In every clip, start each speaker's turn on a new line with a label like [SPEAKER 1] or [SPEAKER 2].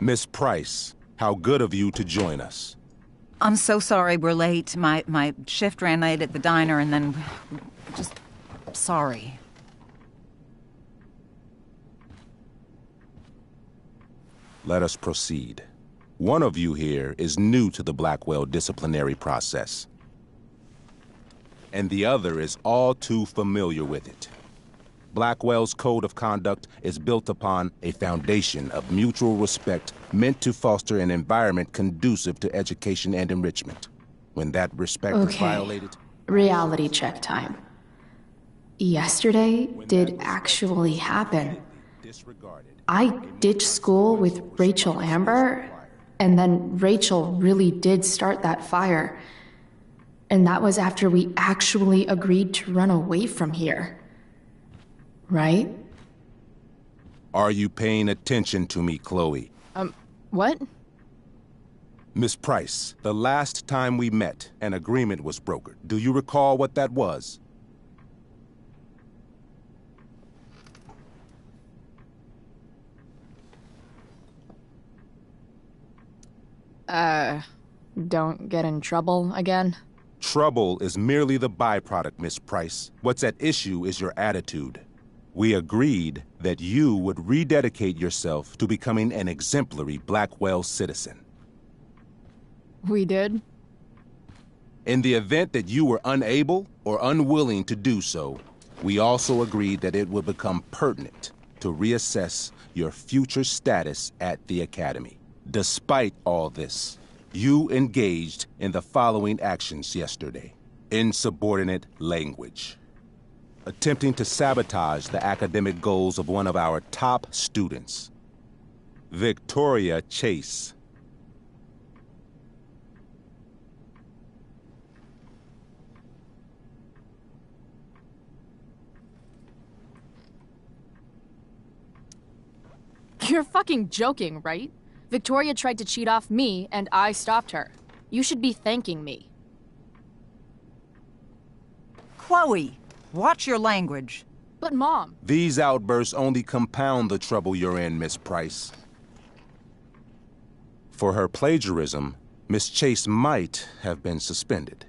[SPEAKER 1] Miss Price, how good of you to join us.
[SPEAKER 2] I'm so sorry we're late. My shift ran late at the diner and then... just... sorry.
[SPEAKER 1] Let us proceed. One of you here is new to the Blackwell disciplinary process, and the other is all too familiar with it. Blackwell's code of conduct is built upon a foundation of mutual respect meant to foster an environment conducive to education and enrichment. When that respect is violated...
[SPEAKER 3] Reality check time. Yesterday did actually happen. I ditched school with Rachel Amber, and then Rachel really did start that fire. And that was after we actually agreed to run away from here. Right?
[SPEAKER 1] Are you paying attention to me, Chloe?
[SPEAKER 3] What?
[SPEAKER 1] Miss Price, the last time we met, an agreement was brokered. Do you recall what that was?
[SPEAKER 3] Don't get in trouble again?
[SPEAKER 1] Trouble is merely the byproduct, Miss Price. What's at issue is your attitude. We agreed that you would rededicate yourself to becoming an exemplary Blackwell citizen.
[SPEAKER 3] We did?
[SPEAKER 1] In the event that you were unable or unwilling to do so, we also agreed that it would become pertinent to reassess your future status at the Academy. Despite all this, you engaged in the following actions yesterday. Insubordinate language. Attempting to sabotage the academic goals of one of our top students, Victoria Chase.
[SPEAKER 3] You're fucking joking, right? Victoria tried to cheat off me, and I stopped her. You should be thanking me.
[SPEAKER 2] Chloe, watch your language.
[SPEAKER 3] But Mom...
[SPEAKER 1] These outbursts only compound the trouble you're in, Miss Price. For her plagiarism, Miss Chase might have been suspended.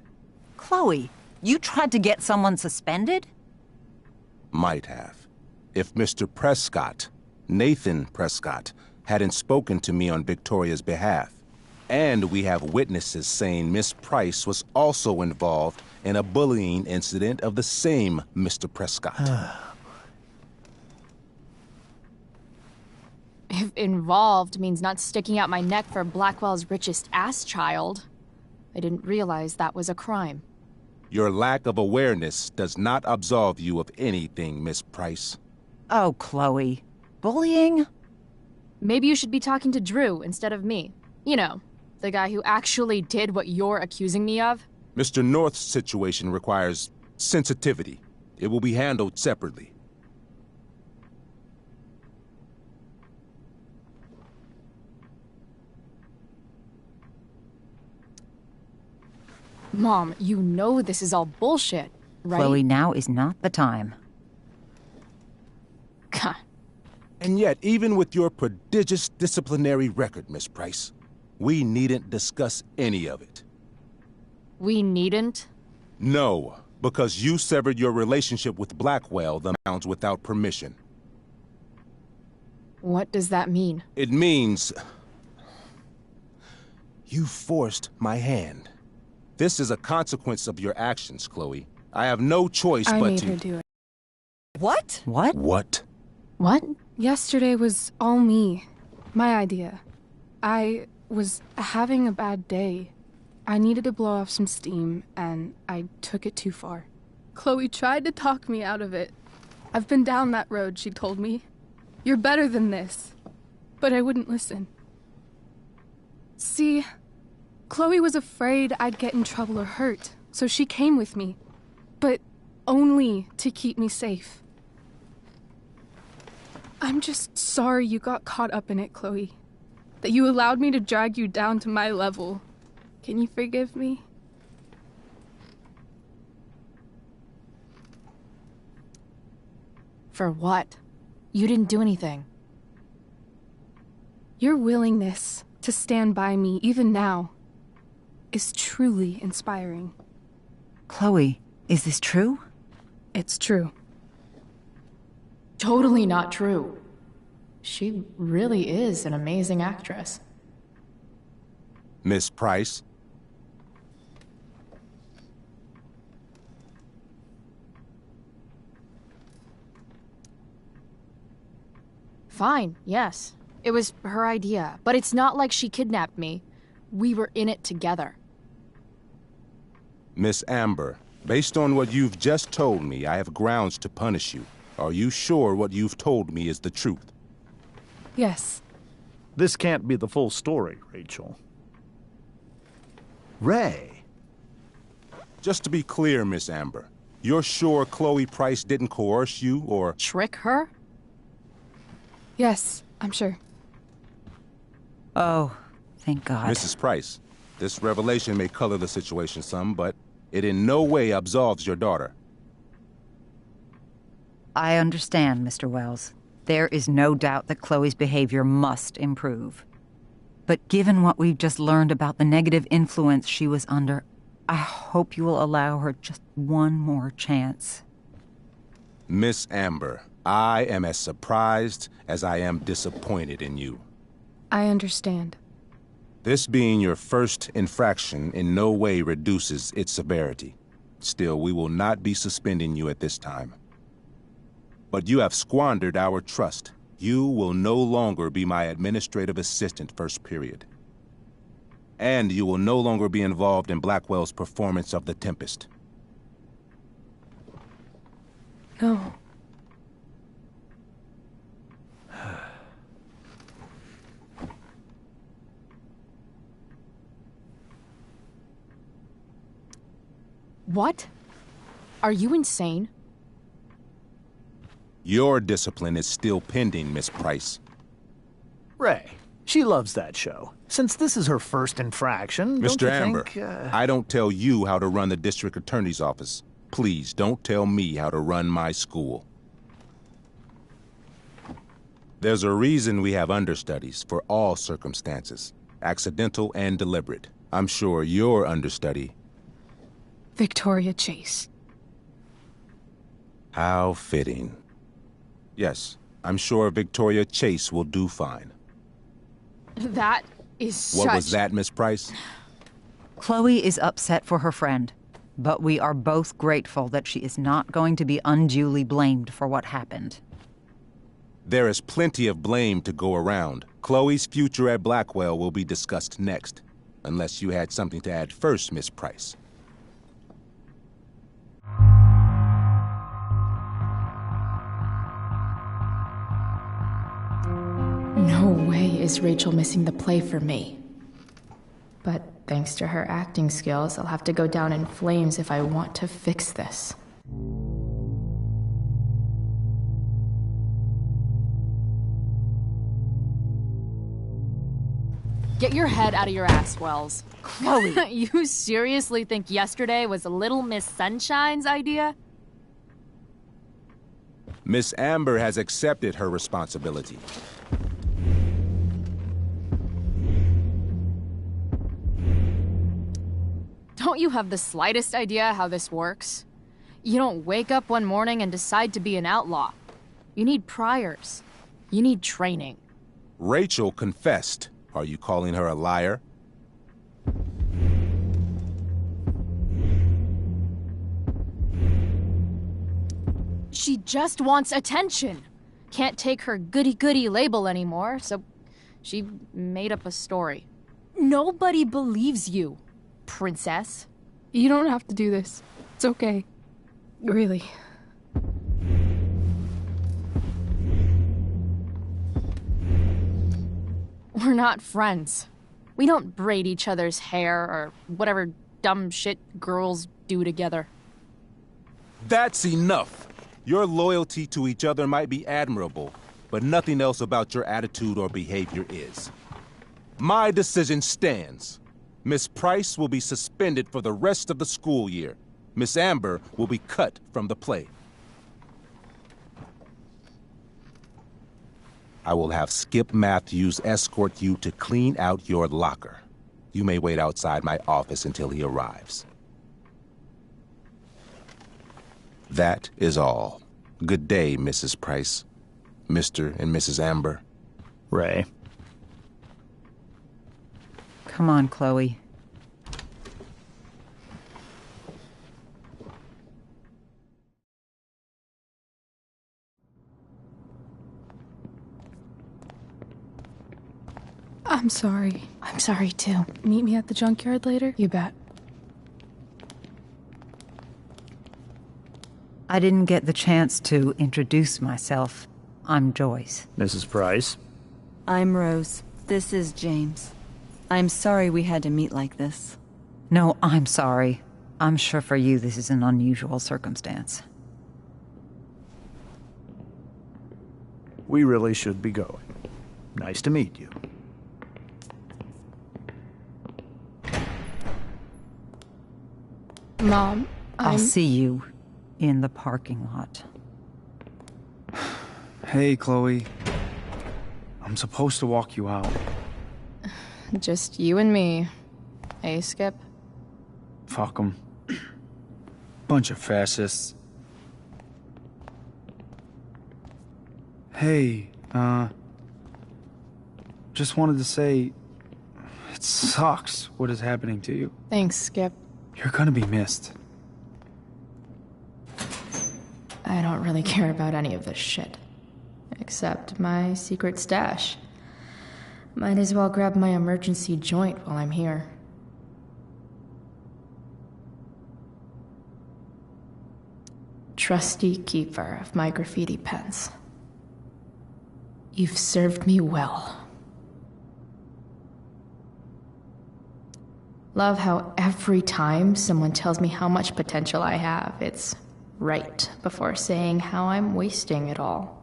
[SPEAKER 2] Chloe, you tried to get someone suspended?
[SPEAKER 1] Might have. If Mr. Prescott, Nathan Prescott, hadn't spoken to me on Victoria's behalf. And we have witnesses saying Miss Price was also involved in a bullying incident of the same Mr. Prescott.
[SPEAKER 3] If involved means not sticking out my neck for Blackwell's richest ass child, I didn't realize that was a crime.
[SPEAKER 1] Your lack of awareness does not absolve you of anything, Miss Price.
[SPEAKER 2] Oh, Chloe. Bullying?
[SPEAKER 3] Maybe you should be talking to Drew instead of me. You know, the guy who actually did what you're accusing me of.
[SPEAKER 1] Mr. North's situation requires sensitivity. It will be handled separately.
[SPEAKER 3] Mom, you know this is all bullshit, right?
[SPEAKER 2] Chloe, now is not the time.
[SPEAKER 3] God.
[SPEAKER 1] And yet, even with your prodigious disciplinary record, Miss Price, we needn't discuss any of it.
[SPEAKER 3] We needn't?
[SPEAKER 1] No, because you severed your relationship with Blackwell the grounds without permission.
[SPEAKER 3] What does that mean?
[SPEAKER 1] It means... you forced my hand. This is a consequence of your actions, Chloe. I have no choice but to...
[SPEAKER 4] I made her do it.
[SPEAKER 2] What? What?
[SPEAKER 1] What?
[SPEAKER 3] What?
[SPEAKER 4] Yesterday was all me. My idea. I was having a bad day. I needed to blow off some steam, and I took it too far. Chloe tried to talk me out of it. I've been down that road, she told me. You're better than this. But I wouldn't listen. See, Chloe was afraid I'd get in trouble or hurt, so she came with me. But only to keep me safe. I'm just sorry you got caught up in it, Chloe. That you allowed me to drag you down to my level. Can you forgive me?
[SPEAKER 3] For what? You didn't do anything.
[SPEAKER 4] Your willingness to stand by me, even now, is truly inspiring.
[SPEAKER 2] Chloe, is this true?
[SPEAKER 4] It's true.
[SPEAKER 3] Totally not true. She really is an amazing actress.
[SPEAKER 1] Miss Price?
[SPEAKER 5] Fine, yes. It was her idea, but it's not like she kidnapped me. We were in it together.
[SPEAKER 1] Miss Amber, based on what you've just told me, I have grounds to punish you. Are you sure what you've told me is the truth?
[SPEAKER 4] Yes.
[SPEAKER 6] This can't be the full story, Rachel. Ray.
[SPEAKER 1] Just to be clear, Miss Amber, you're sure Chloe Price didn't coerce you or...
[SPEAKER 5] Trick her?
[SPEAKER 4] Yes, I'm sure.
[SPEAKER 2] Oh, thank God.
[SPEAKER 1] Mrs. Price, this revelation may color the situation some, but it in no way absolves your daughter.
[SPEAKER 2] I understand, Mr. Wells. There is no doubt that Chloe's behavior must improve. But given what we've just learned about the negative influence she was under, I hope you will allow her just one more chance.
[SPEAKER 1] Miss Amber, I am as surprised as I am disappointed in you.
[SPEAKER 4] I understand.
[SPEAKER 1] This being your first infraction in no way reduces its severity. Still, we will not be suspending you at this time. But you have squandered our trust. You will no longer be my administrative assistant first period. And you will no longer be involved in Blackwell's performance of The Tempest.
[SPEAKER 4] No.
[SPEAKER 5] What? Are you insane?
[SPEAKER 1] Your discipline is still pending, Miss Price.
[SPEAKER 6] Ray. She loves that show. Since this is her first infraction, don't
[SPEAKER 1] Mr.
[SPEAKER 6] you
[SPEAKER 1] Amber,
[SPEAKER 6] think,
[SPEAKER 1] I don't tell you how to run the district attorney's office. Please don't tell me how to run my school. There's a reason we have understudies for all circumstances, accidental and deliberate. I'm sure your understudy...
[SPEAKER 4] Victoria Chase.
[SPEAKER 1] How fitting. Yes, I'm sure Victoria Chase will do fine.
[SPEAKER 5] That is
[SPEAKER 1] What was that, Miss Price?
[SPEAKER 2] Chloe is upset for her friend, but we are both grateful that she is not going to be unduly blamed for what happened.
[SPEAKER 1] There is plenty of blame to go around. Chloe's future at Blackwell will be discussed next. Unless you had something to add first, Miss Price.
[SPEAKER 3] No way is Rachel missing the play for me. But thanks to her acting skills, I'll have to go down in flames if I want to fix this.
[SPEAKER 5] Get your head out of your ass, Wells.
[SPEAKER 2] Chloe!
[SPEAKER 5] You seriously think yesterday was Little Miss Sunshine's idea?
[SPEAKER 1] Miss Amber has accepted her responsibility.
[SPEAKER 5] Don't you have the slightest idea how this works? You don't wake up one morning and decide to be an outlaw. You need priors. You need training.
[SPEAKER 1] Rachel confessed. Are you calling her a liar?
[SPEAKER 5] She just wants attention. Can't take her goody-goody label anymore, so she made up a story. Nobody believes you, princess.
[SPEAKER 4] You don't have to do this. It's okay. Really.
[SPEAKER 5] We're not friends. We don't braid each other's hair or whatever dumb shit girls do together.
[SPEAKER 1] That's enough. Your loyalty to each other might be admirable, but nothing else about your attitude or behavior is. My decision stands. Miss Price will be suspended for the rest of the school year. Miss Amber will be cut from the play. I will have Skip Matthews escort you to clean out your locker. You may wait outside my office until he arrives. That is all. Good day, Mrs. Price. Mr. and Mrs. Amber.
[SPEAKER 6] Ray.
[SPEAKER 2] Come on, Chloe.
[SPEAKER 4] I'm sorry.
[SPEAKER 3] I'm sorry too.
[SPEAKER 4] Meet me at the junkyard later?
[SPEAKER 3] You bet.
[SPEAKER 2] I didn't get the chance to introduce myself. I'm Joyce.
[SPEAKER 6] Mrs. Price.
[SPEAKER 7] I'm Rose. This is James. I'm sorry we had to meet like this.
[SPEAKER 2] No, I'm sorry. I'm sure for you this is an unusual circumstance.
[SPEAKER 6] We really should be going. Nice to meet you.
[SPEAKER 4] Mom,
[SPEAKER 2] I'll see you in the parking lot.
[SPEAKER 8] Hey, Chloe. I'm supposed to walk you out.
[SPEAKER 5] Just you and me. Hey, Skip?
[SPEAKER 8] Fuck 'em. Bunch of fascists. Hey, just wanted to say, it sucks what is happening to you.
[SPEAKER 5] Thanks, Skip.
[SPEAKER 8] You're gonna be missed.
[SPEAKER 3] I don't really care about any of this shit. Except my secret stash. Might as well grab my emergency joint while I'm here. Trusty keeper of my graffiti pens. You've served me well. Love how every time someone tells me how much potential I have, it's right before saying how I'm wasting it all.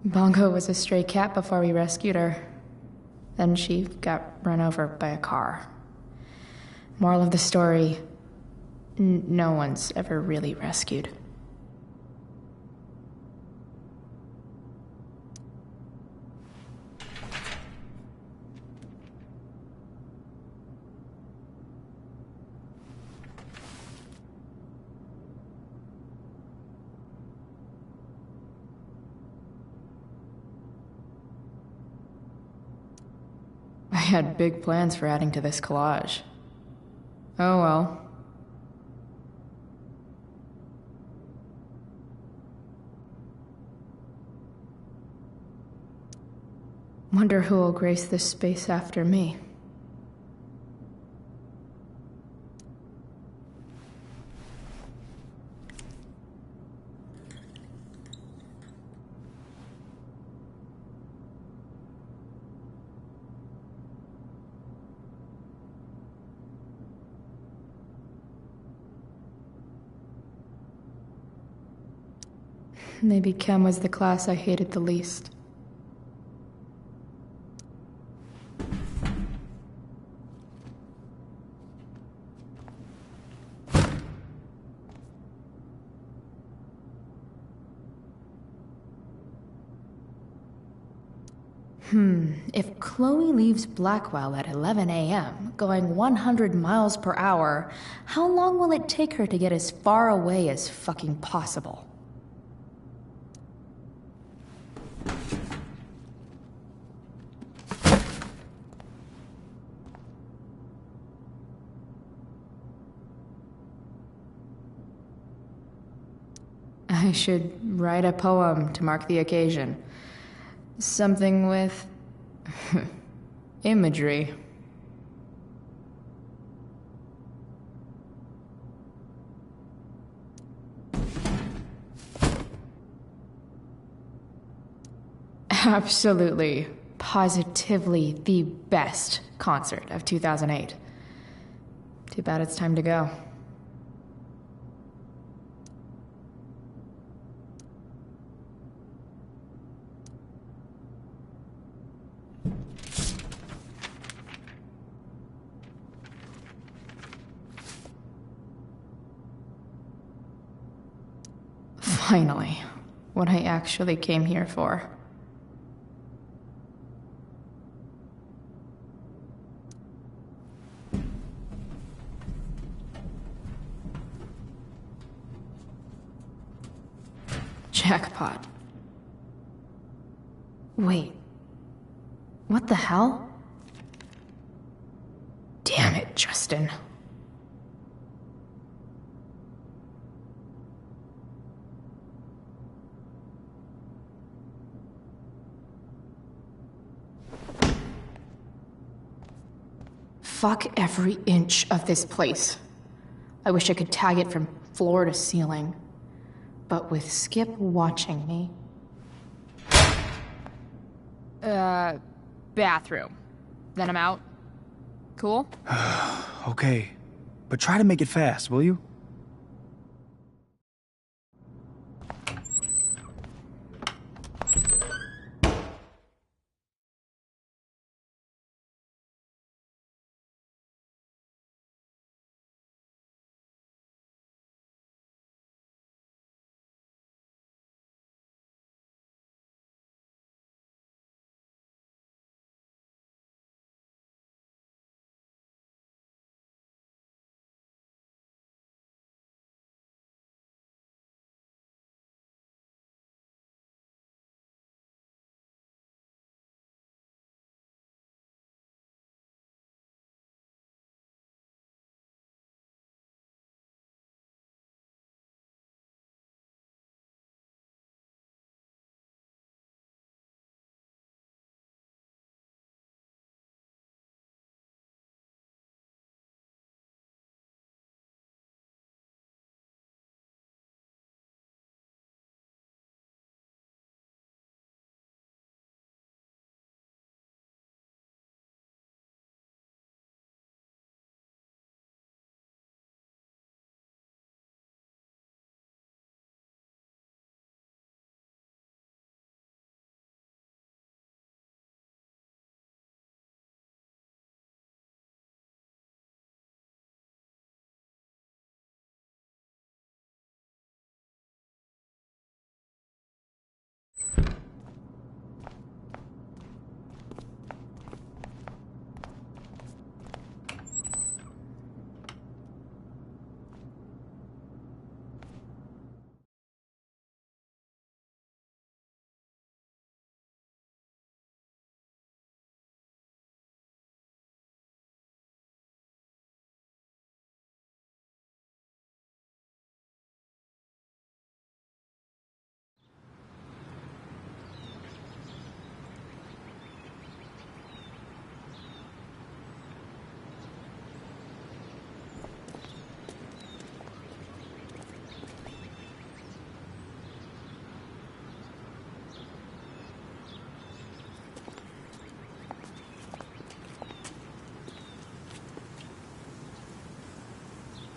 [SPEAKER 3] Bongo was a stray cat before we rescued her. Then she got run over by a car. Moral of the story, no one's ever really rescued. I had big plans for adding to this collage. Oh well. Wonder who will grace this space after me. Maybe chem was the class I hated the least. If Chloe leaves Blackwell at 11 a.m., going 100 miles per hour, how long will it take her to get as far away as fucking possible? I should write a poem to mark the occasion. Something with imagery. Absolutely, positively the best concert of 2008. Too bad it's time to go. Finally, what I actually came here for. Jackpot. Wait. What the hell? Damn it, Justin. Fuck every inch of this place. I wish I could tag it from floor to ceiling. But with Skip watching me...
[SPEAKER 5] Bathroom. Then I'm out. Cool?
[SPEAKER 8] Okay, but try to make it fast, will you?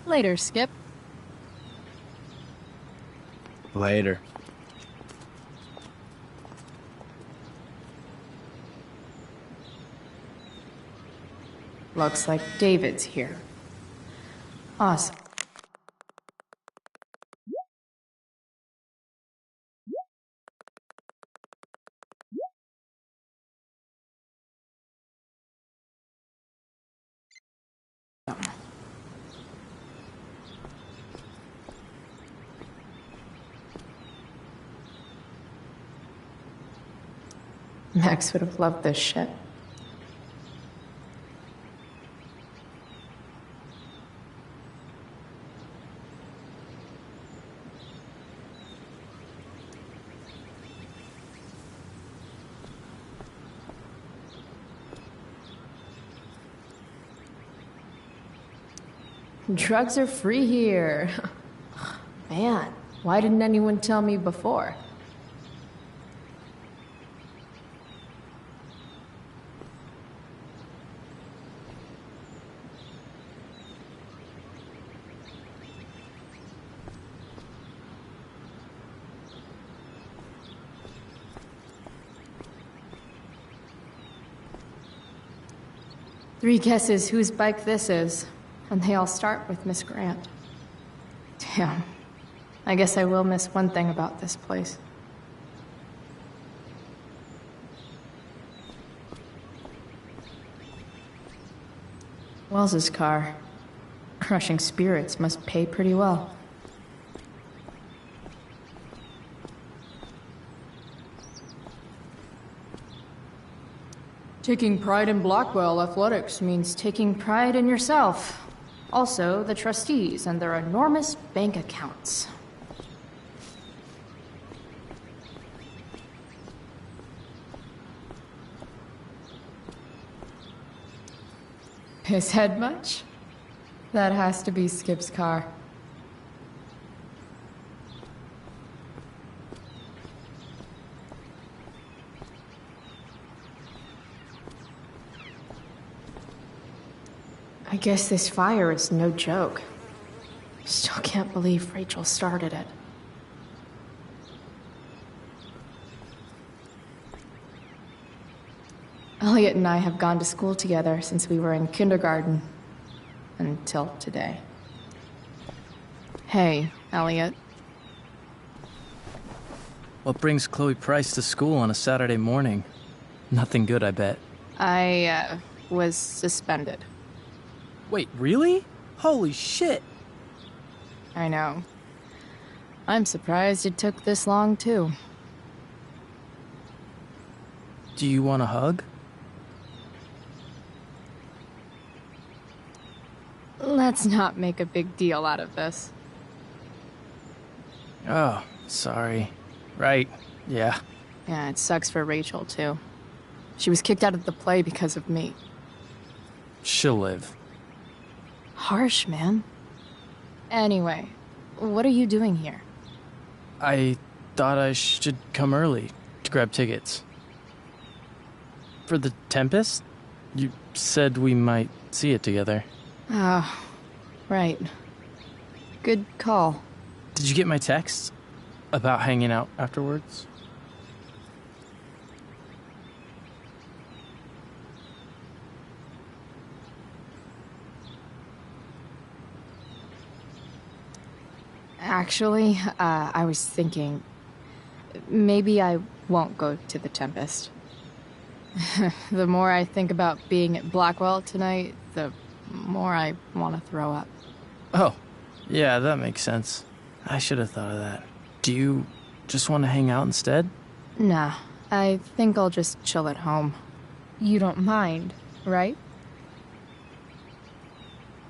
[SPEAKER 5] Later, Skip.
[SPEAKER 8] Later.
[SPEAKER 3] Looks like David's here. Awesome. Max would have loved this shit. Drugs are free here. Man, why didn't anyone tell me before? 3 guesses whose bike this is, and they all start with Miss Grant. Damn. I guess I will miss one thing about this place. Wells's car. Crushing spirits must pay pretty well. Taking pride in Blackwell athletics means taking pride in yourself. Also, the trustees and their enormous bank accounts. His head much? That has to be Skip's car. I guess this fire is no joke. Still can't believe Rachel started it. Elliot and I have gone to school together since we were in kindergarten. Until today. Hey, Elliot.
[SPEAKER 9] What brings Chloe Price to school on a Saturday morning? Nothing good, I bet.
[SPEAKER 3] I, was suspended.
[SPEAKER 9] Wait, really? Holy shit!
[SPEAKER 3] I know. I'm surprised it took this long, too.
[SPEAKER 9] Do you want a hug?
[SPEAKER 3] Let's not make a big deal out of this.
[SPEAKER 9] Oh, sorry. Right, yeah.
[SPEAKER 3] Yeah, it sucks for Rachel, too. She was kicked out of the play because of me.
[SPEAKER 9] She'll live.
[SPEAKER 3] Harsh, man. Anyway, what are you doing here?
[SPEAKER 9] I thought I should come early to grab tickets. For the Tempest? You said we might see it together.
[SPEAKER 3] Ah, right. Good call.
[SPEAKER 9] Did you get my text about hanging out afterwards?
[SPEAKER 3] Actually, I was thinking... maybe I won't go to the Tempest. The more I think about being at Blackwell tonight, the more I want to throw up.
[SPEAKER 9] Oh, yeah, that makes sense. I should have thought of that. Do you just want to hang out instead?
[SPEAKER 3] Nah, I think I'll just chill at home. You don't mind, right?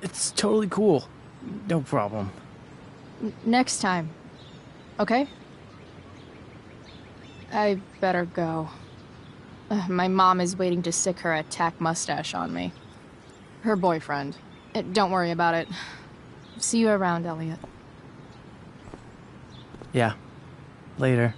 [SPEAKER 9] It's totally cool. No problem.
[SPEAKER 3] Next time, okay? I better go. My mom is waiting to sick her attack mustache on me. Her boyfriend. Don't worry about it. See you around, Elliot.
[SPEAKER 9] Yeah. Later.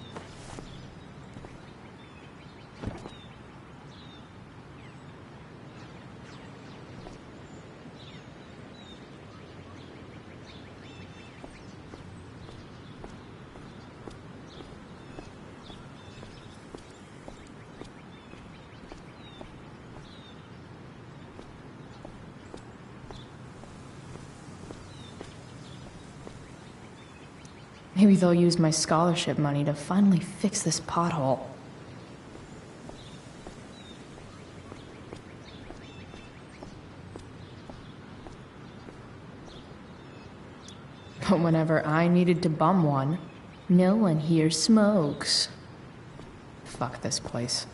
[SPEAKER 3] Maybe they'll use my scholarship money to finally fix this pothole. But whenever I needed to bum one, no one here smokes. Fuck this place.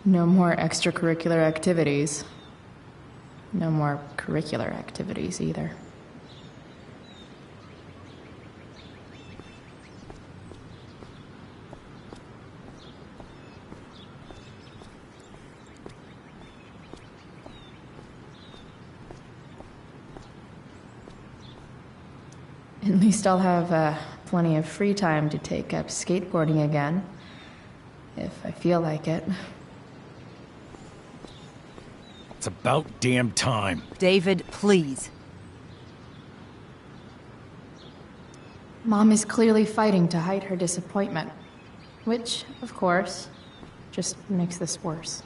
[SPEAKER 3] No more extracurricular activities. No more curricular activities either. At least I'll have plenty of free time to take up skateboarding again. If I feel like it.
[SPEAKER 10] It's about damn time.
[SPEAKER 2] David, please.
[SPEAKER 3] Mom is clearly fighting to hide her disappointment. Which, of course, just makes this worse.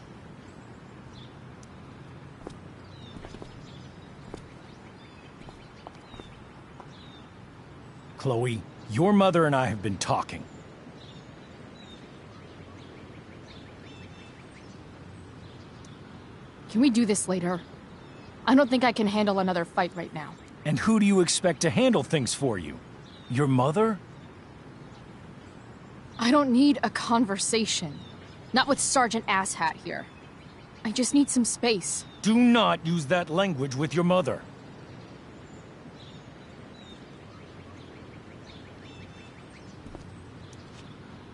[SPEAKER 10] Chloe, your mother and I have been talking.
[SPEAKER 5] Can we do this later? I don't think I can handle another fight right now.
[SPEAKER 10] And who do you expect to handle things for you? Your mother?
[SPEAKER 5] I don't need a conversation. Not with Sergeant Asshat here. I just need some space.
[SPEAKER 10] Do not use that language with your mother.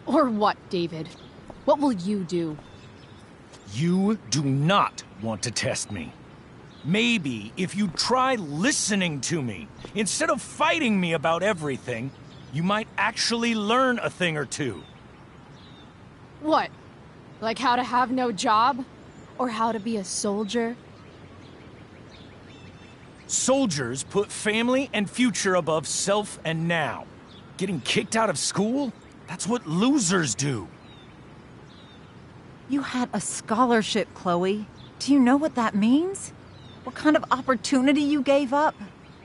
[SPEAKER 5] Or what, David? What will you do?
[SPEAKER 10] You do not want to test me. Maybe if you try listening to me, instead of fighting me about everything, you might actually learn a thing or two.
[SPEAKER 5] What? Like how to have no job? Or how to be a soldier?
[SPEAKER 10] Soldiers put family and future above self and now. Getting kicked out of school? That's what losers do.
[SPEAKER 2] You had a scholarship, Chloe. Do you know what that means? What kind of opportunity you gave up?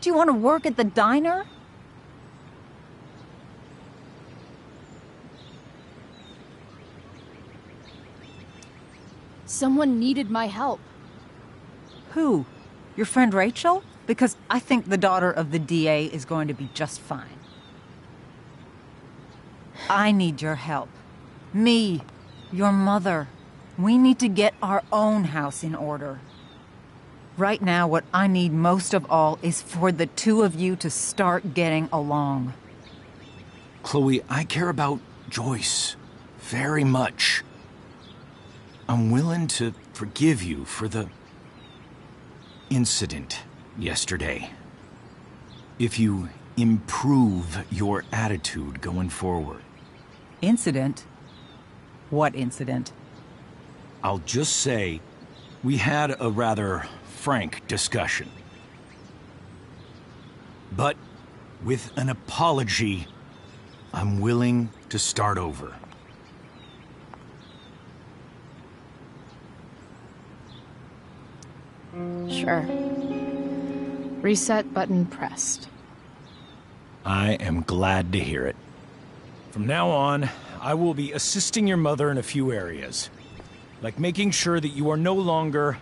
[SPEAKER 2] Do you want to work at the diner?
[SPEAKER 5] Someone needed my help.
[SPEAKER 2] Who? Your friend Rachel? Because I think the daughter of the DA is going to be just fine. I need your help. Me, your mother. We need to get our own house in order. Right now, what I need most of all is for the two of you to start getting along.
[SPEAKER 10] Chloe, I care about Joyce very much. I'm willing to forgive you for the incident yesterday. If you improve your attitude going forward.
[SPEAKER 2] Incident? What incident?
[SPEAKER 10] I'll just say, we had a rather frank discussion. But with an apology, I'm willing to start over.
[SPEAKER 3] Sure. Reset button pressed.
[SPEAKER 10] I am glad to hear it. From now on, I will be assisting your mother in a few areas. Like making sure that you are no longer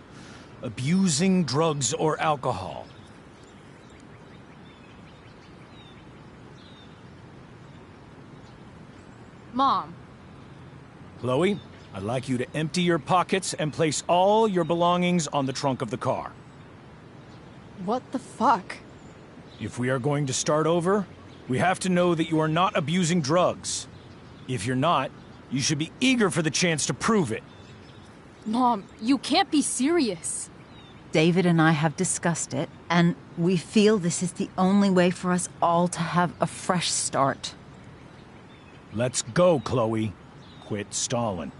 [SPEAKER 10] abusing drugs or alcohol.
[SPEAKER 5] Mom.
[SPEAKER 10] Chloe, I'd like you to empty your pockets and place all your belongings on the trunk of the car.
[SPEAKER 5] What the fuck?
[SPEAKER 10] If we are going to start over, we have to know that you are not abusing drugs. If you're not, you should be eager for the chance to prove it.
[SPEAKER 5] Mom, you can't be serious.
[SPEAKER 2] David and I have discussed it, and we feel this is the only way for us all to have a fresh start.
[SPEAKER 10] Let's go, Chloe. Quit stalling.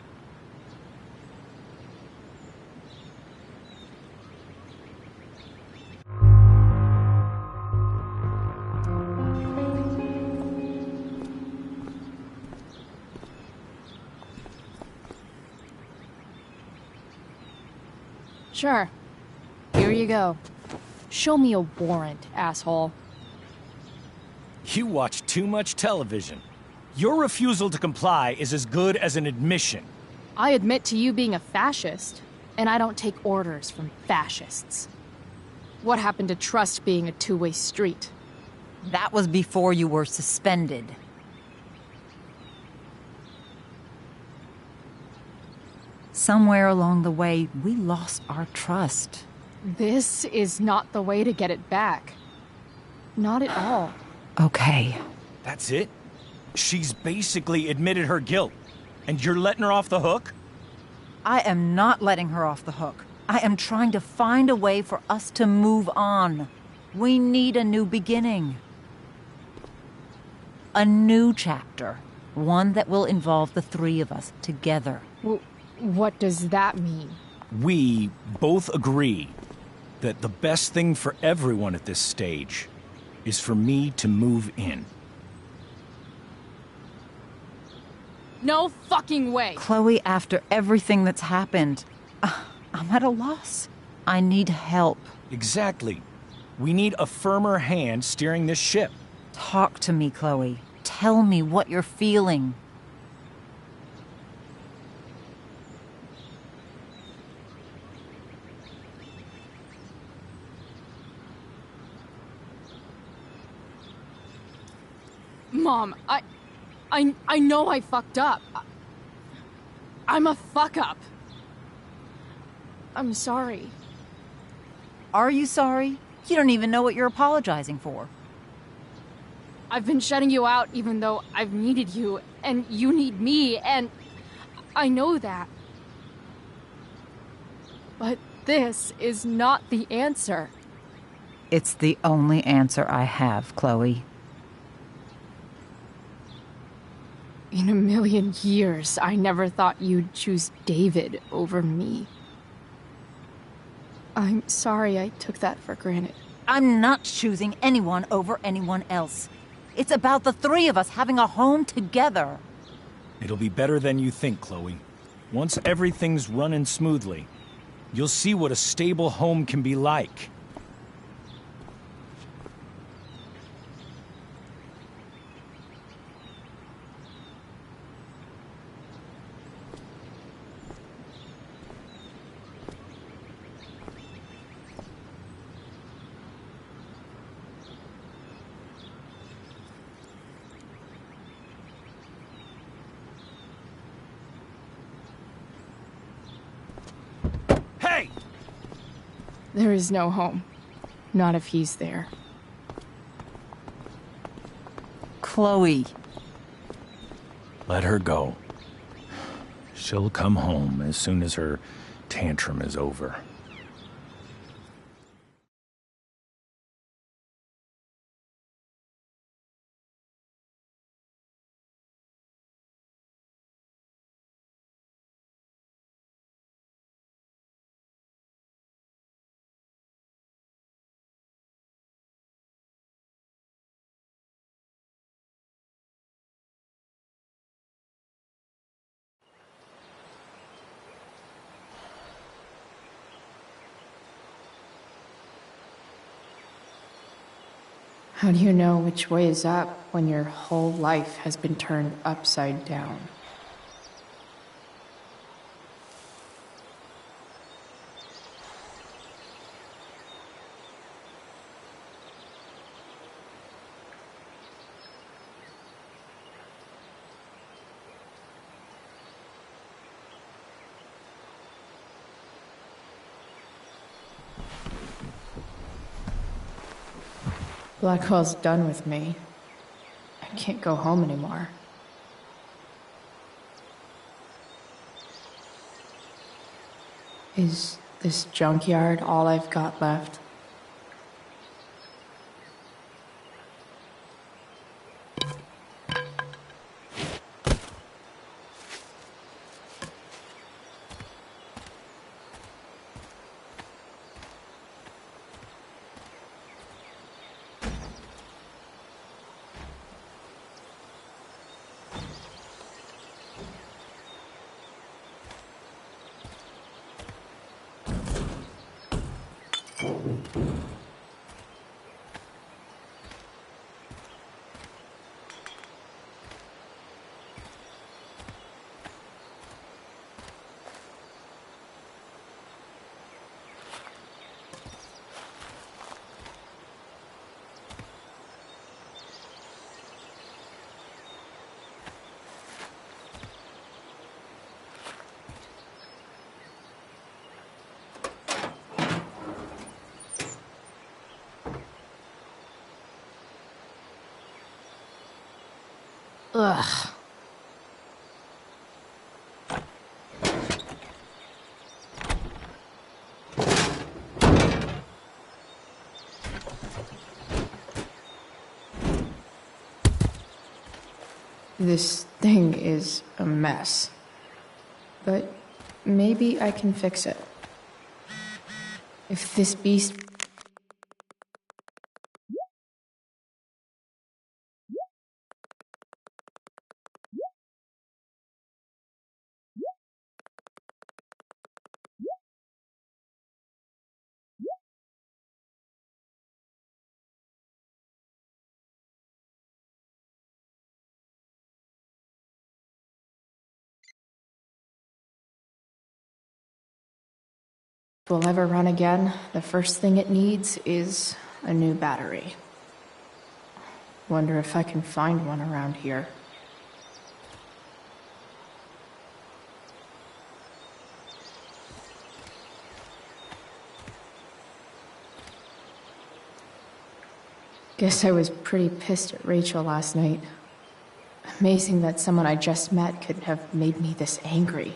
[SPEAKER 5] Sure. Here you go. Show me a warrant, asshole.
[SPEAKER 10] You watch too much television. Your refusal to comply is as good as an admission.
[SPEAKER 5] I admit to you being a fascist, and I don't take orders from fascists. What happened to trust being a two-way street?
[SPEAKER 2] That was before you were suspended. Somewhere along the way, we lost our trust.
[SPEAKER 5] This is not the way to get it back. Not at all.
[SPEAKER 2] Okay.
[SPEAKER 10] That's it? She's basically admitted her guilt, and you're letting her off the hook?
[SPEAKER 2] I am not letting her off the hook. I am trying to find a way for us to move on. We need a new beginning. A new chapter. One that will involve the three of us together.
[SPEAKER 5] What does that mean?
[SPEAKER 10] We both agree that the best thing for everyone at this stage is for me to move in.
[SPEAKER 5] No fucking way!
[SPEAKER 2] Chloe, after everything that's happened, I'm at a loss. I need help.
[SPEAKER 10] Exactly. We need a firmer hand steering this ship.
[SPEAKER 2] Talk to me, Chloe. Tell me what you're feeling.
[SPEAKER 5] Mom, I know I fucked up. I'm a fuck-up. I'm sorry.
[SPEAKER 2] Are you sorry? You don't even know what you're apologizing for.
[SPEAKER 5] I've been shutting you out even though I've needed you, and you need me, and I know that. But this is not the answer.
[SPEAKER 2] It's the only answer I have, Chloe.
[SPEAKER 5] In a million years, I never thought you'd choose David over me. I'm sorry I took that for granted.
[SPEAKER 2] I'm not choosing anyone over anyone else. It's about the three of us having a home together.
[SPEAKER 10] It'll be better than you think, Chloe. Once everything's running smoothly, you'll see what a stable home can be like. Hey!
[SPEAKER 5] There is no home. Not if he's there.
[SPEAKER 2] Chloe.
[SPEAKER 10] Let her go. She'll come home as soon as her tantrum is over.
[SPEAKER 3] How do you know which way is up when your whole life has been turned upside down? Blackwell's done with me. I can't go home anymore. Is this junkyard all I've got left? Ugh. This thing is a mess. But maybe I can fix it. If this beast If we'll ever run again, the first thing it needs is a new battery. Wonder if I can find one around here. Guess I was pretty pissed at Rachel last night. Amazing that someone I just met could have made me this angry.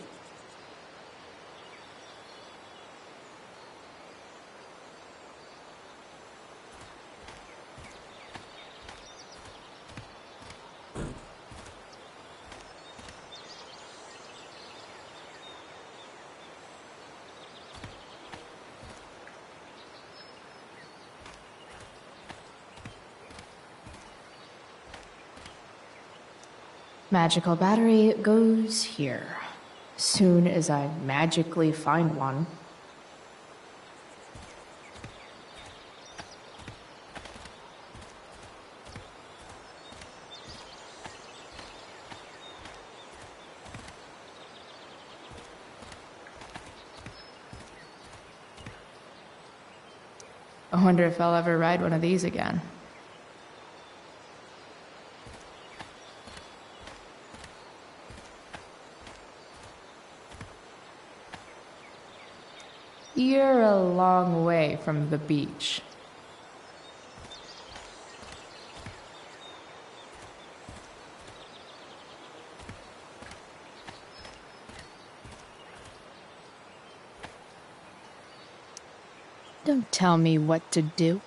[SPEAKER 3] Magical battery goes here. Soon as I magically find one. I wonder if I'll ever ride one of these again. You're a long way from the beach. Don't tell me what to do.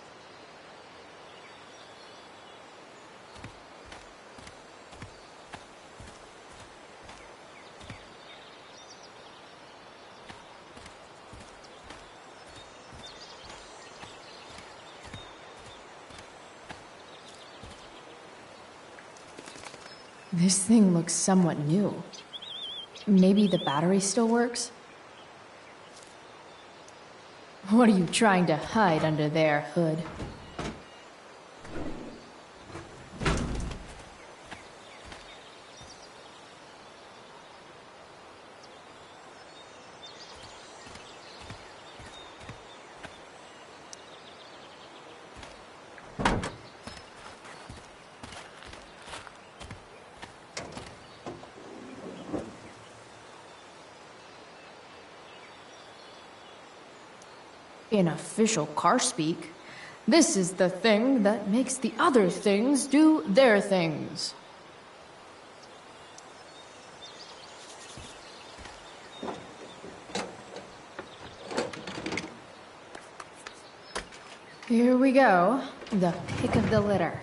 [SPEAKER 3] This thing looks somewhat new. Maybe the battery still works? What are you trying to hide under there, Hood? In official car speak, this is the thing that makes the other things do their things. Here we go, the pick of the litter.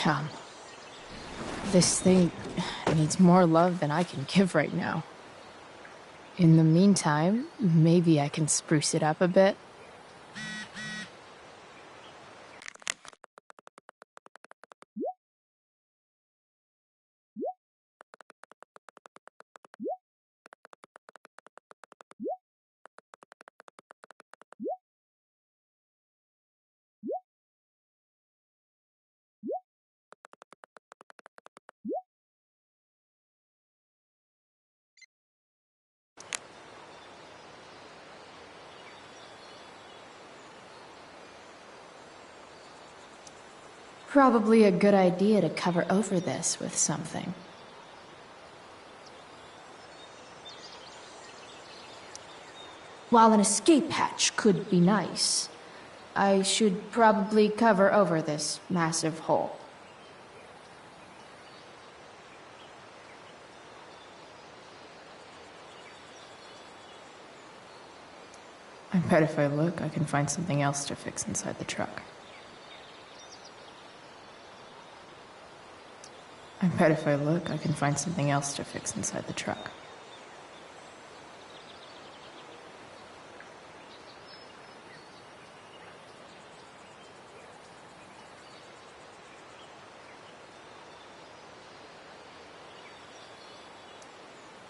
[SPEAKER 3] Damn. This thing needs more love than I can give right now. In the meantime, maybe I can spruce it up a bit. Probably a good idea to cover over this with something. While an escape hatch could be nice, I should probably cover over this massive hole. I bet if I look, I can find something else to fix inside the truck. I bet if I look, I can find something else to fix inside the truck.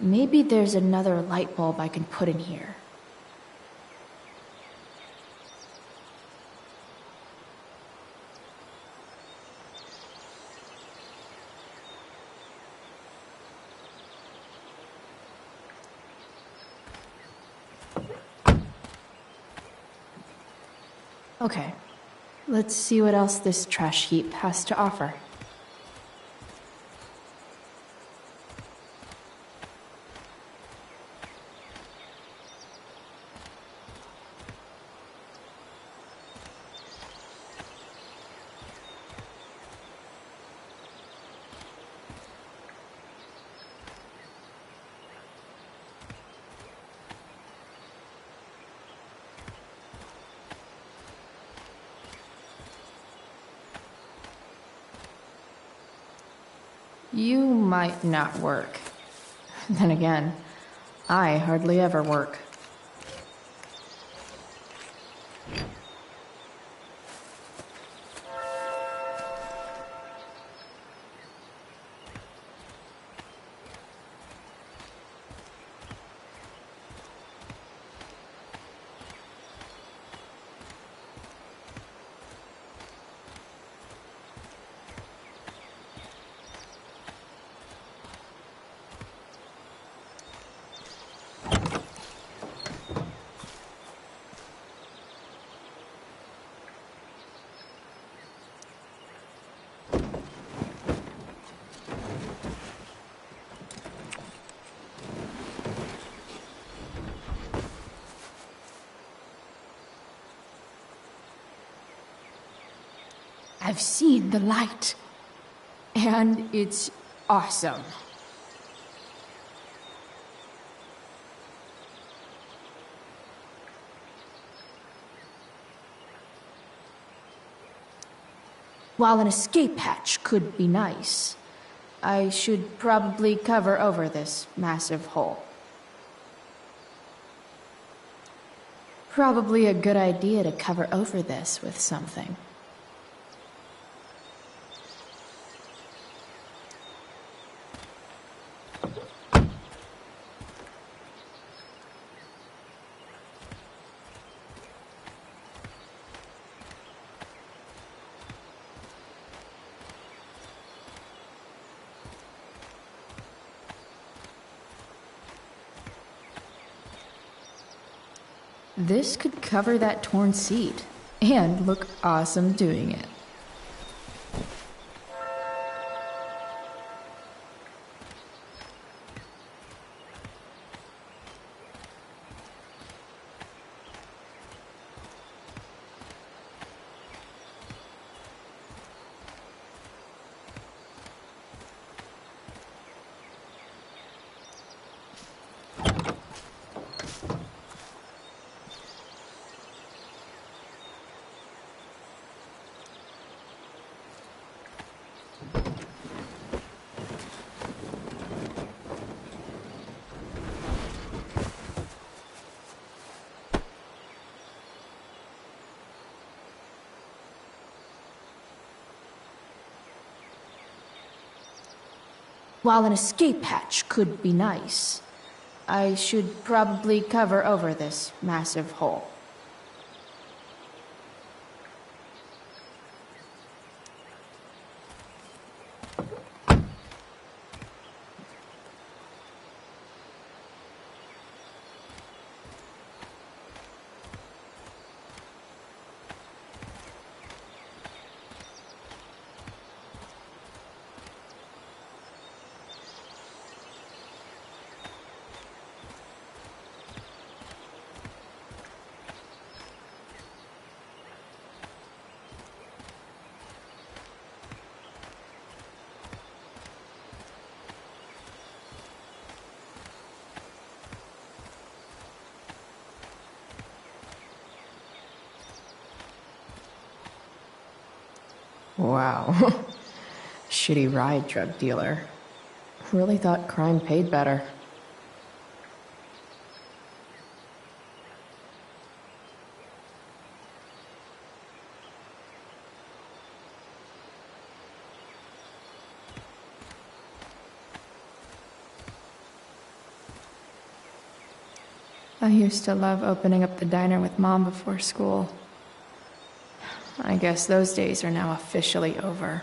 [SPEAKER 3] Maybe there's another light bulb I can put in here. Okay, let's see what else this trash heap has to offer. You might not work. Then again, I hardly ever work. I've seen the light, and it's awesome. While an escape hatch could be nice, I should probably cover over this massive hole. Probably a good idea to cover over this with something. This could cover that torn seat, and look awesome doing it. While an escape hatch could be nice, I should probably cover over this massive hole. Wow. Shitty ride drug dealer. Really thought crime paid better. I used to love opening up the diner with Mom before school. I guess those days are now officially over.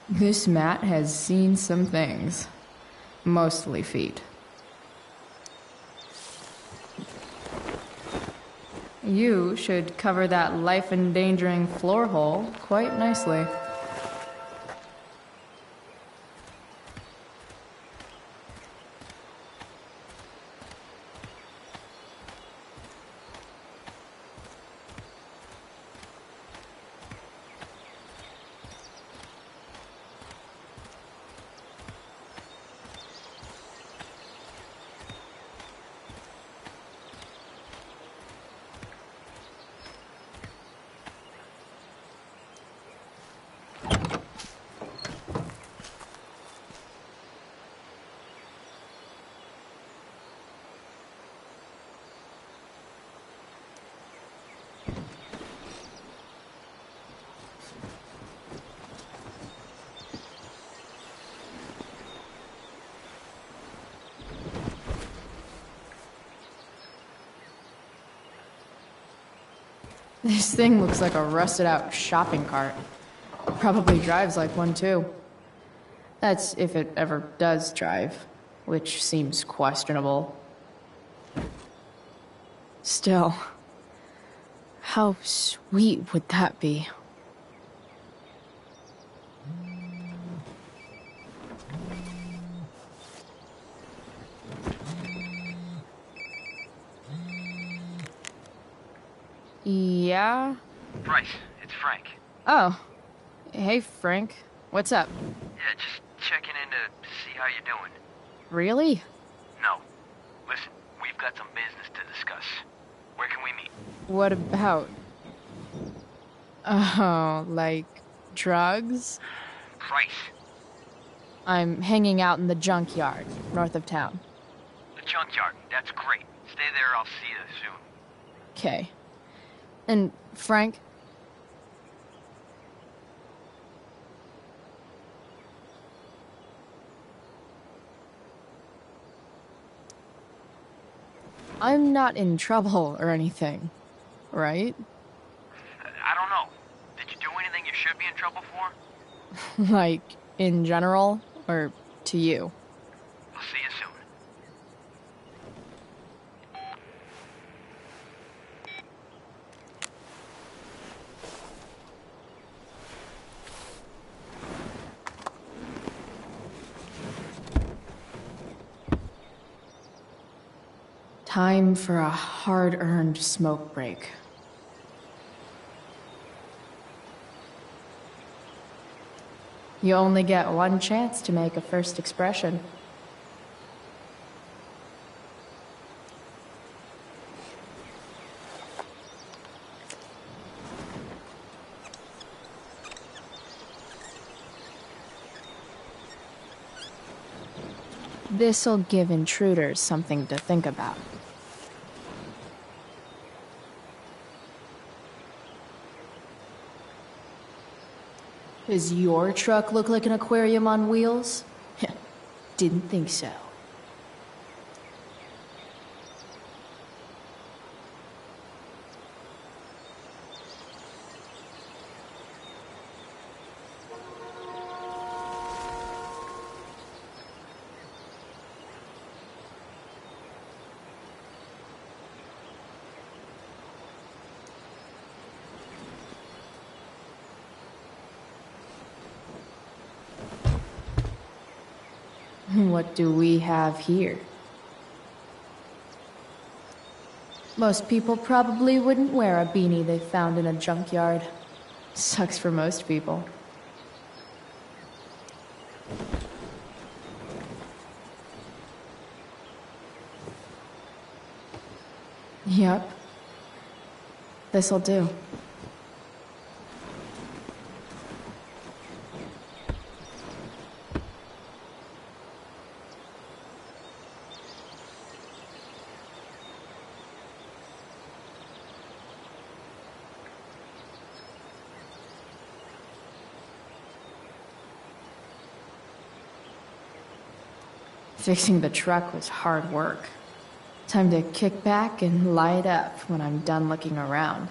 [SPEAKER 3] This mat has seen some things. Mostly feet. You should cover that life-endangering floor hole quite nicely. This thing looks like a rusted-out shopping cart. Probably drives like one, too. That's if it ever does drive, which seems questionable. Still, how sweet would that be? Yeah?
[SPEAKER 11] Bryce, it's Frank.
[SPEAKER 3] Oh. Hey, Frank. What's up?
[SPEAKER 11] Yeah, just checking in to see how you're doing.
[SPEAKER 3] Really?
[SPEAKER 11] No. Listen, we've got some business to discuss. Where can we meet?
[SPEAKER 3] What about? Oh, like drugs?
[SPEAKER 11] Bryce.
[SPEAKER 3] I'm hanging out in the junkyard, north of town.
[SPEAKER 11] The junkyard, that's great. Stay there, I'll see you soon.
[SPEAKER 3] Okay. And, Frank? I'm not in trouble or anything, right?
[SPEAKER 11] I don't know. Did you do anything you should be in trouble for?
[SPEAKER 3] Like, in general, or to you?
[SPEAKER 11] I'll see you soon.
[SPEAKER 3] Time for a hard-earned smoke break. You only get one chance to make a first expression. This'll give intruders something to think about. Does your truck look like an aquarium on wheels? Didn't think so. What do we have here? Most people probably wouldn't wear a beanie they found in a junkyard. Sucks for most people. Yep. This'll do. Fixing the truck was hard work. Time to kick back and light up when I'm done looking around.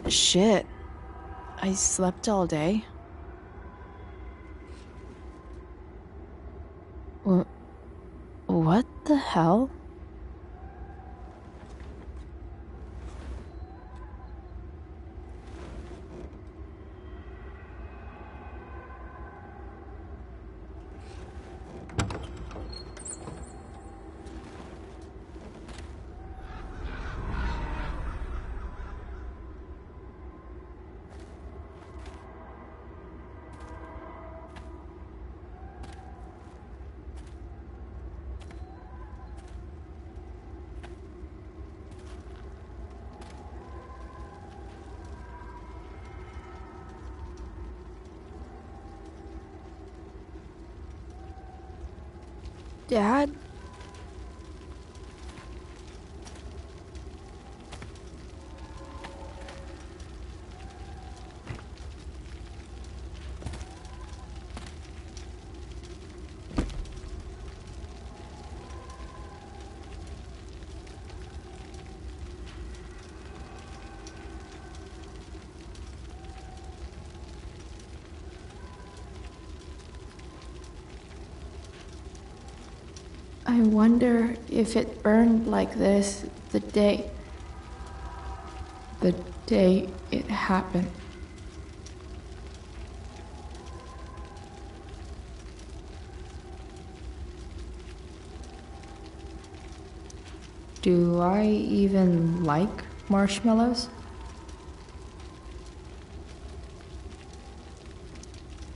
[SPEAKER 3] Shit. I slept all day. What the hell? Dad? I wonder if it burned like this the day it happened. Do I even like marshmallows?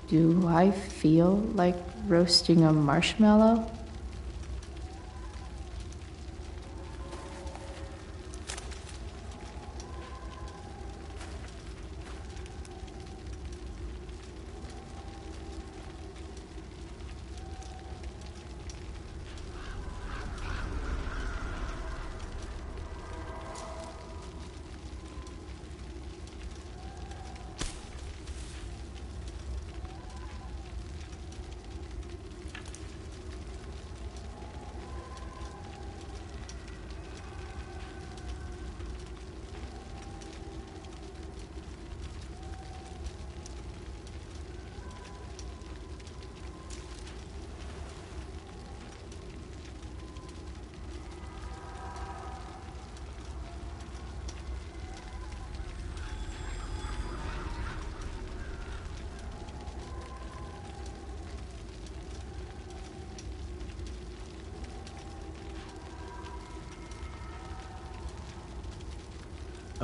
[SPEAKER 3] Do I feel like roasting a marshmallow?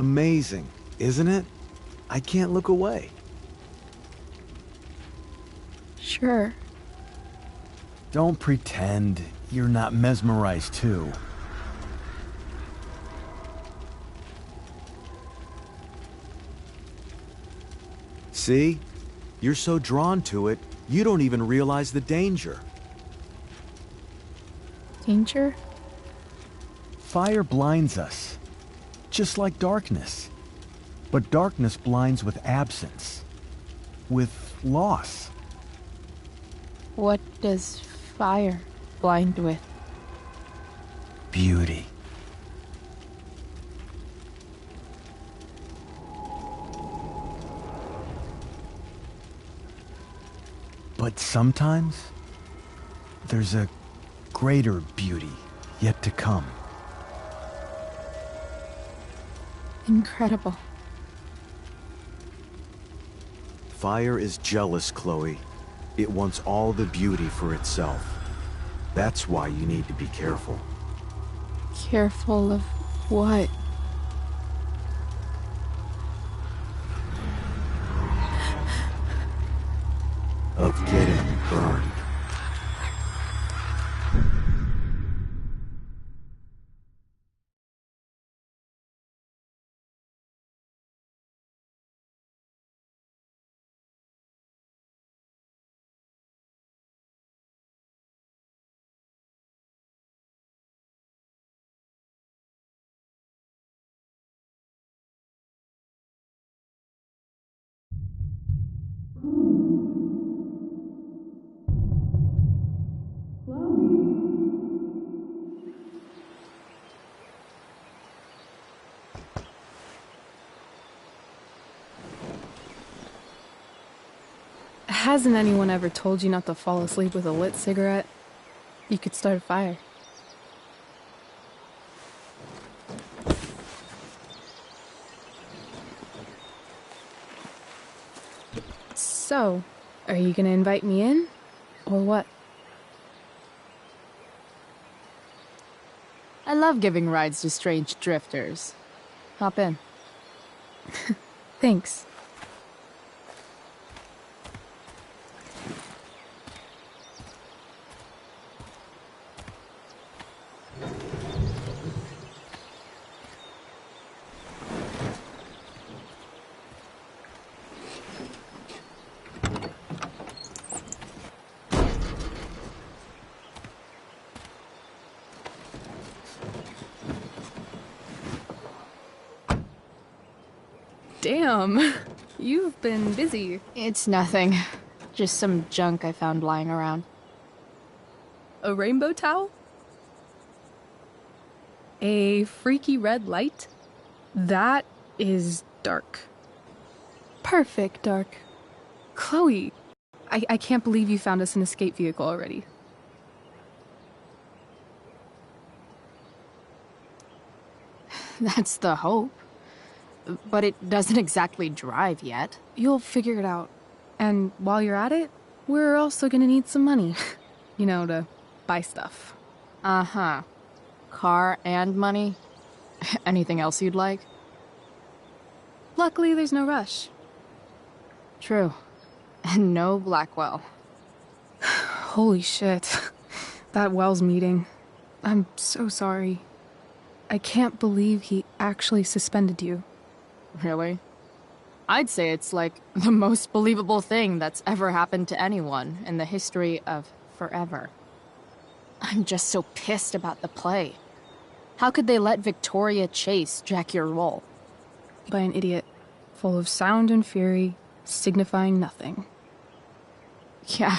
[SPEAKER 12] Amazing, isn't it? I can't look away.
[SPEAKER 4] Sure.
[SPEAKER 12] Don't pretend you're not mesmerized too. See? You're so drawn to it, you don't even realize the danger.
[SPEAKER 4] Danger?
[SPEAKER 12] Fire blinds us, just like darkness. But darkness blinds with absence, with loss.
[SPEAKER 4] What does fire blind with?
[SPEAKER 12] Beauty. But sometimes, there's a greater beauty yet to come.
[SPEAKER 4] Incredible.
[SPEAKER 12] Fire is jealous, Chloe. It wants all the beauty for itself. That's why you need to be careful.
[SPEAKER 4] Careful of what?
[SPEAKER 12] Of getting burned.
[SPEAKER 4] Hasn't anyone ever told you not to fall asleep with a lit cigarette? You could start a fire. So, are you gonna invite me in? Or what?
[SPEAKER 5] I love giving rides to strange drifters. Hop in.
[SPEAKER 4] Thanks. Damn, you've been busy.
[SPEAKER 5] It's nothing. Just some junk I found lying around.
[SPEAKER 4] A rainbow towel? A freaky red light? That is dark. Perfect dark. Chloe, I can't believe you found us an escape vehicle already.
[SPEAKER 5] That's the hope. But it doesn't exactly drive yet.
[SPEAKER 4] You'll figure it out. And while you're at it, we're also gonna need some money. You know, to buy stuff.
[SPEAKER 5] Uh-huh. Car and money? Anything else you'd like?
[SPEAKER 4] Luckily, there's no rush.
[SPEAKER 5] True. And no Blackwell.
[SPEAKER 4] Holy shit. That Wells meeting. I'm so sorry. I can't believe he actually suspended you.
[SPEAKER 5] Really? I'd say it's like the most believable thing that's ever happened to anyone in the history of forever. I'm just so pissed about the play. How could they let Victoria Chase jack your role?
[SPEAKER 4] By an idiot, full of sound and fury, signifying nothing.
[SPEAKER 5] Yeah,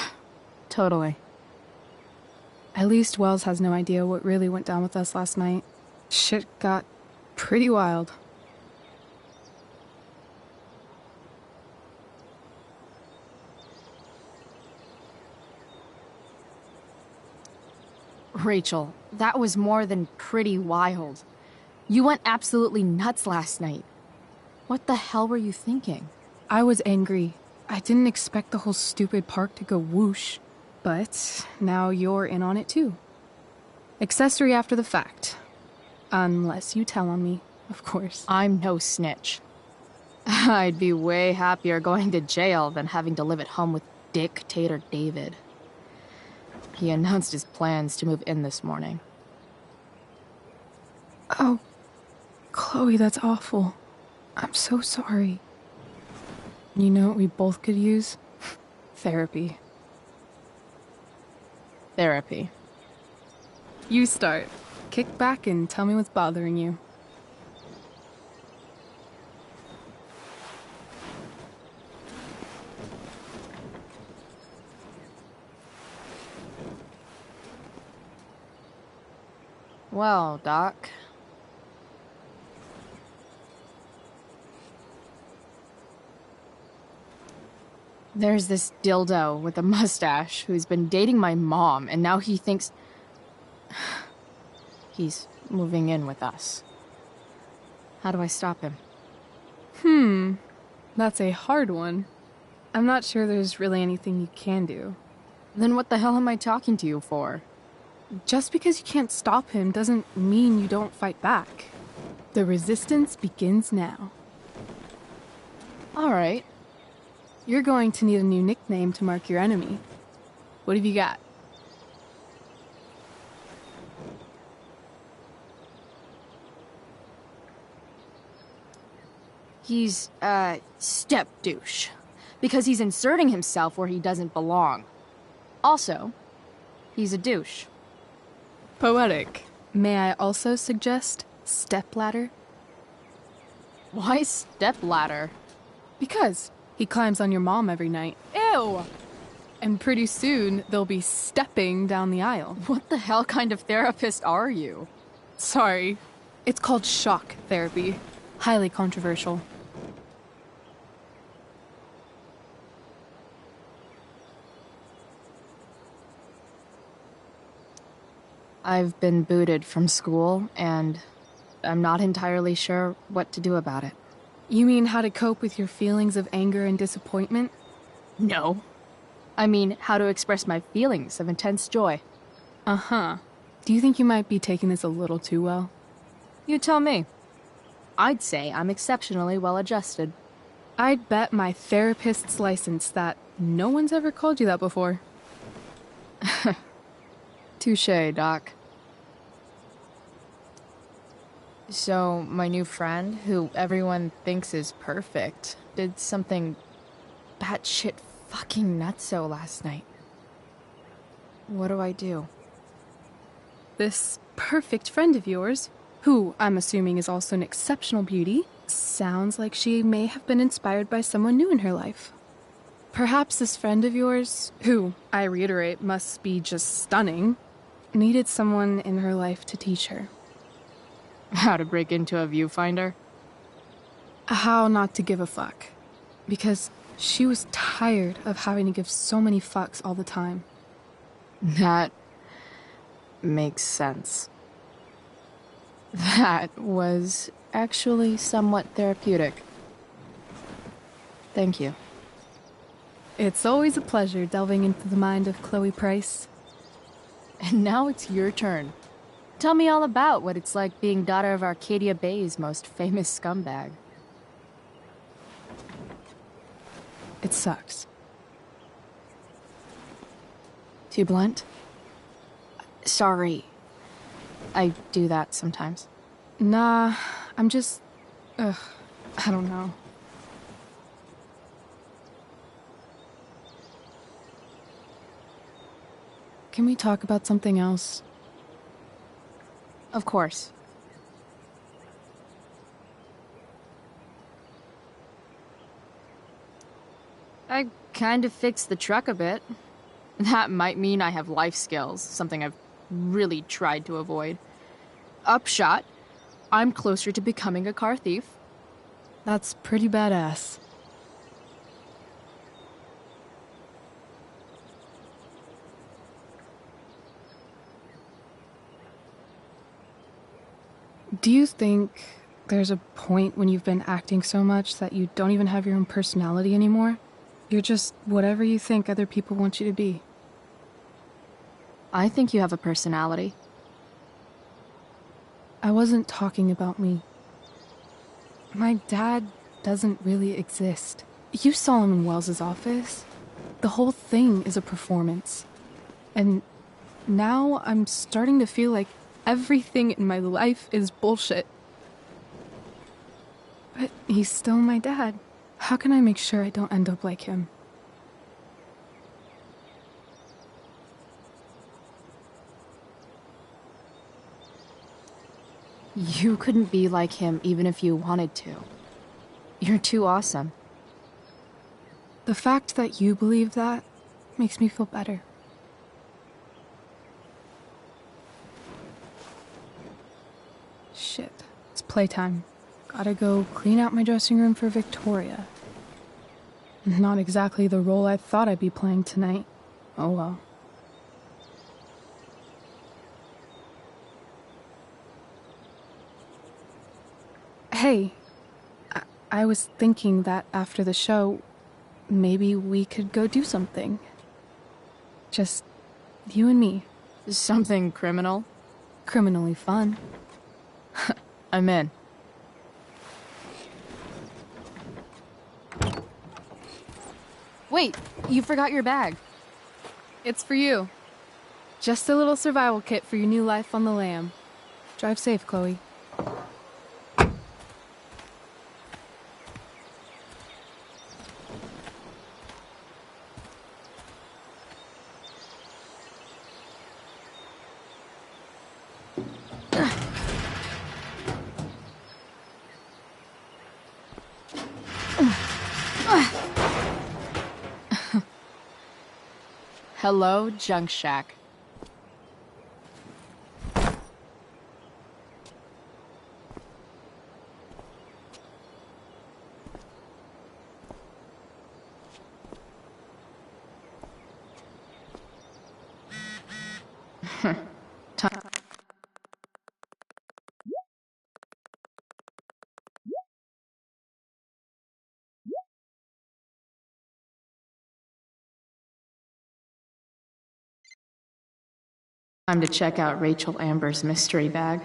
[SPEAKER 5] totally.
[SPEAKER 4] At least Wells has no idea what really went down with us last night. Shit got pretty wild.
[SPEAKER 5] Rachel, that was more than pretty wild. You went absolutely nuts last night. What the hell were you thinking?
[SPEAKER 4] I was angry. I didn't expect the whole stupid park to go whoosh. But now you're in on it too. Accessory after the fact. Unless you tell on me. of course.
[SPEAKER 5] I'm no snitch. I'd be way happier going to jail than having to live at home with Dictator David. He announced his plans to move in this morning.
[SPEAKER 4] Oh, Chloe, that's awful. I'm so sorry. You know what we both could use? Therapy.
[SPEAKER 5] Therapy.
[SPEAKER 4] You start. Kick back and tell me what's bothering you.
[SPEAKER 5] Well, Doc. There's this dildo with a mustache who's been dating my mom, and now he thinks he's moving in with us. How do I stop him?
[SPEAKER 4] That's a hard one. I'm not sure there's really anything you can do.
[SPEAKER 5] Then what the hell am I talking to you for?
[SPEAKER 4] Just because you can't stop him doesn't mean you don't fight back. The resistance begins now.
[SPEAKER 5] All right.
[SPEAKER 4] You're going to need a new nickname to mark your enemy. What have you got?
[SPEAKER 5] He's, step douche. Because he's inserting himself where he doesn't belong. Also, he's a douche.
[SPEAKER 4] Poetic. May I also suggest stepladder?
[SPEAKER 5] Why stepladder?
[SPEAKER 4] Because he climbs on your mom every night.
[SPEAKER 5] Ew!
[SPEAKER 4] And pretty soon, they'll be stepping down the aisle.
[SPEAKER 5] What the hell kind of therapist are you?
[SPEAKER 4] Sorry. It's called shock therapy. Highly controversial.
[SPEAKER 5] I've been booted from school, and I'm not entirely sure what to do about it.
[SPEAKER 4] You mean how to cope with your feelings of anger and disappointment?
[SPEAKER 5] No. I mean how to express my feelings of intense joy.
[SPEAKER 4] Uh-huh. Do you think you might be taking this a little too well?
[SPEAKER 5] You tell me. I'd say I'm exceptionally well-adjusted.
[SPEAKER 4] I'd bet my therapist's license that no one's ever called you that before.
[SPEAKER 5] Touché, Doc. So, my new friend, who everyone thinks is perfect, did something batshit fucking nutso last night. What do I do?
[SPEAKER 4] This perfect friend of yours, who I'm assuming is also an exceptional beauty, sounds like she may have been inspired by someone new in her life. Perhaps this friend of yours, who, I reiterate, must be just stunning, needed someone in her life to teach her.
[SPEAKER 5] How to break into a viewfinder?
[SPEAKER 4] How not to give a fuck. Because she was tired of having to give so many fucks all the time.
[SPEAKER 5] That makes sense. That was actually somewhat therapeutic. Thank you.
[SPEAKER 4] It's always a pleasure delving into the mind of Chloe Price.
[SPEAKER 5] And now it's your turn. Tell me all about what it's like being daughter of Arcadia Bay's most famous scumbag.
[SPEAKER 4] It sucks.
[SPEAKER 5] Too blunt? Sorry. I do that sometimes.
[SPEAKER 4] Nah, I'm just... I don't know. Can we talk about something else?
[SPEAKER 5] Of course. I kind of fixed the truck a bit. That might mean I have life skills, something I've really tried to avoid. Upshot, I'm closer to becoming a car thief.
[SPEAKER 4] That's pretty badass. Do you think there's a point when you've been acting so much that you don't even have your own personality anymore? You're just whatever you think other people want you to be.
[SPEAKER 5] I think you have a personality.
[SPEAKER 4] I wasn't talking about me. My dad doesn't really exist. You saw him in Wells's office. The whole thing is a performance. And now I'm starting to feel like everything in my life is bullshit. But he's still my dad. How can I make sure I don't end up like him?
[SPEAKER 5] You couldn't be like him even if you wanted to. You're too awesome.
[SPEAKER 4] The fact that you believe that makes me feel better. Shit, it's playtime. Gotta go clean out my dressing room for Victoria. Not exactly the role I thought I'd be playing tonight. Oh well. Hey, I was thinking that after the show, maybe we could go do something. Just you and me.
[SPEAKER 5] Something criminal?
[SPEAKER 4] Criminally fun.
[SPEAKER 5] I'm in. Wait, you forgot your bag.
[SPEAKER 4] It's for you. Just a little survival kit for your new life on the lam. Drive safe, Chloe.
[SPEAKER 5] Hello, Junk Shack. Time to check out Rachel Amber's mystery bag.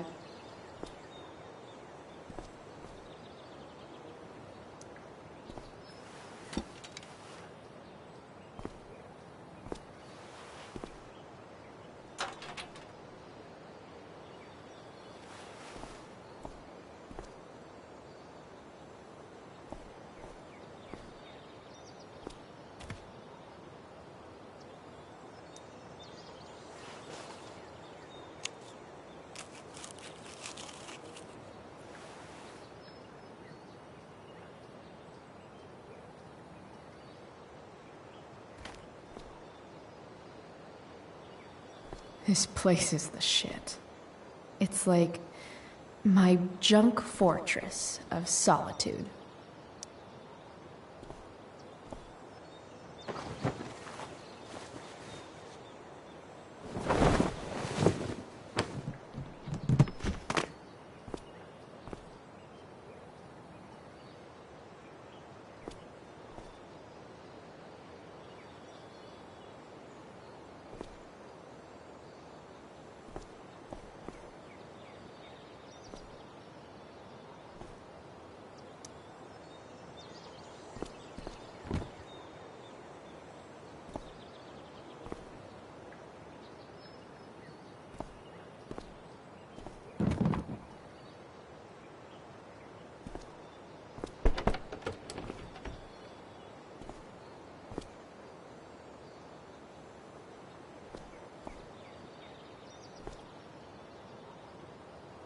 [SPEAKER 5] This place is the shit. It's like my junk fortress of solitude.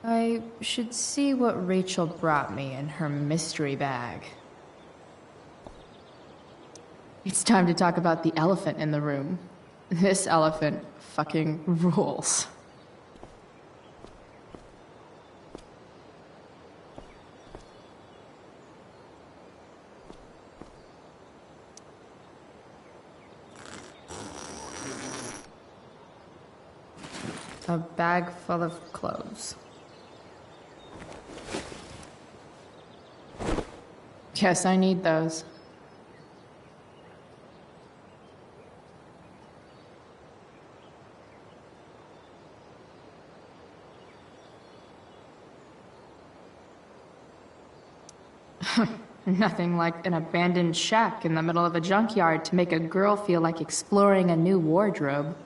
[SPEAKER 5] I should see what Rachel brought me in her mystery bag. It's time to talk about the elephant in the room. This elephant fucking rules. A bag full of clothes. Guess I need those.
[SPEAKER 3] Nothing like an abandoned shack in the middle of a junkyard to make a girl feel like exploring a new wardrobe.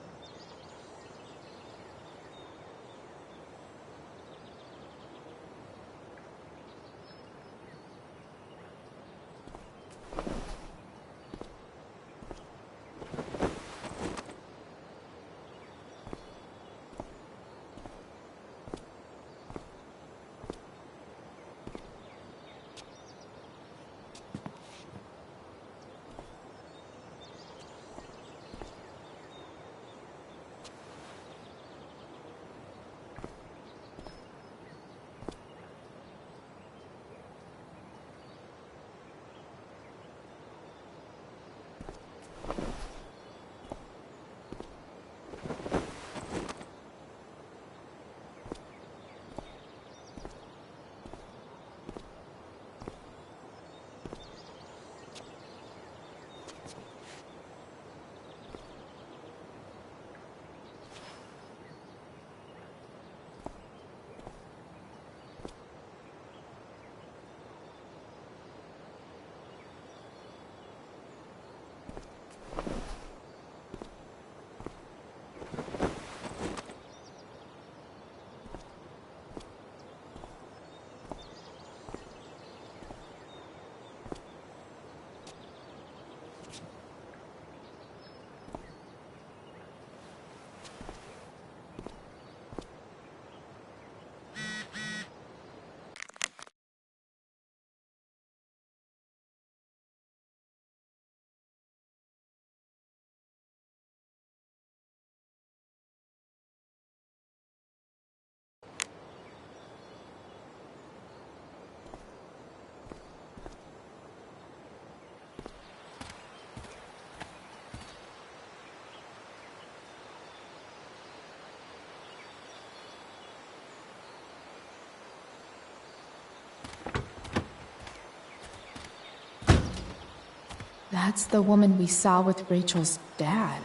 [SPEAKER 3] That's the woman we saw with Rachel's dad.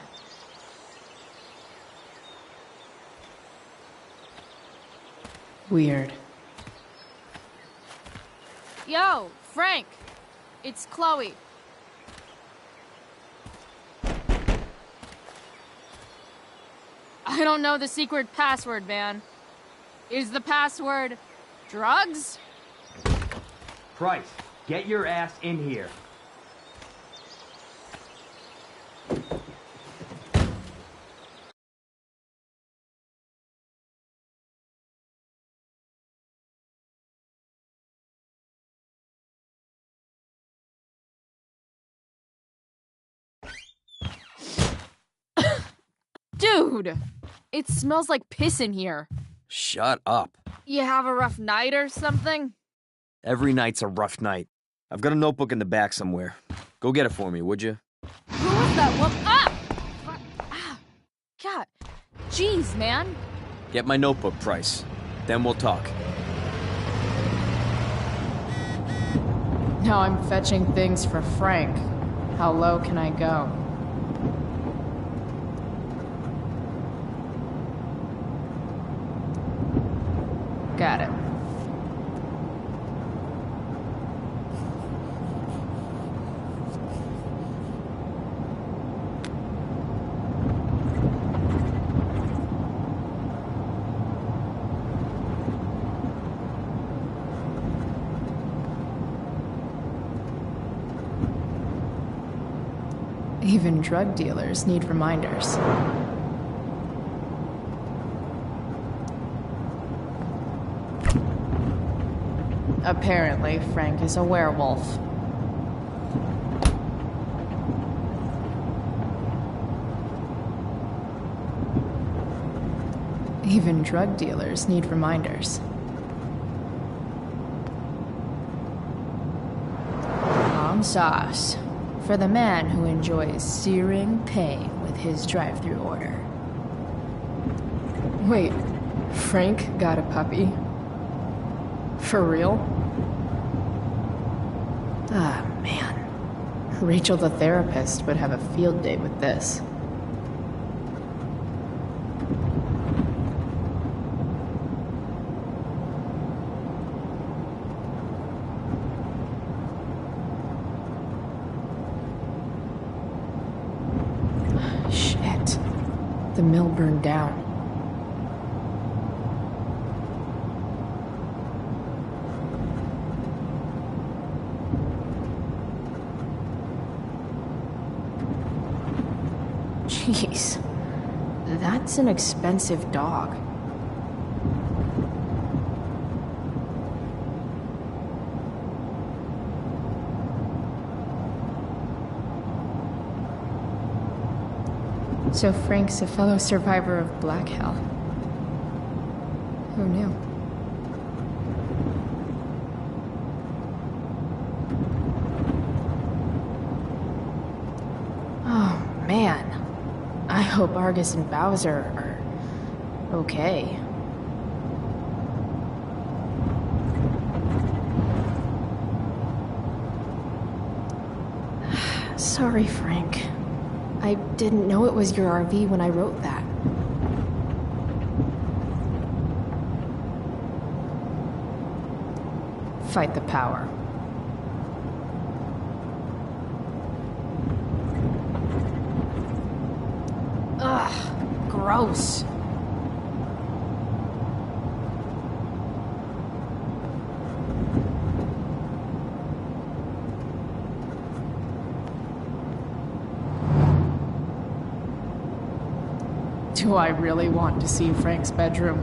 [SPEAKER 3] Weird.
[SPEAKER 5] Yo, Frank! It's Chloe. I don't know the secret password, man. Is the password drugs?
[SPEAKER 11] Price, get your ass in here.
[SPEAKER 5] Dude! It smells like piss in here.
[SPEAKER 13] Shut up.
[SPEAKER 5] You have a rough night or something?
[SPEAKER 13] Every night's a rough night. I've got a notebook in the back somewhere. Go get it for me, would you?
[SPEAKER 5] Who was that woman? Ah! God. Jeez, man.
[SPEAKER 13] Get my notebook, Price. Then we'll talk.
[SPEAKER 3] Now I'm fetching things for Frank. How low can I go? Got it. Even drug dealers need reminders. Apparently, Frank is a werewolf. Even drug dealers need reminders. Mom sauce. For the man who enjoys searing pain with his drive-thru order. Wait, Frank got a puppy? For real? Ah, man. Rachel the therapist would have a field day with this. the mill burned down. Jeez, that's an expensive dog. So Frank's a fellow survivor of Black Hell. Who knew? Oh, man. I hope Argus and Bowser are okay. Sorry, Frank. I didn't know it was your RV when I wrote that. Fight the power. Ugh, gross. Do I really want to see Frank's bedroom?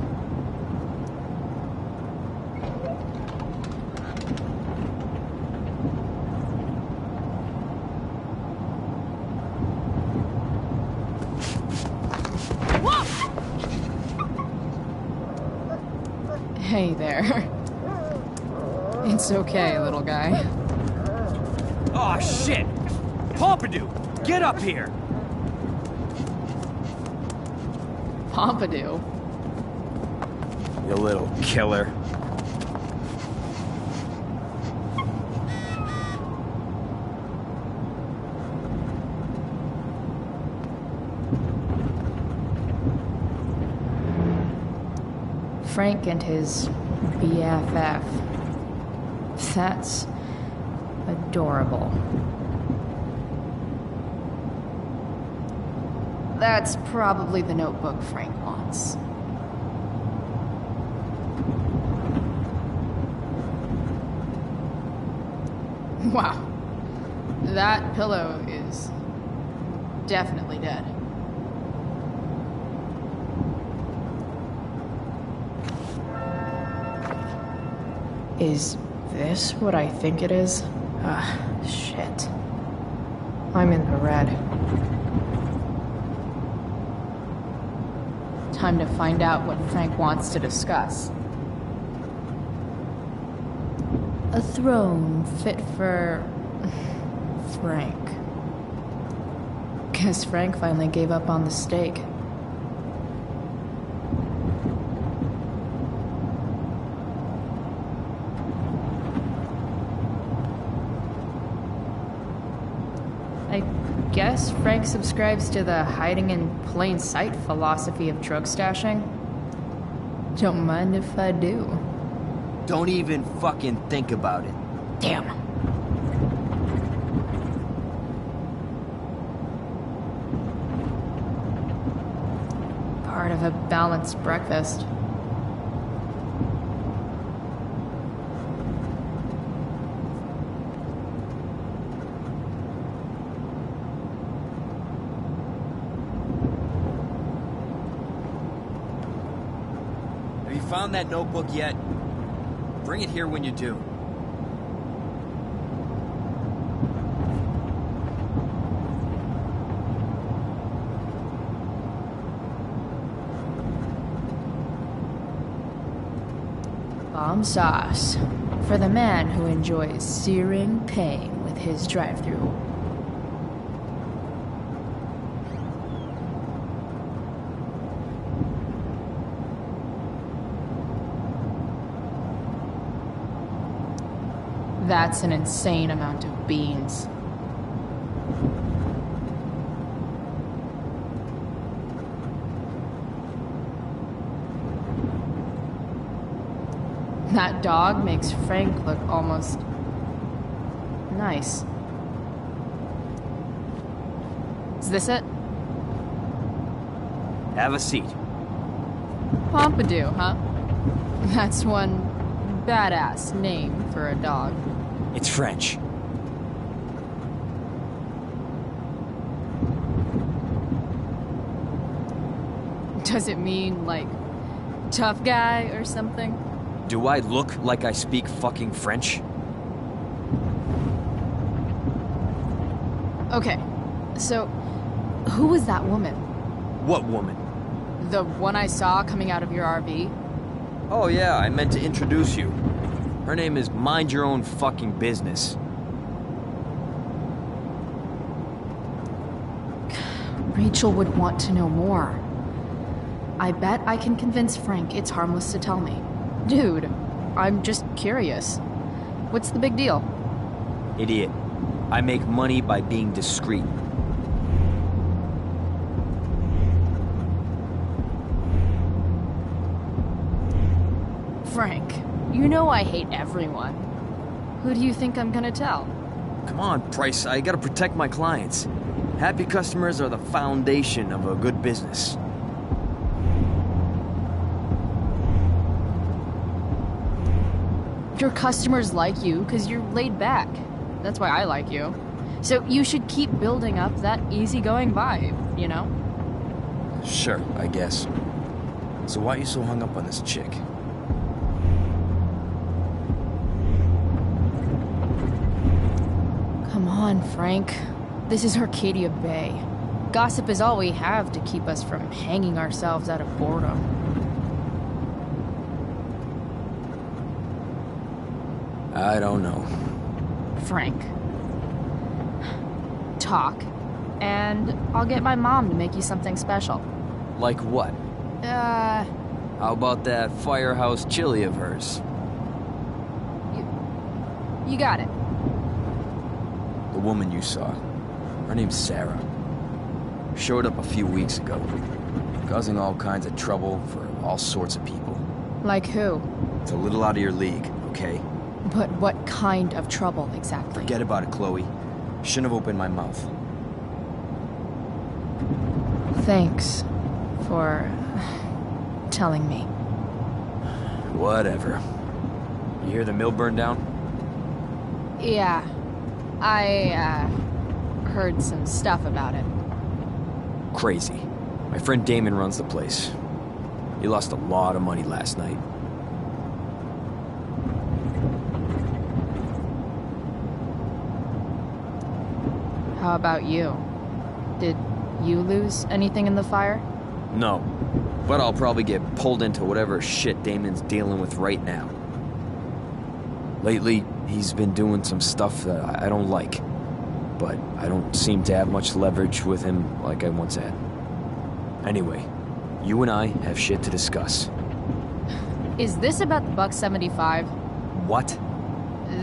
[SPEAKER 3] Hey there. It's okay, little guy.
[SPEAKER 13] Oh shit! Pompidou, get up here!
[SPEAKER 3] Pompidou?
[SPEAKER 13] You little killer.
[SPEAKER 3] Frank and his BFF. That's adorable. That's probably the notebook Frank wants. Wow. That pillow is definitely dead. Is this what I think it is? Shit. I'm in the red. Time to find out what Frank wants to discuss. A throne fit for Frank. Guess Frank finally gave up on the stake. I guess Frank subscribes to the hiding in plain sight philosophy of drug stashing. Don't mind if I do.
[SPEAKER 13] Don't even fucking think about it.
[SPEAKER 3] Damn. Part of a balanced breakfast.
[SPEAKER 13] Have you found that notebook yet? Bring it here when you do.
[SPEAKER 3] Bomb sauce. For the man who enjoys searing pain with his drive-thru. That's an insane amount of beans. That dog makes Frank look almost nice. Is this it?
[SPEAKER 13] Have a seat.
[SPEAKER 5] Pompidou, huh? That's one badass name for a dog.
[SPEAKER 13] It's French.
[SPEAKER 5] Does it mean, like, tough guy or something?
[SPEAKER 13] Do I look like I speak fucking French?
[SPEAKER 5] Okay, so who was that woman?
[SPEAKER 13] What woman?
[SPEAKER 5] The one I saw coming out of your RV?
[SPEAKER 13] Oh yeah, I meant to introduce you. Her name is Mind Your Own Fucking Business.
[SPEAKER 3] Rachel would want to know more. I bet I can convince Frank it's harmless to tell me.
[SPEAKER 5] Dude, I'm just curious. What's the big deal?
[SPEAKER 13] Idiot. I make money by being discreet.
[SPEAKER 5] Frank, you know I hate everyone. Who do you think I'm gonna tell?
[SPEAKER 13] Come on, Price, I gotta protect my clients. Happy customers are the foundation of a good business.
[SPEAKER 5] Your customers like you because you're laid back. That's why I like you. So you should keep building up that easygoing vibe, you know?
[SPEAKER 13] Sure, I guess. So why are you so hung up on this chick?
[SPEAKER 5] Come on, Frank. This is Arcadia Bay. Gossip is all we have to keep us from hanging ourselves out of boredom.
[SPEAKER 13] I don't know.
[SPEAKER 5] Frank. Talk, and I'll get my mom to make you something special.
[SPEAKER 13] Like what? How about that firehouse chili of hers?
[SPEAKER 5] You got it.
[SPEAKER 13] The woman you saw. Her name's Sarah. Showed up a few weeks ago, causing all kinds of trouble for all sorts of people.
[SPEAKER 5] Like who?
[SPEAKER 13] It's a little out of your league, okay?
[SPEAKER 5] But what kind of trouble, exactly?
[SPEAKER 13] Forget about it, Chloe. Shouldn't have opened my mouth.
[SPEAKER 5] Thanks for telling me.
[SPEAKER 13] Whatever. You hear the mill burn down?
[SPEAKER 5] Yeah. I, heard some stuff about it.
[SPEAKER 13] Crazy. My friend Damon runs the place. He lost a lot of money last night.
[SPEAKER 5] How about you? Did you lose anything in the fire?
[SPEAKER 13] No, but I'll probably get pulled into whatever shit Damon's dealing with right now. Lately, he's been doing some stuff that I don't like, but I don't seem to have much leverage with him like I once had. Anyway, you and I have shit to discuss.
[SPEAKER 5] Is this about the $1.75?
[SPEAKER 13] What?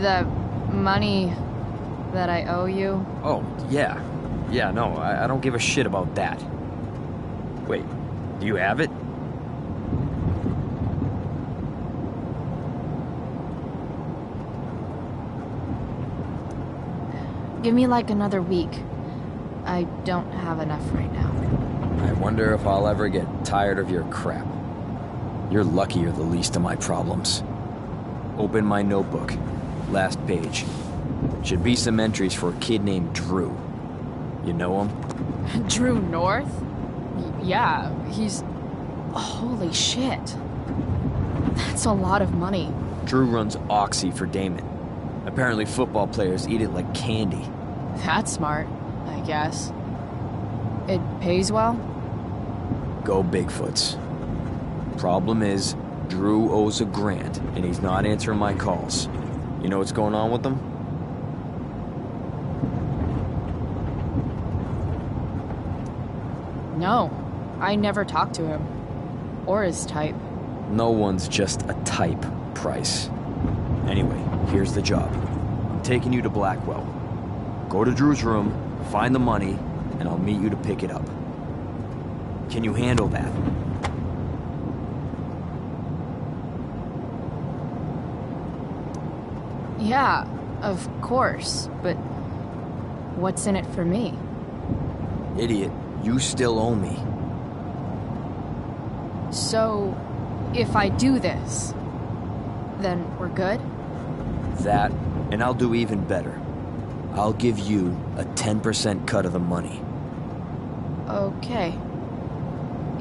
[SPEAKER 5] The money that I owe you?
[SPEAKER 13] Oh, yeah. Yeah, no, I don't give a shit about that. Wait, do you have it?
[SPEAKER 5] Give me like another week. I don't have enough right now.
[SPEAKER 13] I wonder if I'll ever get tired of your crap. You're lucky you're the least of my problems. Open my notebook. Last page. Should be some entries for a kid named Drew. You know him?
[SPEAKER 5] Drew North? Yeah, he's... Holy shit. That's a lot of money.
[SPEAKER 13] Drew runs Oxy for Damon. Apparently football players eat it like candy.
[SPEAKER 5] That's smart, I guess. It pays well?
[SPEAKER 13] Go Bigfoots. Problem is, Drew owes a grant, and he's not answering my calls. You know what's going on with him?
[SPEAKER 5] No, I never talked to him. Or his type.
[SPEAKER 13] No one's just a type, Price. Anyway, here's the job. I'm taking you to Blackwell. Go to Drew's room, find the money, and I'll meet you to pick it up. Can you handle that?
[SPEAKER 5] Yeah, of course, but what's in it for me?
[SPEAKER 13] Idiot, you still owe me.
[SPEAKER 5] So, if I do this, then we're good?
[SPEAKER 13] That, and I'll do even better. I'll give you a 10% cut of the money.
[SPEAKER 5] Okay.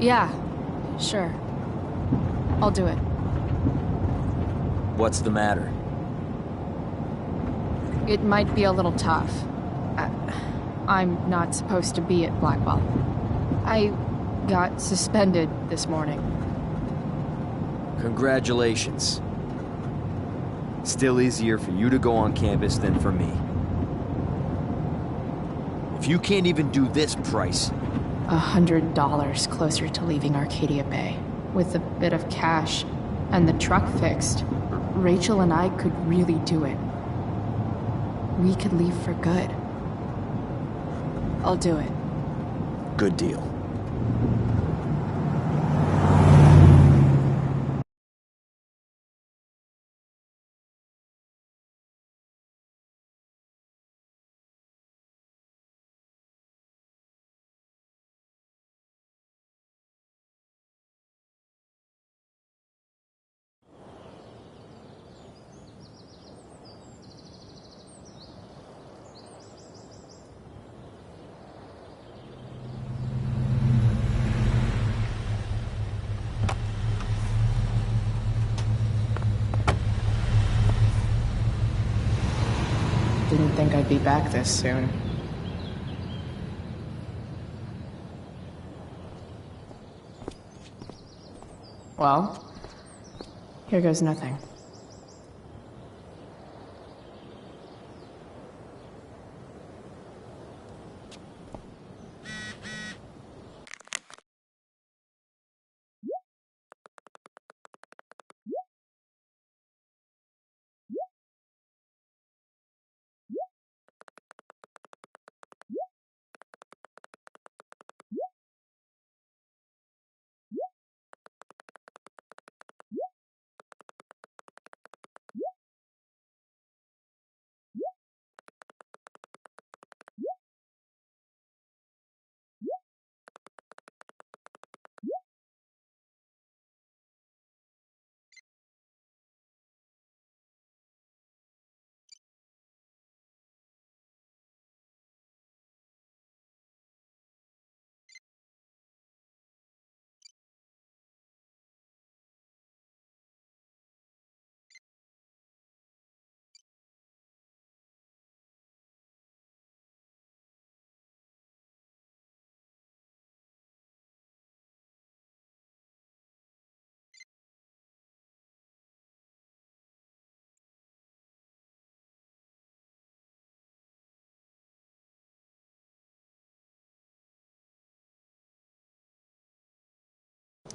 [SPEAKER 5] Yeah, sure. I'll do it.
[SPEAKER 13] What's the matter?
[SPEAKER 5] It might be a little tough. I'm not supposed to be at Blackwell. I got suspended this morning.
[SPEAKER 13] Congratulations. Still easier for you to go on campus than for me. If you can't even do this price...
[SPEAKER 3] $100 closer to leaving Arcadia Bay. With a bit of cash and the truck fixed, Rachel and I could really do it. We could leave for good. I'll do it.
[SPEAKER 13] Good deal.
[SPEAKER 3] Didn't think I'd be back this soon. Well, here goes nothing.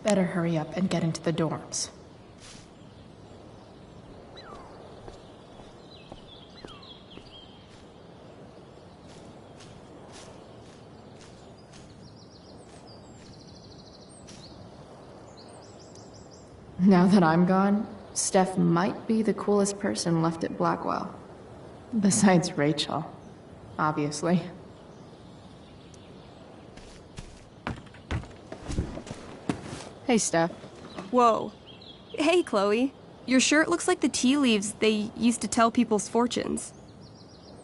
[SPEAKER 3] Better hurry up and get into the dorms. Now that I'm gone, Steph might be the coolest person left at Blackwell. Besides Rachel, obviously. Hey, Steph.
[SPEAKER 14] Whoa. Hey, Chloe. Your shirt looks like the tea leaves they used to tell people's fortunes.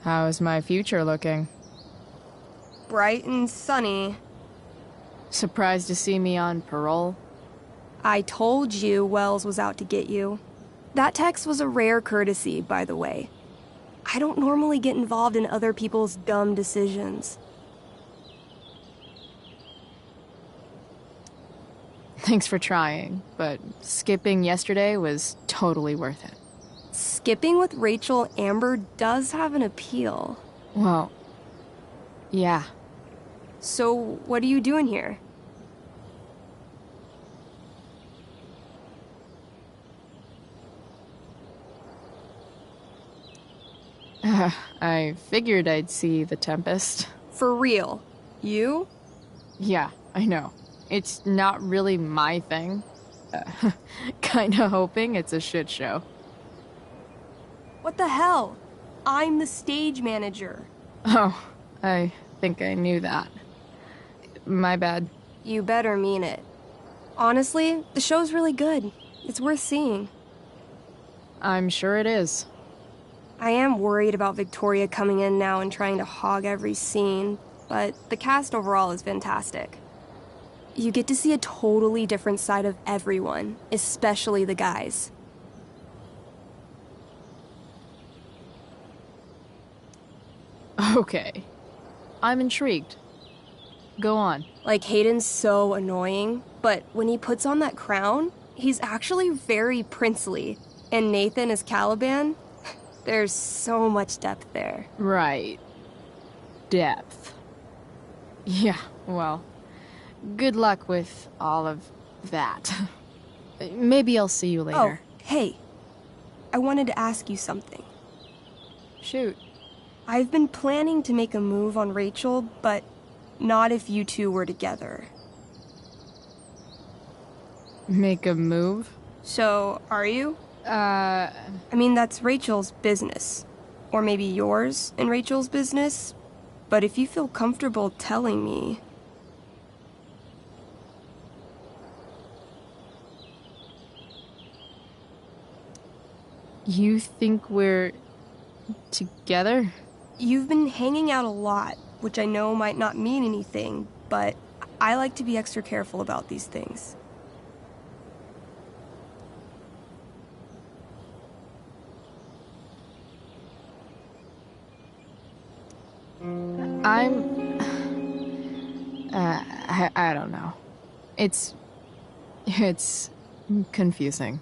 [SPEAKER 5] How's my future looking?
[SPEAKER 14] Bright and sunny.
[SPEAKER 5] Surprised to see me on parole?
[SPEAKER 14] I told you Wells was out to get you. That text was a rare courtesy, by the way. I don't normally get involved in other people's dumb decisions.
[SPEAKER 5] Thanks for trying, but skipping yesterday was totally worth it.
[SPEAKER 14] Skipping with Rachel Amber does have an appeal.
[SPEAKER 5] Well, yeah.
[SPEAKER 14] So, what are you doing here?
[SPEAKER 5] I figured I'd see the Tempest.
[SPEAKER 14] For real? You?
[SPEAKER 5] Yeah, I know. It's not really my thing. Kinda hoping it's a shit show.
[SPEAKER 14] What the hell? I'm the stage manager.
[SPEAKER 5] Oh, I think I knew that. My bad.
[SPEAKER 14] You better mean it. Honestly, the show's really good. It's worth seeing.
[SPEAKER 5] I'm sure it is.
[SPEAKER 14] I am worried about Victoria coming in now and trying to hog every scene, but the cast overall is fantastic. You get to see a totally different side of everyone, especially the guys.
[SPEAKER 5] Okay. I'm intrigued. Go on.
[SPEAKER 14] Like, Hayden's so annoying, but when he puts on that crown, he's actually very princely. And Nathan as Caliban, there's so much depth there.
[SPEAKER 5] Right. Depth. Yeah, well, good luck with all of that. Maybe I'll see you later.
[SPEAKER 14] Oh, hey. I wanted to ask you something.
[SPEAKER 5] Shoot.
[SPEAKER 14] I've been planning to make a move on Rachel, but not if you two were together.
[SPEAKER 5] Make a move?
[SPEAKER 14] So, are you? I mean, that's Rachel's business. Or maybe yours and Rachel's business. But if you feel comfortable telling me...
[SPEAKER 5] You think we're... together?
[SPEAKER 14] You've been hanging out a lot, which I know might not mean anything, but I like to be extra careful about these things.
[SPEAKER 5] I don't know. It's confusing.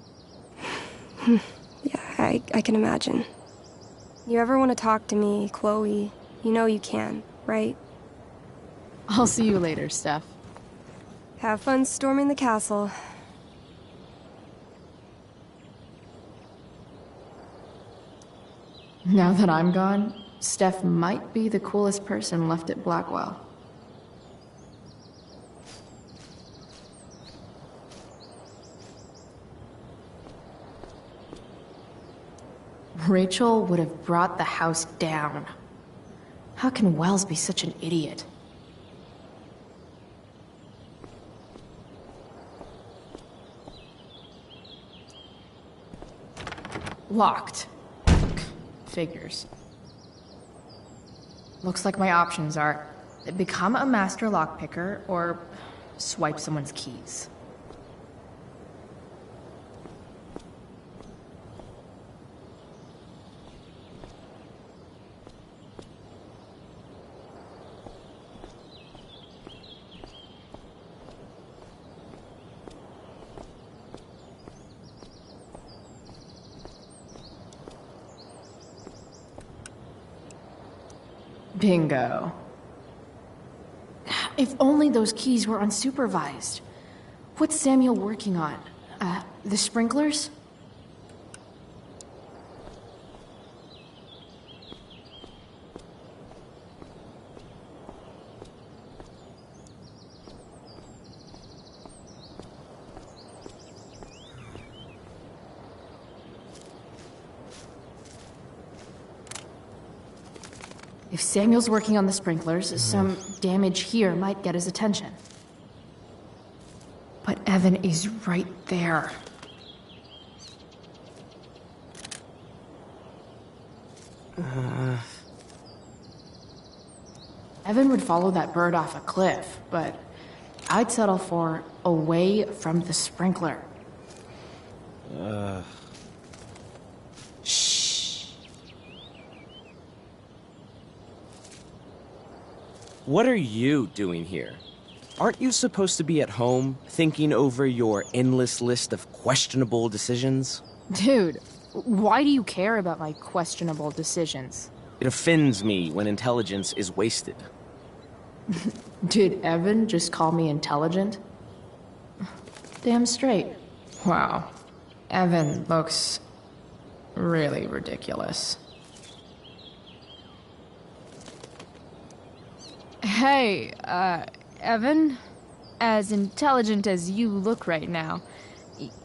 [SPEAKER 14] Yeah, I can imagine. You ever want to talk to me, Chloe, you know you can, right?
[SPEAKER 5] I'll see you later, Steph.
[SPEAKER 14] Have fun storming the castle.
[SPEAKER 5] Now that I'm gone, Steph might be the coolest person left at Blackwell. Rachel would have brought the house down. How can Wells be such an idiot? Locked. Figures. Looks like my options are become a master lockpicker or swipe someone's keys. Bingo. If only those keys were unsupervised. What's Samuel working on? The sprinklers? If Samuel's working on the sprinklers, some damage here might get his attention. But Evan is right there. Evan would follow that bird off a cliff, but I'd settle for away from the sprinkler.
[SPEAKER 15] What are you doing here? Aren't you supposed to be at home, thinking over your endless list of questionable decisions?
[SPEAKER 5] Dude, why do you care about my questionable decisions?
[SPEAKER 15] It offends me when intelligence is wasted.
[SPEAKER 5] Did Evan just call me intelligent? Damn straight. Wow. Evan looks really ridiculous. Hey, Evan? As intelligent as you look right now,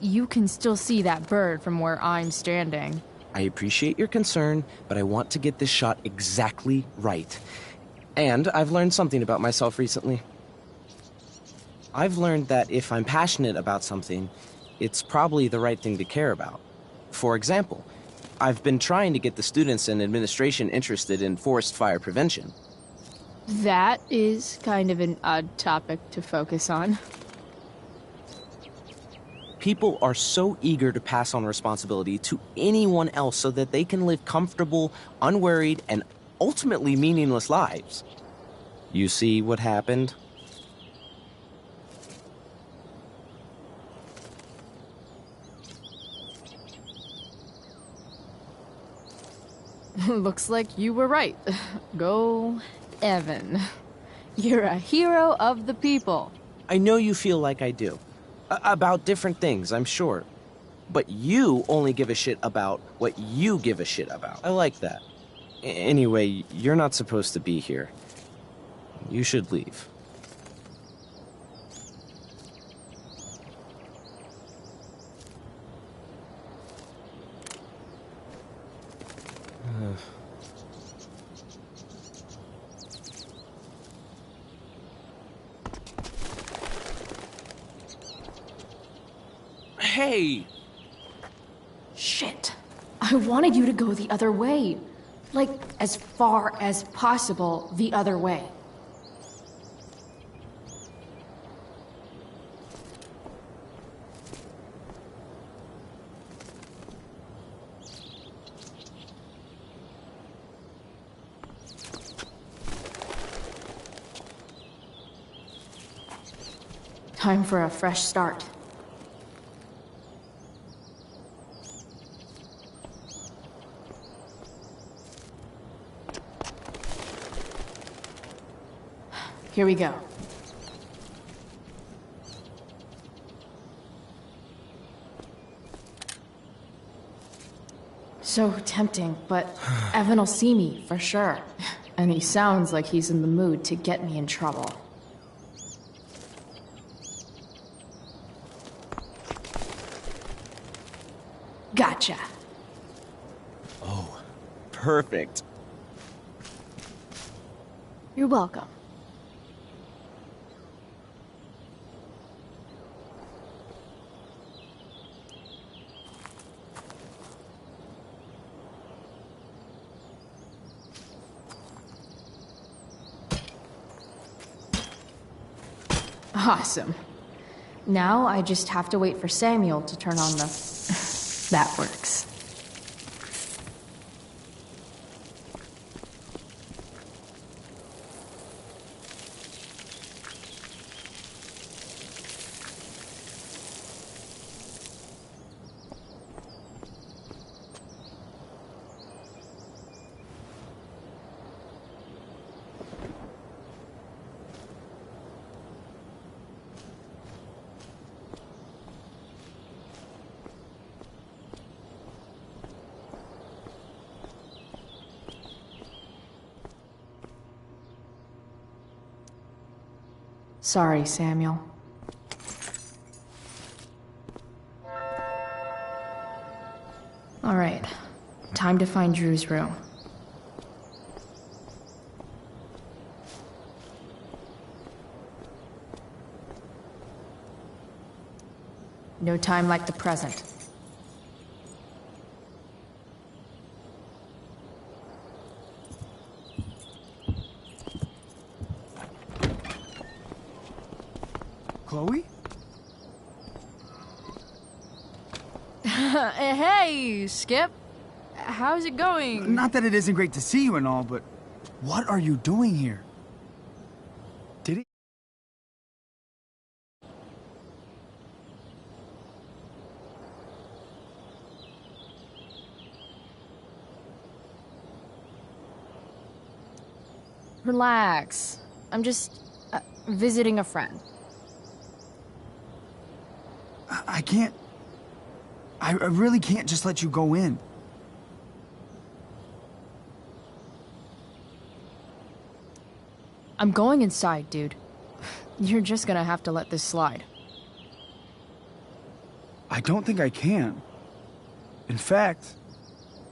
[SPEAKER 5] you can still see that bird from where I'm standing.
[SPEAKER 15] I appreciate your concern, but I want to get this shot exactly right. And I've learned something about myself recently. I've learned that if I'm passionate about something, it's probably the right thing to care about. For example, I've been trying to get the students and administration interested in forest fire prevention.
[SPEAKER 5] That is kind of an odd topic to focus on.
[SPEAKER 15] People are so eager to pass on responsibility to anyone else so that they can live comfortable, unworried, and ultimately meaningless lives. You see what happened?
[SPEAKER 5] Looks like you were right. Go, Evan. You're a hero of the people.
[SPEAKER 15] I know you feel like I do. About different things, I'm sure. But you only give a shit about what you give a shit about. I like that. Anyway, you're not supposed to be here. You should leave. Hey!
[SPEAKER 3] Shit. I wanted you to go the other way. Like, as far as possible the other way. Time for a fresh start. Here we go. So tempting, but Evan will see me, for sure. And he sounds like he's in the mood to get me in trouble. Gotcha.
[SPEAKER 15] Oh, perfect.
[SPEAKER 3] You're welcome. Awesome. Now I just have to wait for Samuel to turn on the... That works. Sorry, Samuel. All right, time to find Drew's room. No time like the present.
[SPEAKER 8] Chloe?
[SPEAKER 5] Hey, Skip. How's it going?
[SPEAKER 8] Not that it isn't great to see you and all, but what are you doing here? Did it?
[SPEAKER 5] Relax. I'm just visiting a friend.
[SPEAKER 8] I can't... I really can't just let you go in.
[SPEAKER 5] I'm going inside, dude. You're just gonna have to let this slide.
[SPEAKER 8] I don't think I can. In fact,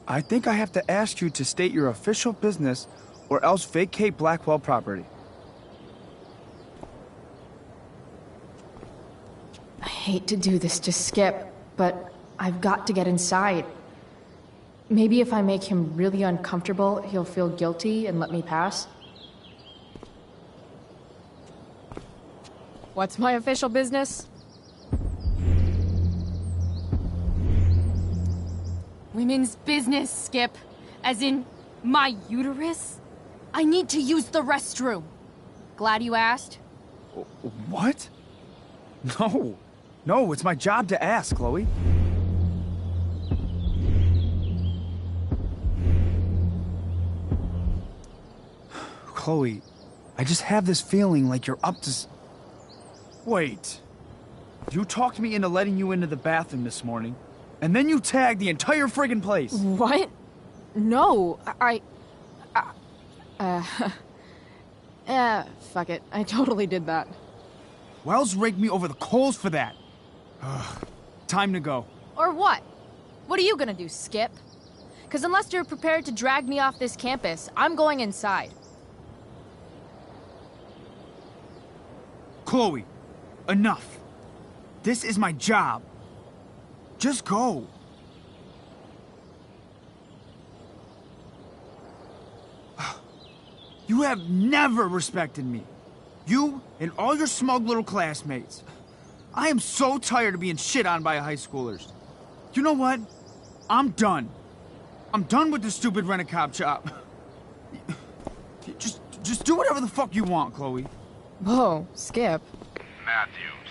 [SPEAKER 8] I think I have to ask you to state your official business or else vacate Blackwell property.
[SPEAKER 3] hate to do this to Skip, but I've got to get inside. Maybe if I make him really uncomfortable, he'll feel guilty and let me pass.
[SPEAKER 5] What's my official business? Women's business, Skip. As in, my uterus? I need to use the restroom. Glad you asked.
[SPEAKER 8] What? No. No, it's my job to ask, Chloe. Chloe, I just have this feeling like you're up to... Wait. You talked me into letting you into the bathroom this morning, and then you tagged the entire friggin' place.
[SPEAKER 5] What? No, fuck it. I totally did that.
[SPEAKER 8] Wells raked me over the coals for that. Time to go.
[SPEAKER 5] Or what? What are you gonna do, Skip? Because unless you're prepared to drag me off this campus, I'm going inside.
[SPEAKER 8] Chloe, enough. This is my job. Just go. You have never respected me. You and all your smug little classmates. I am so tired of being shit on by high schoolers. You know what? I'm done. I'm done with this stupid rent-a-cop job. Just do whatever the fuck you want, Chloe.
[SPEAKER 4] Whoa, Skip.
[SPEAKER 1] Matthews,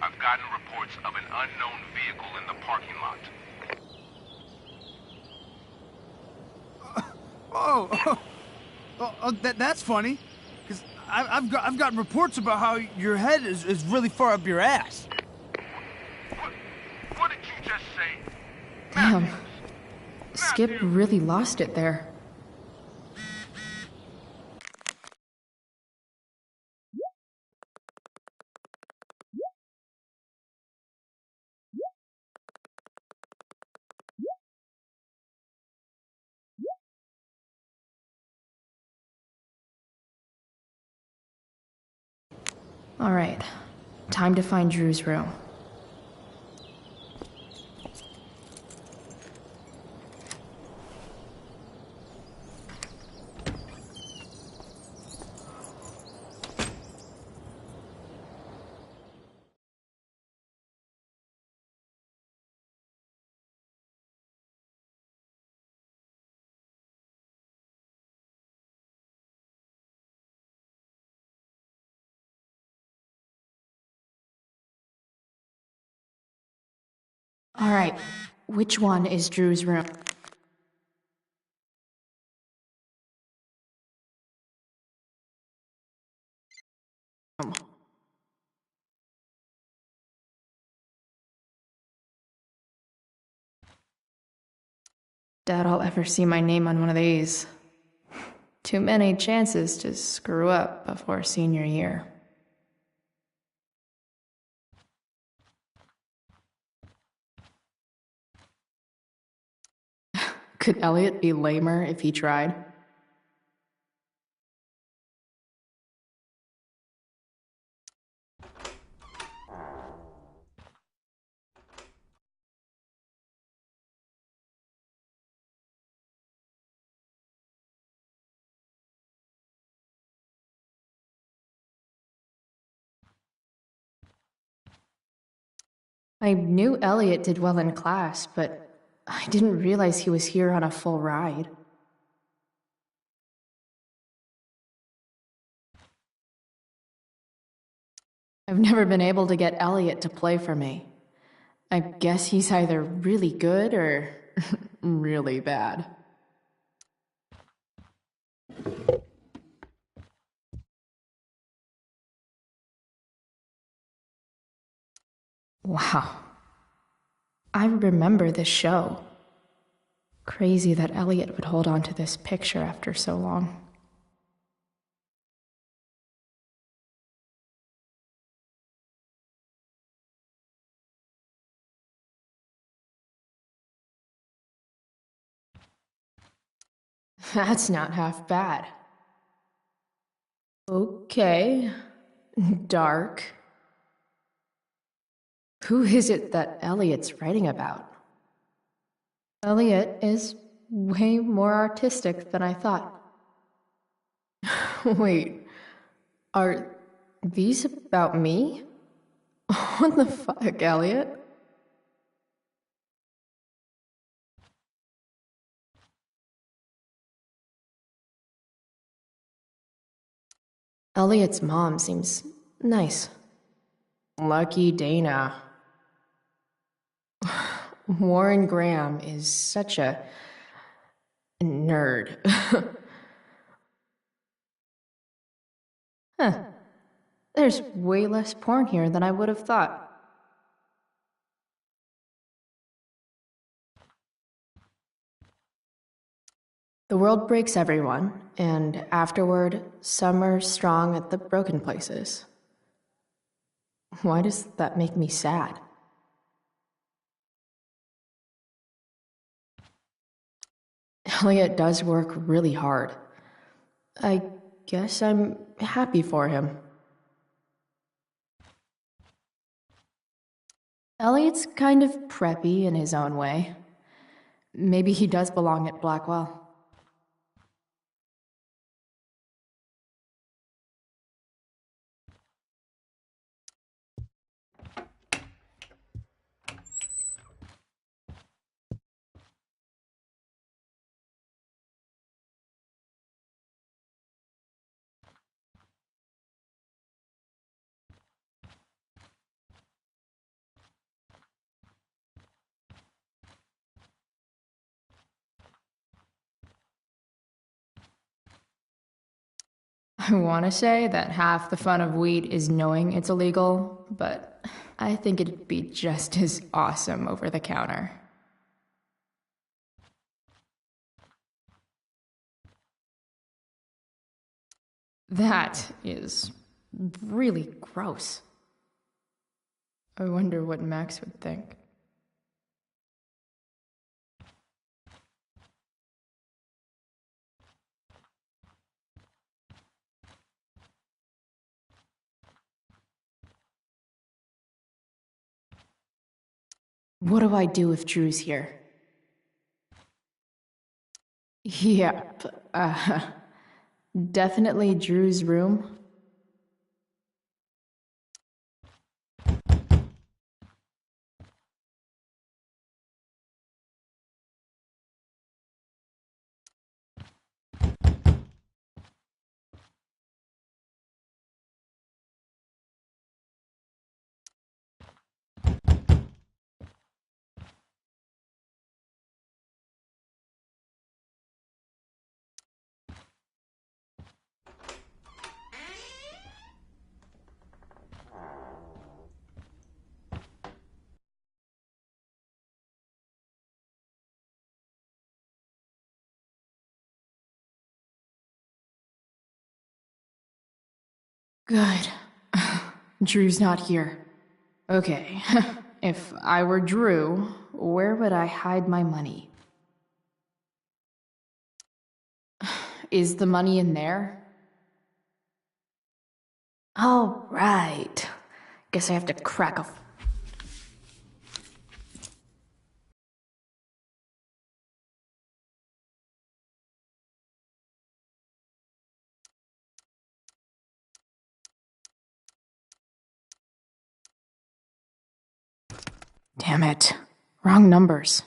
[SPEAKER 1] I've gotten reports of an unknown vehicle in the parking lot.
[SPEAKER 8] That's funny. Because I've got reports about how your head is really far up your ass.
[SPEAKER 1] What did you just say?
[SPEAKER 3] Damn. Skip really lost it there. All right, time to find Drew's room. All right, which one is Drew's room? Doubt I'll ever see my name on one of these. Too many chances to screw up before senior year. Could Elliot be lamer if he tried? I knew Elliot did well in class, but I didn't realize he was here on a full ride. I've never been able to get Elliot to play for me. I guess he's either really good or really bad. Wow. I remember this show. Crazy that Elliot would hold on to this picture after so long. That's not half bad. Okay. Dark. Who is it that Elliot's writing about? Elliot is way more artistic than I thought. Wait, are these about me? What the fuck, Elliot? Elliot's mom seems nice. Lucky Dana. Warren Graham is such a nerd. Huh. There's way less porn here than I would have thought. The world breaks everyone, and afterward, some are strong at the broken places. Why does that make me sad? Elliot does work really hard. I guess I'm happy for him. Elliot's kind of preppy in his own way. Maybe he does belong at Blackwell. I want to say that half the fun of weed is knowing it's illegal, but I think it'd be just as awesome over the counter. That is really gross. I wonder what Max would think. What do I do if Drew's here? Yep, definitely Drew's room. Good. Drew's not here. Okay, if I were Drew, where would I hide my money? Is the money in there? All right. Guess I have to crack a... Damn it. Wrong numbers.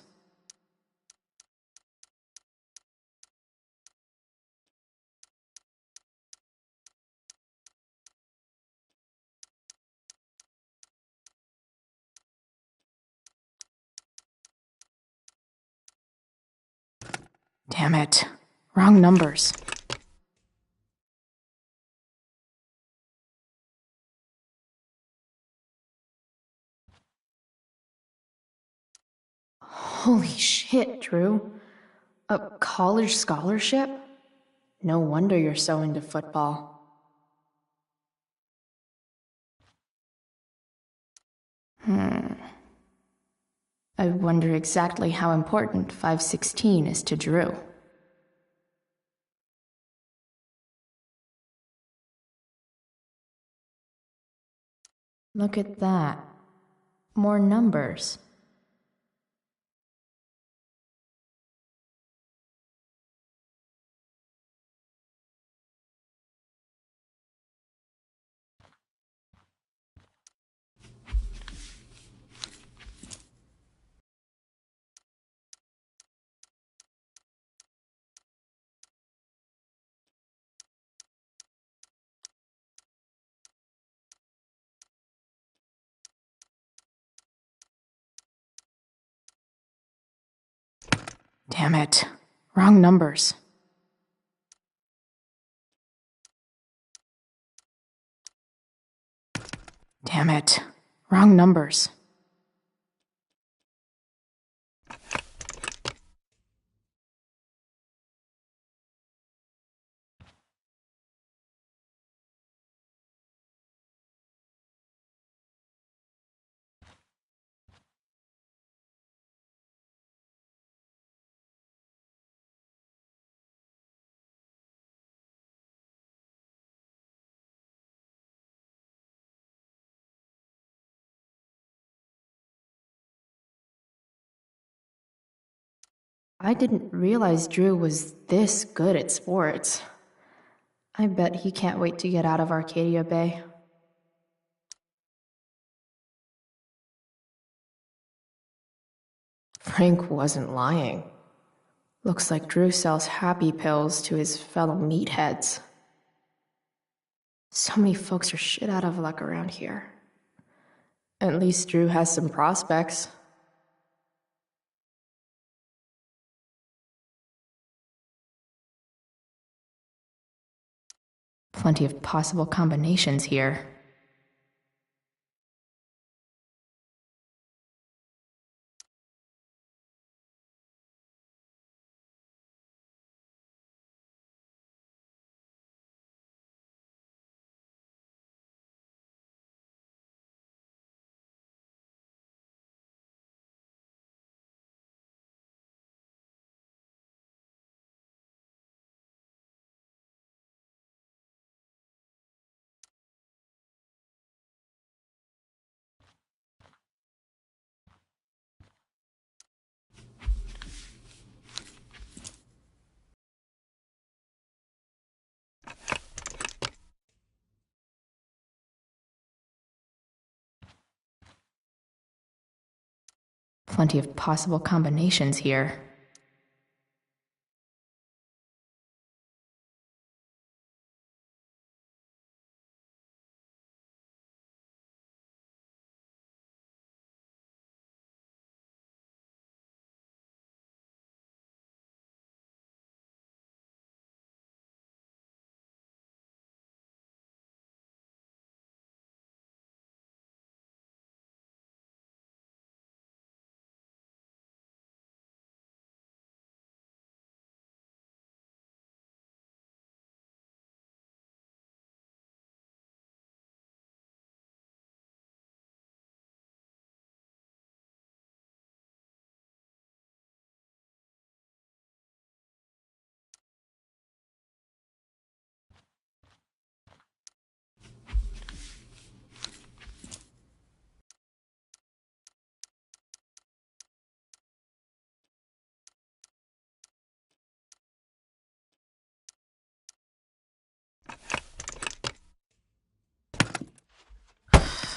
[SPEAKER 3] Damn it. Wrong numbers. Holy shit, Drew. A college scholarship? No wonder you're so into football. I wonder exactly how important 516 is to Drew. Look at that. more numbers.
[SPEAKER 4] Damn it. Wrong numbers. Damn it. Wrong numbers.
[SPEAKER 3] I didn't realize Drew was this good at sports. I bet he can't wait to get out of Arcadia Bay. Frank wasn't lying. Looks like Drew sells happy pills to his fellow meatheads. So many folks are shit out of luck around here. At least Drew has some prospects. Plenty of possible combinations here. Plenty of possible combinations here.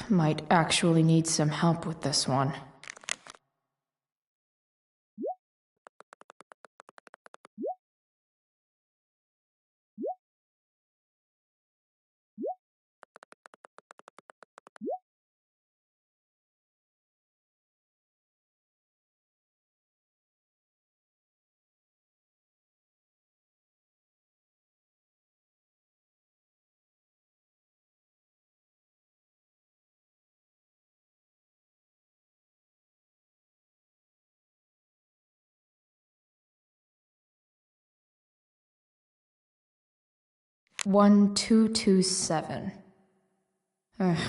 [SPEAKER 3] Might actually need some help with this one. One, 2, 2, 7.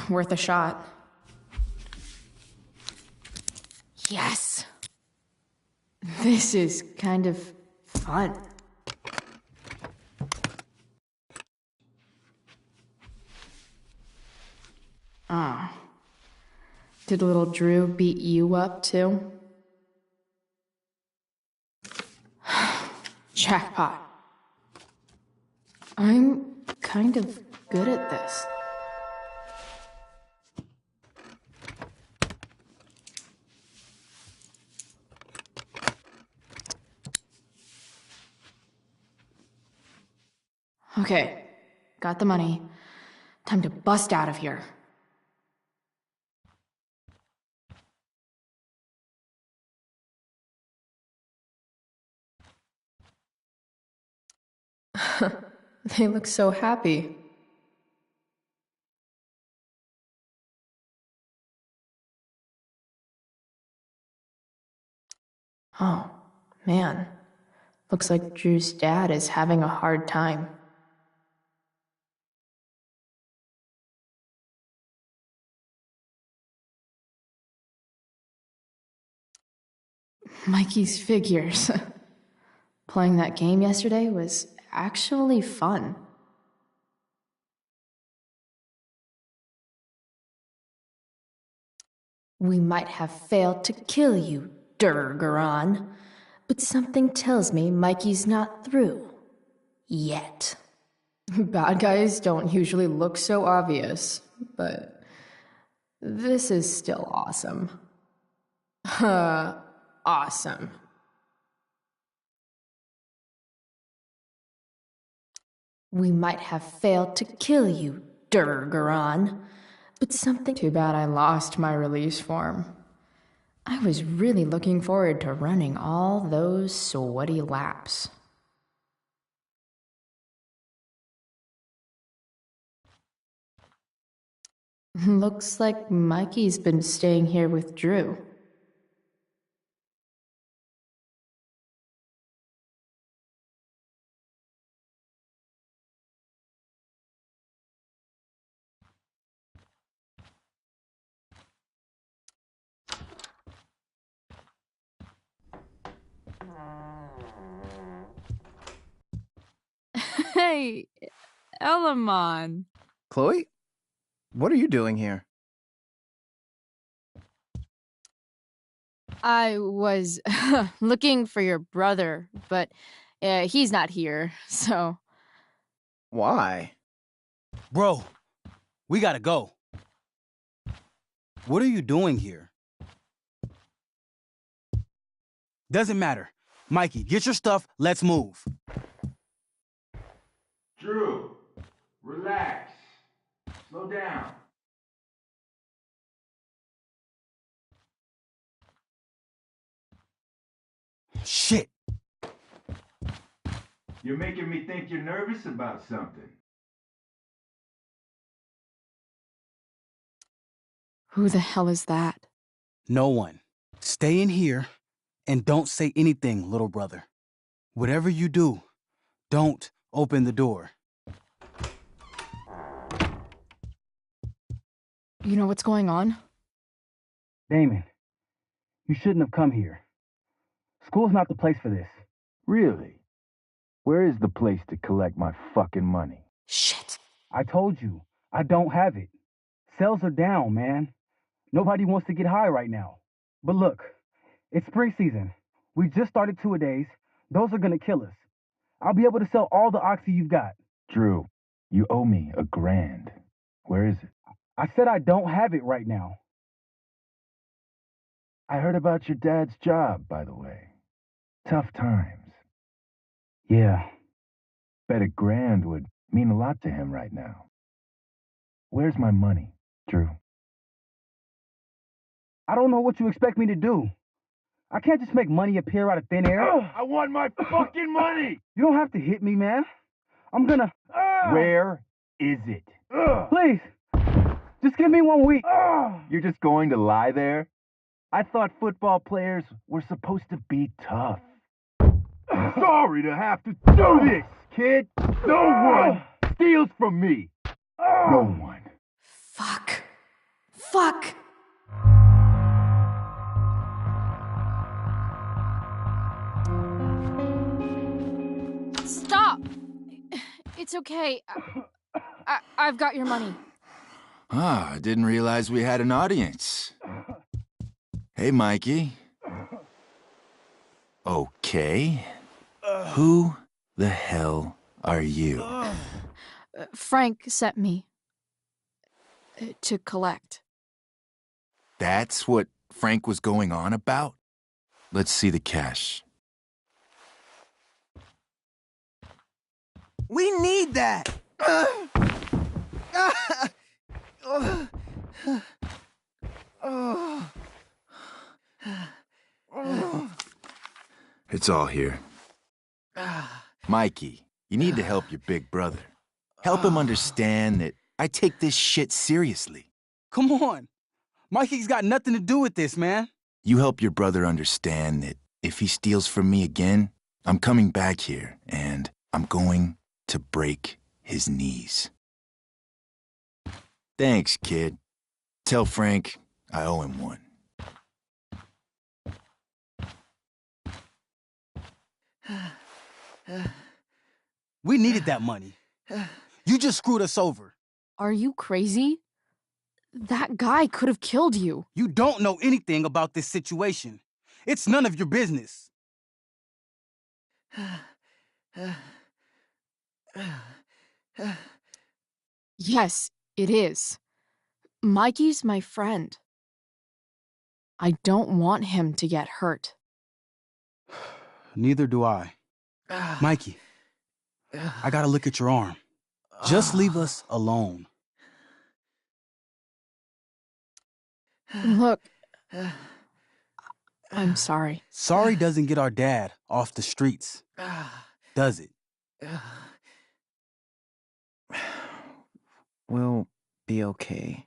[SPEAKER 3] Worth a shot. Yes! This is kind of fun. Did little Drew beat you up, too? Jackpot. I'm kind of good at this. Okay, got the money. Time to bust out of here. They look so happy. Oh, man. Looks like Drew's dad is having a hard time. Mikey's figures. Playing that game yesterday was actually fun. We might have failed to kill you, Durgaron, but something tells me Mikey's not through. Yet. Bad guys don't usually look so obvious, but this is still awesome. Awesome. We might have failed to kill you, Durgaron, but something... Too bad I lost my release form. I was really looking forward to running all those sweaty laps. Looks like Mikey's been staying here with Drew.
[SPEAKER 16] Hey, Elamon.
[SPEAKER 6] Chloe? What are you doing here?
[SPEAKER 5] I was looking for your brother, but he's not here, so...
[SPEAKER 6] Why?
[SPEAKER 17] Bro, we gotta go. What are you doing here? Doesn't matter. Mikey, get your stuff, let's move.
[SPEAKER 18] Drew, relax. Slow down.
[SPEAKER 17] Shit.
[SPEAKER 18] You're making me think you're nervous about something.
[SPEAKER 4] Who the hell is that?
[SPEAKER 17] No one. Stay in here and don't say anything, little brother. Whatever you do, don't open the door.
[SPEAKER 4] You know what's going on?
[SPEAKER 17] Damon, you shouldn't have come here. School's not the place for this.
[SPEAKER 18] Really? Where is the place to collect my fucking money?
[SPEAKER 4] Shit.
[SPEAKER 17] I told you, I don't have it. Sales are down, man. Nobody wants to get high right now. But look, it's spring season. We just started two-a-days. Those are gonna kill us. I'll be able to sell all the oxy you've got.
[SPEAKER 18] Drew, you owe me $1,000. Where is it?
[SPEAKER 17] I said I don't have it right now.
[SPEAKER 18] I heard about your dad's job, by the way. Tough times.
[SPEAKER 17] Yeah.
[SPEAKER 18] Bet $1,000 would mean a lot to him right now. Where's my money, Drew?
[SPEAKER 17] I don't know what you expect me to do. I can't just make money appear out of thin air.
[SPEAKER 18] I want my fucking money!
[SPEAKER 17] You don't have to hit me, man. I'm gonna...
[SPEAKER 18] Where is it?
[SPEAKER 17] Please, just give me 1 week.
[SPEAKER 18] You're just going to lie there? I thought football players were supposed to be tough. Sorry to have to do this, kid. No one steals from me. No one.
[SPEAKER 3] Fuck.
[SPEAKER 5] Stop! It's okay. I've got your money.
[SPEAKER 18] I didn't realize we had an audience.
[SPEAKER 19] Hey, Mikey. Okay. Who the hell are you?
[SPEAKER 5] Frank sent me to collect.
[SPEAKER 19] That's what Frank was going on about? Let's see the cash.
[SPEAKER 20] We need that!
[SPEAKER 19] It's all here. Mikey, you need to help your big brother. Help him understand that I take this shit seriously.
[SPEAKER 17] Come on. Mikey's got nothing to do with this, man.
[SPEAKER 19] You help your brother understand that if he steals from me again, I'm coming back here and I'm going to break his knees. Thanks, kid. Tell Frank I owe him one.
[SPEAKER 17] We needed that money. You just screwed us over.
[SPEAKER 5] Are you crazy? That guy could have killed you.
[SPEAKER 17] You don't know anything about this situation. It's none of your business.
[SPEAKER 5] Yes, it is. Mikey's my friend. I don't want him to get hurt.
[SPEAKER 17] Neither do I. Mikey, I gotta look at your arm. Just leave us alone.
[SPEAKER 5] Look, I'm sorry.
[SPEAKER 17] Sorry doesn't get our dad off the streets, does it?
[SPEAKER 15] We'll be okay.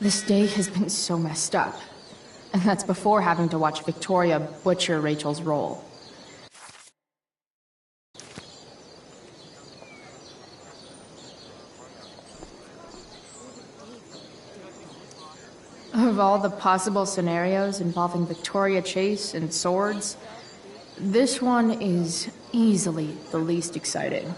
[SPEAKER 3] This day has been so messed up. And that's before having to watch Victoria butcher Rachel's role. Of all the possible scenarios involving Victoria Chase and swords, this one is easily the least exciting.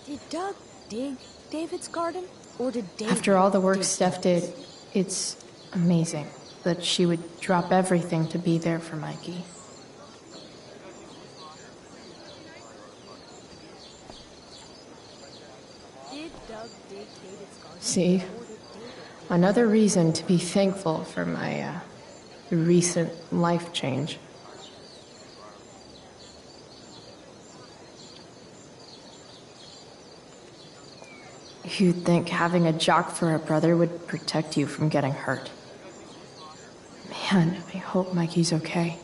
[SPEAKER 21] Did Doug dig David's garden? Or did David
[SPEAKER 3] After all the work
[SPEAKER 21] dig
[SPEAKER 3] Steph did, it's amazing that she would drop everything to be there for Mikey.
[SPEAKER 21] Did Doug dig David's garden?
[SPEAKER 3] See? Another reason to be thankful for my, recent life change. You'd think having a jock for a brother would protect you from getting hurt. Man, I hope Mikey's okay.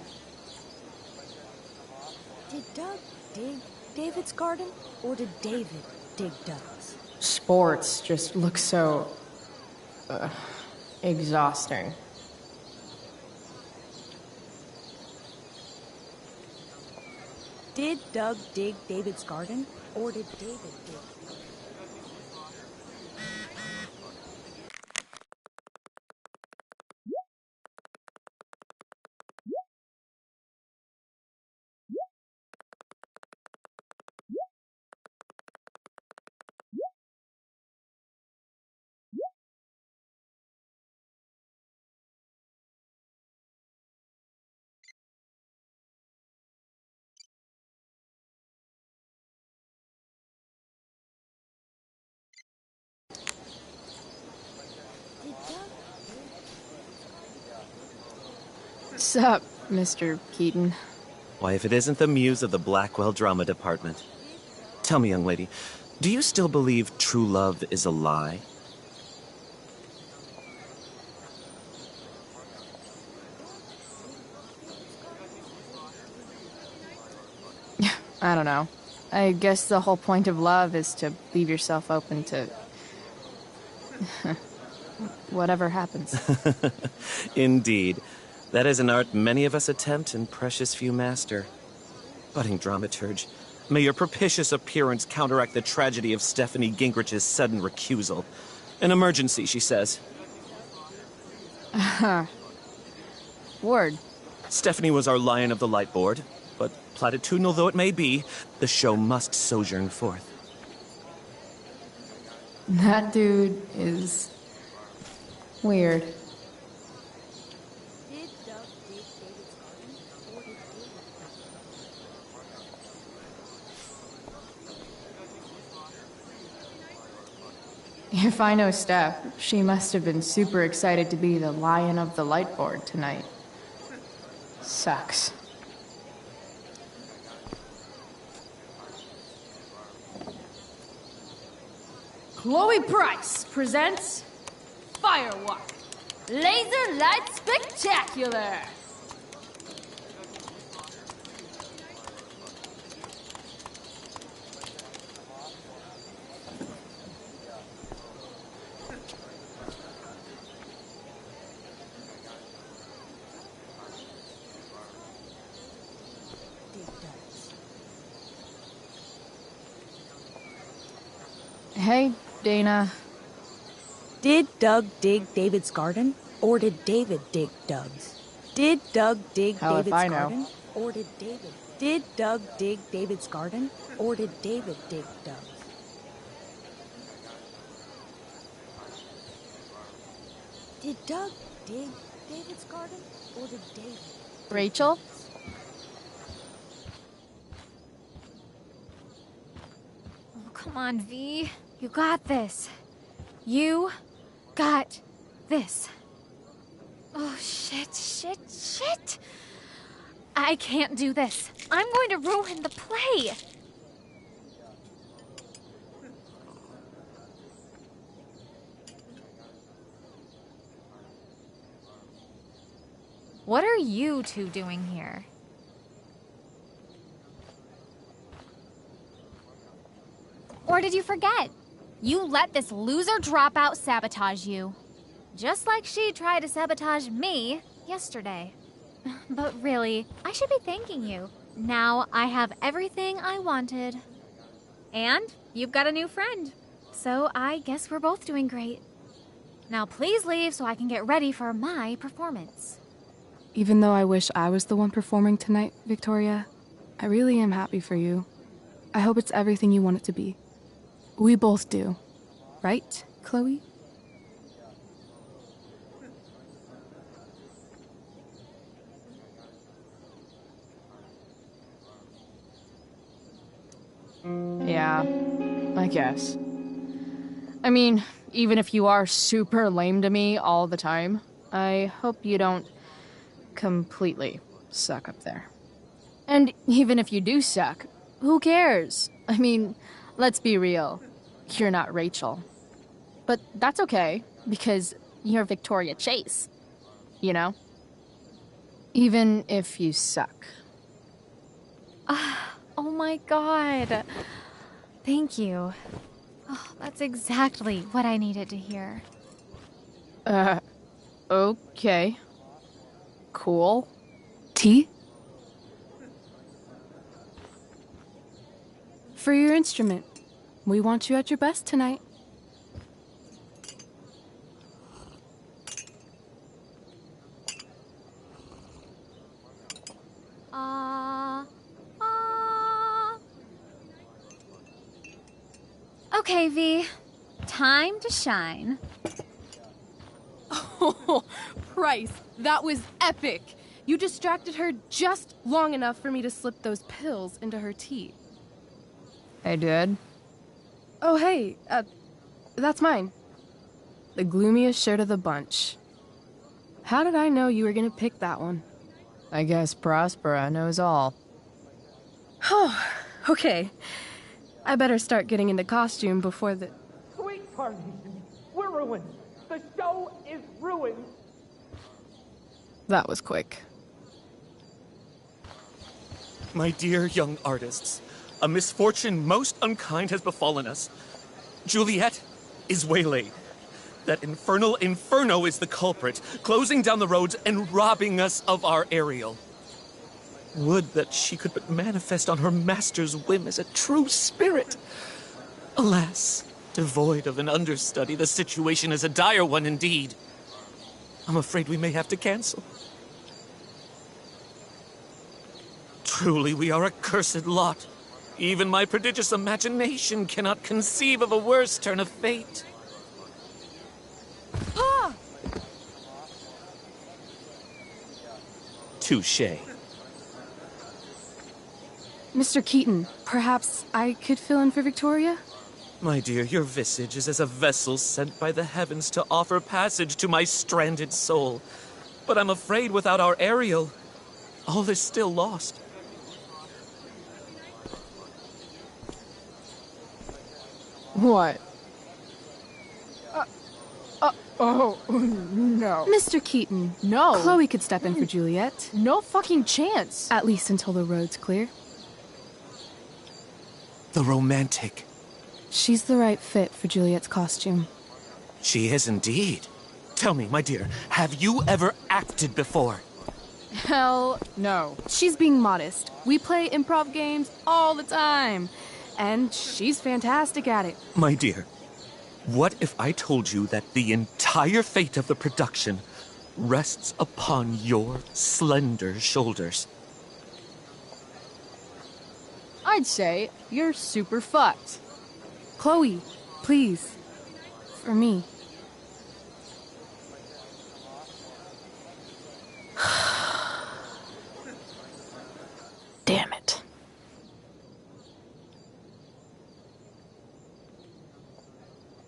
[SPEAKER 21] Did Doug dig David's garden, or did David dig Doug's?
[SPEAKER 3] Sports just look so... exhausting.
[SPEAKER 21] Did Doug dig David's garden, or did David dig...
[SPEAKER 3] Sup, Mr. Keaton?
[SPEAKER 15] Why, if it isn't the muse of the Blackwell Drama Department. Tell me, young lady, do you still believe true love is a lie?
[SPEAKER 3] I don't know. I guess the whole point of love is to leave yourself open to... whatever happens.
[SPEAKER 15] Indeed. That is an art many of us attempt and precious few master. Budding dramaturge, may your propitious appearance counteract the tragedy of Stephanie Gingrich's sudden recusal. An emergency, she says.
[SPEAKER 3] Word.
[SPEAKER 15] Stephanie was our lion of the light board, but platitudinal though it may be, the show must sojourn forth.
[SPEAKER 3] That dude is... weird. If I know Steph, she must have been super excited to be the lion of the light board tonight. Sucks.
[SPEAKER 5] Chloe Price presents Firewalk Laser Light Spectacular.
[SPEAKER 3] Hey, Dana.
[SPEAKER 21] Did Doug dig David's garden, or did David dig Doug's? Did Doug dig
[SPEAKER 3] Hell if
[SPEAKER 21] David's
[SPEAKER 3] I know.
[SPEAKER 21] garden, or did David? Did Doug dig David's garden, or did David dig Doug's? Did Doug dig David's garden, or did David?
[SPEAKER 3] Rachel?
[SPEAKER 20] Oh, come on, V. You got this. You got this. Oh, shit. I can't do this. I'm going to ruin the play. What are you two doing here? Or did you forget? You let this loser dropout sabotage you. Just like she tried to sabotage me yesterday. But really, I should be thanking you. Now I have everything I wanted. And you've got a new friend. So I guess we're both doing great. Now please leave so I can get ready for my performance.
[SPEAKER 4] Even though I wish I was the one performing tonight, Victoria, I really am happy for you. I hope it's everything you want it to be. We both do. Right, Chloe?
[SPEAKER 3] Yeah, I guess. I mean, even if you are super lame to me all the time, I hope you don't completely suck up there. And even if you do suck, who cares? I mean, let's be real. You're not Rachel.
[SPEAKER 5] But that's okay, because you're Victoria Chase. You know? Even if you suck.
[SPEAKER 20] Oh my god. Thank you. Oh, that's exactly what I needed to hear.
[SPEAKER 5] Okay. Cool. Tea? For your instrument. We want you at your best tonight.
[SPEAKER 20] Okay, V. Time to shine.
[SPEAKER 4] Oh, Price, that was epic. You distracted her just long enough for me to slip those pills into her tea.
[SPEAKER 5] I did.
[SPEAKER 4] Oh, hey, that's mine. The gloomiest shirt of the bunch. How did I know you were gonna pick that one?
[SPEAKER 5] I guess Prospera knows all.
[SPEAKER 4] Oh, okay. I better start getting into costume before the...
[SPEAKER 7] Sweet Carnation, we're ruined. The show is ruined.
[SPEAKER 4] That was quick.
[SPEAKER 22] My dear young artists, a misfortune most unkind has befallen us. Juliet is waylaid. That infernal Inferno is the culprit, closing down the roads and robbing us of our Ariel. Would that she could but manifest on her master's whim as a true spirit. Alas, devoid of an understudy, the situation is a dire one indeed. I'm afraid we may have to cancel. Truly, we are a cursed lot. Even my prodigious imagination cannot conceive of a worse turn of fate.
[SPEAKER 4] Ah!
[SPEAKER 22] Touché.
[SPEAKER 4] Mr. Keaton, perhaps I could fill in for Victoria?
[SPEAKER 22] My dear, your visage is as a vessel sent by the heavens to offer passage to my stranded soul. But I'm afraid without our Ariel, all is still lost.
[SPEAKER 5] What? Oh, no.
[SPEAKER 4] Mr. Keaton.
[SPEAKER 5] No.
[SPEAKER 4] Chloe could step in for Juliet.
[SPEAKER 5] No fucking chance.
[SPEAKER 4] At least until the road's clear.
[SPEAKER 22] The romantic.
[SPEAKER 4] She's the right fit for Juliet's costume.
[SPEAKER 22] She is indeed. Tell me, my dear, have you ever acted before?
[SPEAKER 4] Hell no. She's being modest. We play improv games all the time. And she's fantastic at it.
[SPEAKER 22] My dear, what if I told you that the entire fate of the production rests upon your slender shoulders?
[SPEAKER 5] I'd say you're super fucked.
[SPEAKER 4] Chloe, please. For me. Damn it.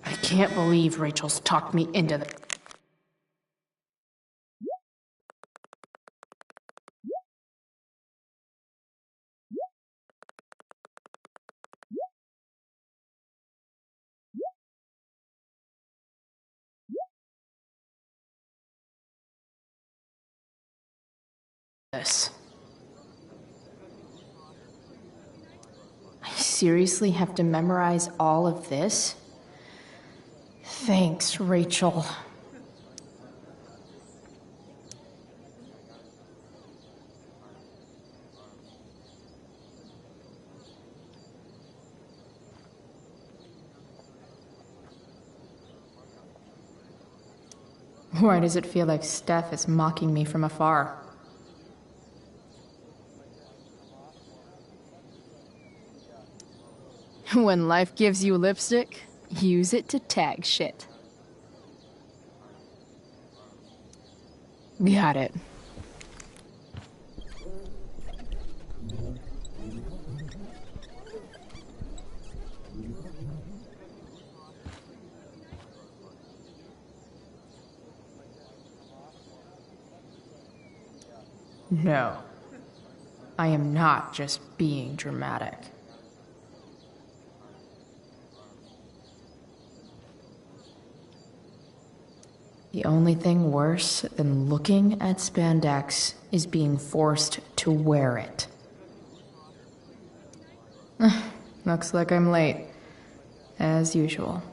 [SPEAKER 3] I can't believe Rachel's talked me into this. I seriously have to memorize all of this? Thanks, Rachel. Why does it feel like Steph is mocking me from afar?
[SPEAKER 5] When life gives you lipstick, use it to tag shit.
[SPEAKER 3] Got it. No. I am not just being dramatic. The only thing worse than looking at spandex is being forced to wear it. Looks like I'm late, as usual.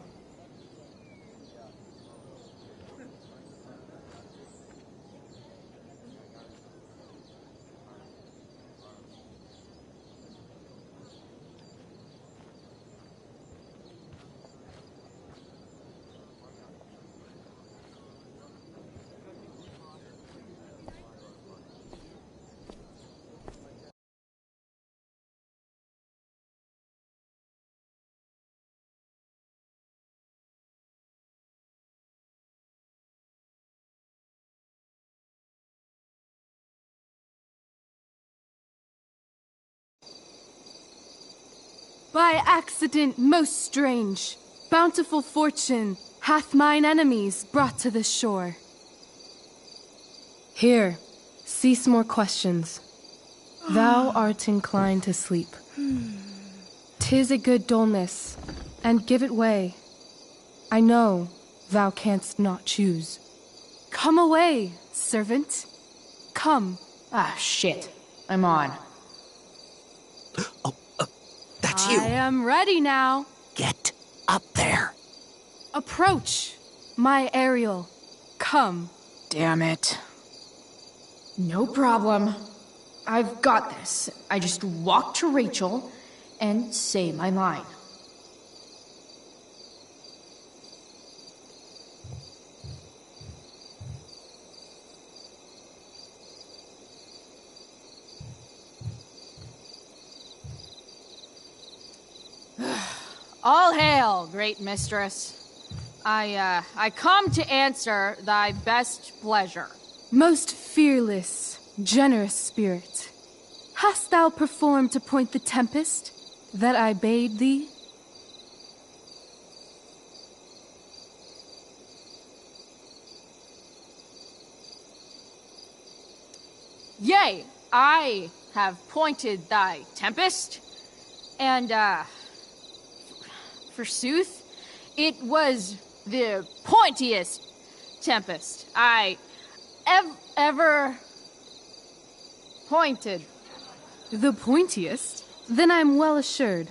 [SPEAKER 4] By accident most strange, bountiful fortune hath mine enemies brought to this shore. Here, cease more questions. Thou art inclined to sleep. 'Tis a good dullness, and give it way. I know thou canst not choose. Come away, servant. Come.
[SPEAKER 3] Ah, shit. I'm on.
[SPEAKER 22] That's you.
[SPEAKER 4] I am ready now.
[SPEAKER 22] Get up there.
[SPEAKER 4] Approach, my Ariel. Come.
[SPEAKER 3] Damn it. No problem. I've got this. I just walk to Rachel and say my line.
[SPEAKER 5] All hail, great mistress. I come to answer thy best pleasure.
[SPEAKER 4] Most fearless, generous spirit, hast thou performed to point the tempest that I bade thee?
[SPEAKER 5] Yea, I have pointed thy tempest, and, forsooth, it was the pointiest tempest I ever pointed.
[SPEAKER 4] The pointiest? Then I'm well assured.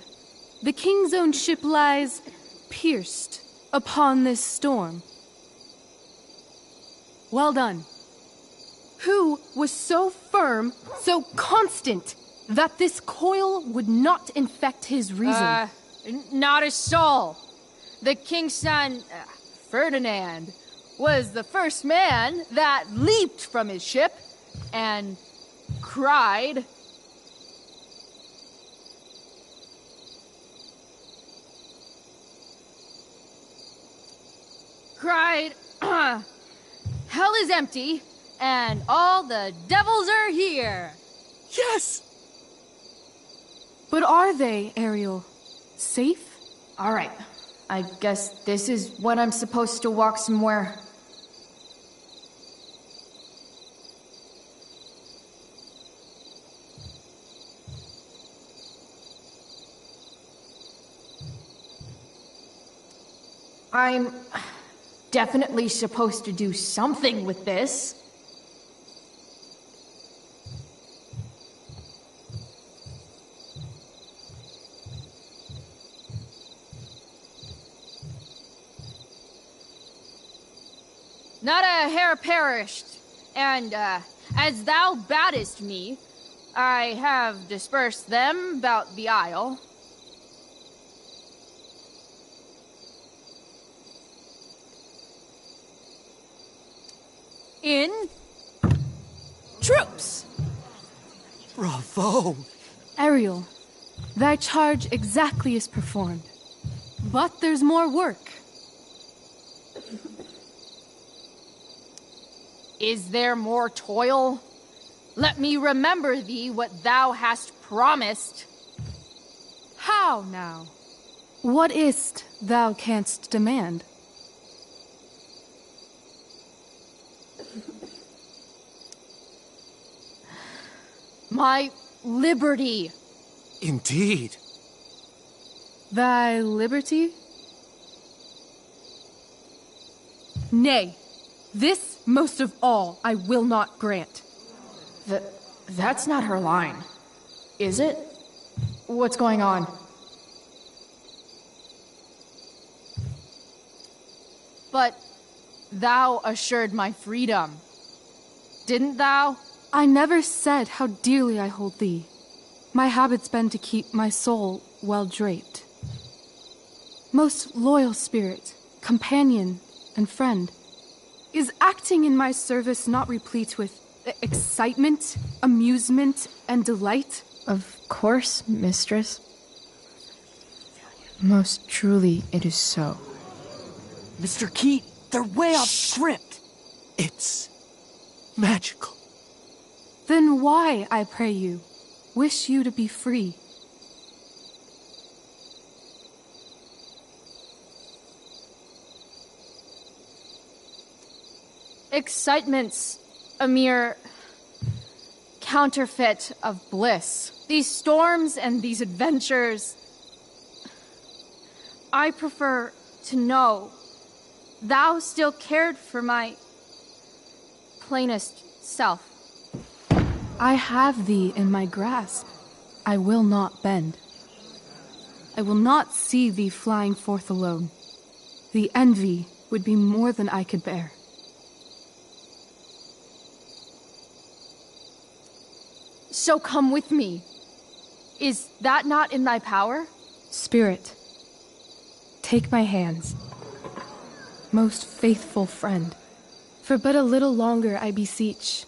[SPEAKER 4] The king's own ship lies pierced upon this storm. Well done. Who was so firm, so constant, that this coil would not infect his reason?
[SPEAKER 5] Not a soul. The king's son, Ferdinand, was the first man that leaped from his ship and cried, hell is empty, and all the devils are here.
[SPEAKER 22] Yes!
[SPEAKER 4] But are they, Ariel? Safe?
[SPEAKER 3] All right. I guess this is when I'm supposed to walk somewhere. I'm definitely supposed to do something with this.
[SPEAKER 5] Not a hair perished, and, as thou badest me, I have dispersed them about the isle. In troops!
[SPEAKER 22] Bravo!
[SPEAKER 4] Ariel, thy charge exactly is performed. But there's more work.
[SPEAKER 5] Is there more toil? Let me remember thee what thou hast promised.
[SPEAKER 4] How now? What is't thou canst demand?
[SPEAKER 5] My liberty.
[SPEAKER 22] Indeed.
[SPEAKER 4] Thy liberty? Nay, This, most of all, I will not grant.
[SPEAKER 3] That's not her line. Is it? What's going on?
[SPEAKER 5] But thou assured my freedom. Didn't thou?
[SPEAKER 4] I never said how dearly I hold thee. My habit's been to keep my soul well draped. Most loyal spirit, companion, and friend, is acting in my service not replete with excitement, amusement, and delight?
[SPEAKER 3] Of course, mistress. Most truly it is so.
[SPEAKER 22] Mr. Keat, they're way off script. It's magical.
[SPEAKER 4] Then why, I pray you, wish you to be free?
[SPEAKER 5] Excitement's a mere counterfeit of bliss. These storms and these adventures. I prefer to know thou still cared for my plainest self.
[SPEAKER 4] I have thee in my grasp. I will not bend. I will not see thee flying forth alone. The envy would be more than I could bear.
[SPEAKER 5] So come with me. Is that not in thy power?
[SPEAKER 4] Spirit, take my hands. Most faithful friend, for but a little longer I beseech.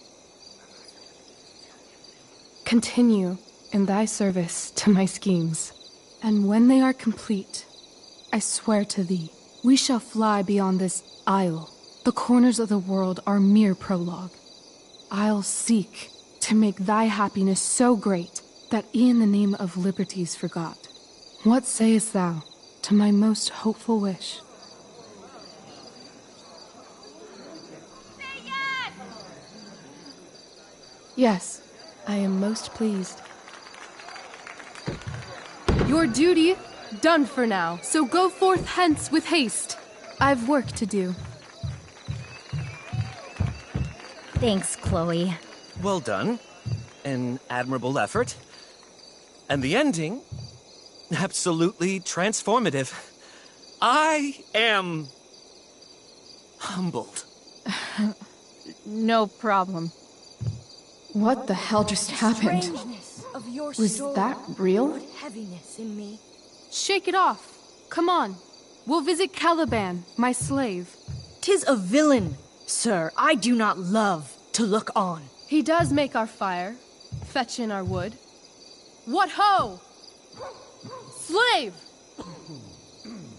[SPEAKER 4] Continue in thy service to my schemes, and when they are complete, I swear to thee, we shall fly beyond this isle. The corners of the world are mere prologue. I'll seek to make thy happiness so great that e'en the name of liberty's forgot. What sayest thou to my most hopeful wish?
[SPEAKER 20] Say yes!
[SPEAKER 4] Yes, I am most pleased. Your duty done for now, so go forth hence with haste. I've work to do.
[SPEAKER 20] Thanks, Chloe.
[SPEAKER 22] Well done. An admirable effort. And the ending, absolutely transformative. I am humbled.
[SPEAKER 5] No problem.
[SPEAKER 3] What the hell just happened? Was that real?
[SPEAKER 21] Heaviness in me.
[SPEAKER 4] Shake it off. Come on. We'll visit Caliban, my slave.
[SPEAKER 21] 'Tis a villain, sir. I do not love to look on.
[SPEAKER 4] He does make our fire, fetch in our wood. What ho! Slave!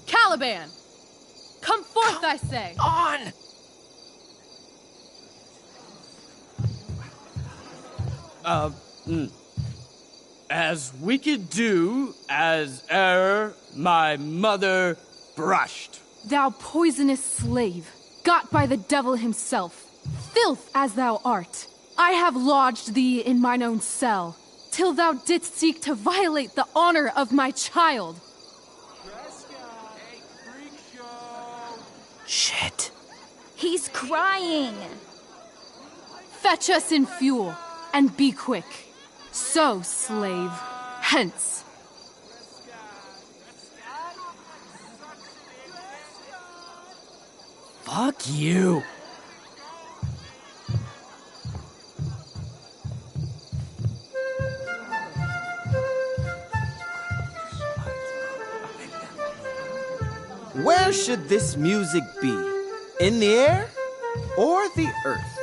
[SPEAKER 4] Caliban! Come forth, I say!
[SPEAKER 22] On!
[SPEAKER 2] As wicked do as e'er my mother brushed.
[SPEAKER 4] Thou poisonous slave, got by the devil himself, filth as thou art, I have lodged thee in mine own cell, till thou didst seek to violate the honor of my child.
[SPEAKER 22] Shit.
[SPEAKER 20] He's crying.
[SPEAKER 4] Fetch us in fuel, and be quick. So, slave, hence.
[SPEAKER 2] Fuck you.
[SPEAKER 15] Where should this music be? In the air or the earth?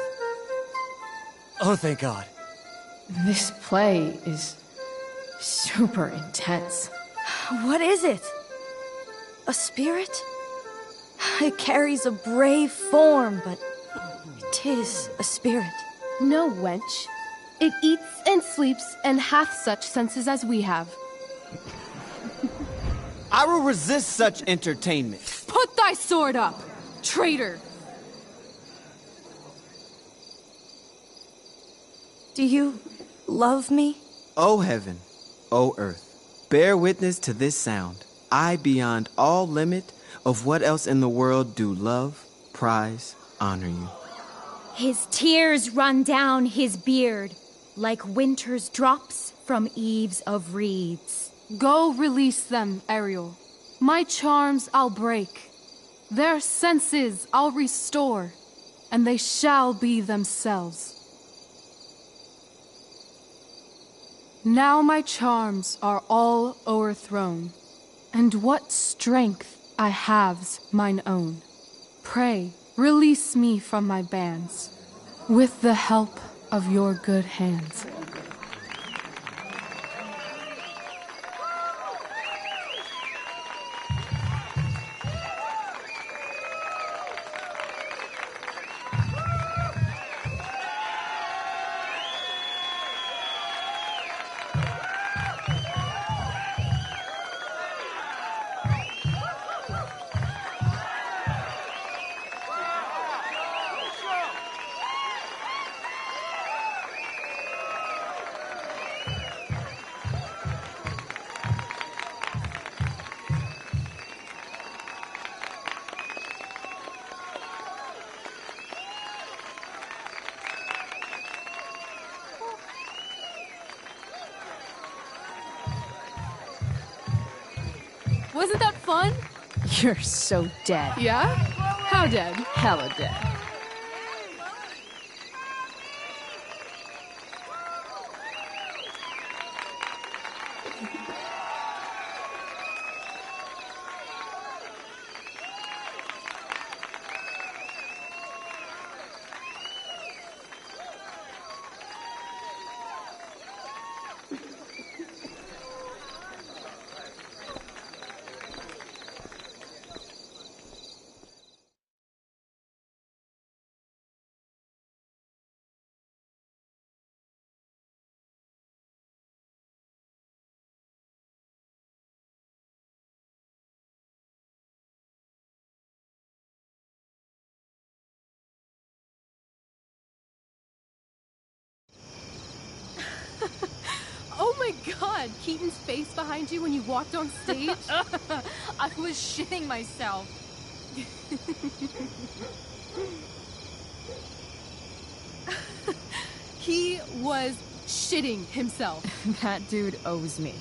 [SPEAKER 22] Oh, thank God.
[SPEAKER 3] This play is super intense.
[SPEAKER 21] What is it? A spirit? It carries a brave form, but 'tis a spirit.
[SPEAKER 4] No, wench. It eats and sleeps and hath such senses as we have.
[SPEAKER 15] I will resist such entertainment.
[SPEAKER 4] Put thy sword up, traitor!
[SPEAKER 21] Do you love me?
[SPEAKER 15] O heaven, O earth, bear witness to this sound. I, beyond all limit of what else in the world do love, prize, honor you.
[SPEAKER 20] His tears run down his beard like winter's drops from eaves of reeds.
[SPEAKER 4] Go release them, Ariel. My charms I'll break. Their senses I'll restore, and they shall be themselves. Now my charms are all o'erthrown, and what strength I have's mine own. Pray, release me from my bands, with the help of your good hands. Wasn't that fun?
[SPEAKER 5] You're so dead.
[SPEAKER 4] Yeah? How dead?
[SPEAKER 5] Hella dead.
[SPEAKER 4] Oh my god, Keaton's face behind you when you walked on stage?
[SPEAKER 5] I was shitting myself.
[SPEAKER 4] He was shitting himself.
[SPEAKER 5] That dude owes me.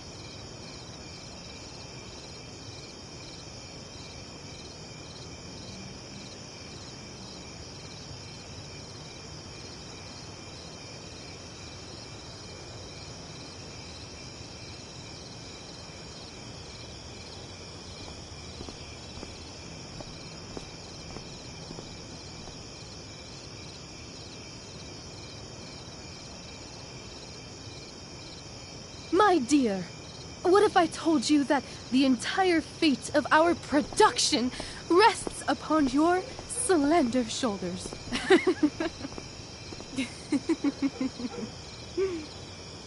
[SPEAKER 4] My dear, what if I told you that the entire fate of our production rests upon your slender shoulders?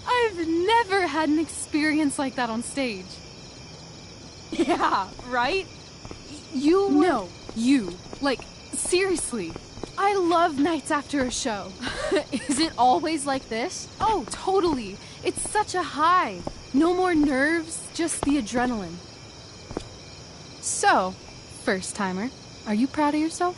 [SPEAKER 4] I've never had an experience like that on stage.
[SPEAKER 5] Yeah, right?
[SPEAKER 4] You were... No, you. Like, seriously. I love nights after a show.
[SPEAKER 5] Is it always like this?
[SPEAKER 4] Oh, totally. It's such a high. No more nerves, just the adrenaline. So, first timer, are you proud of yourself?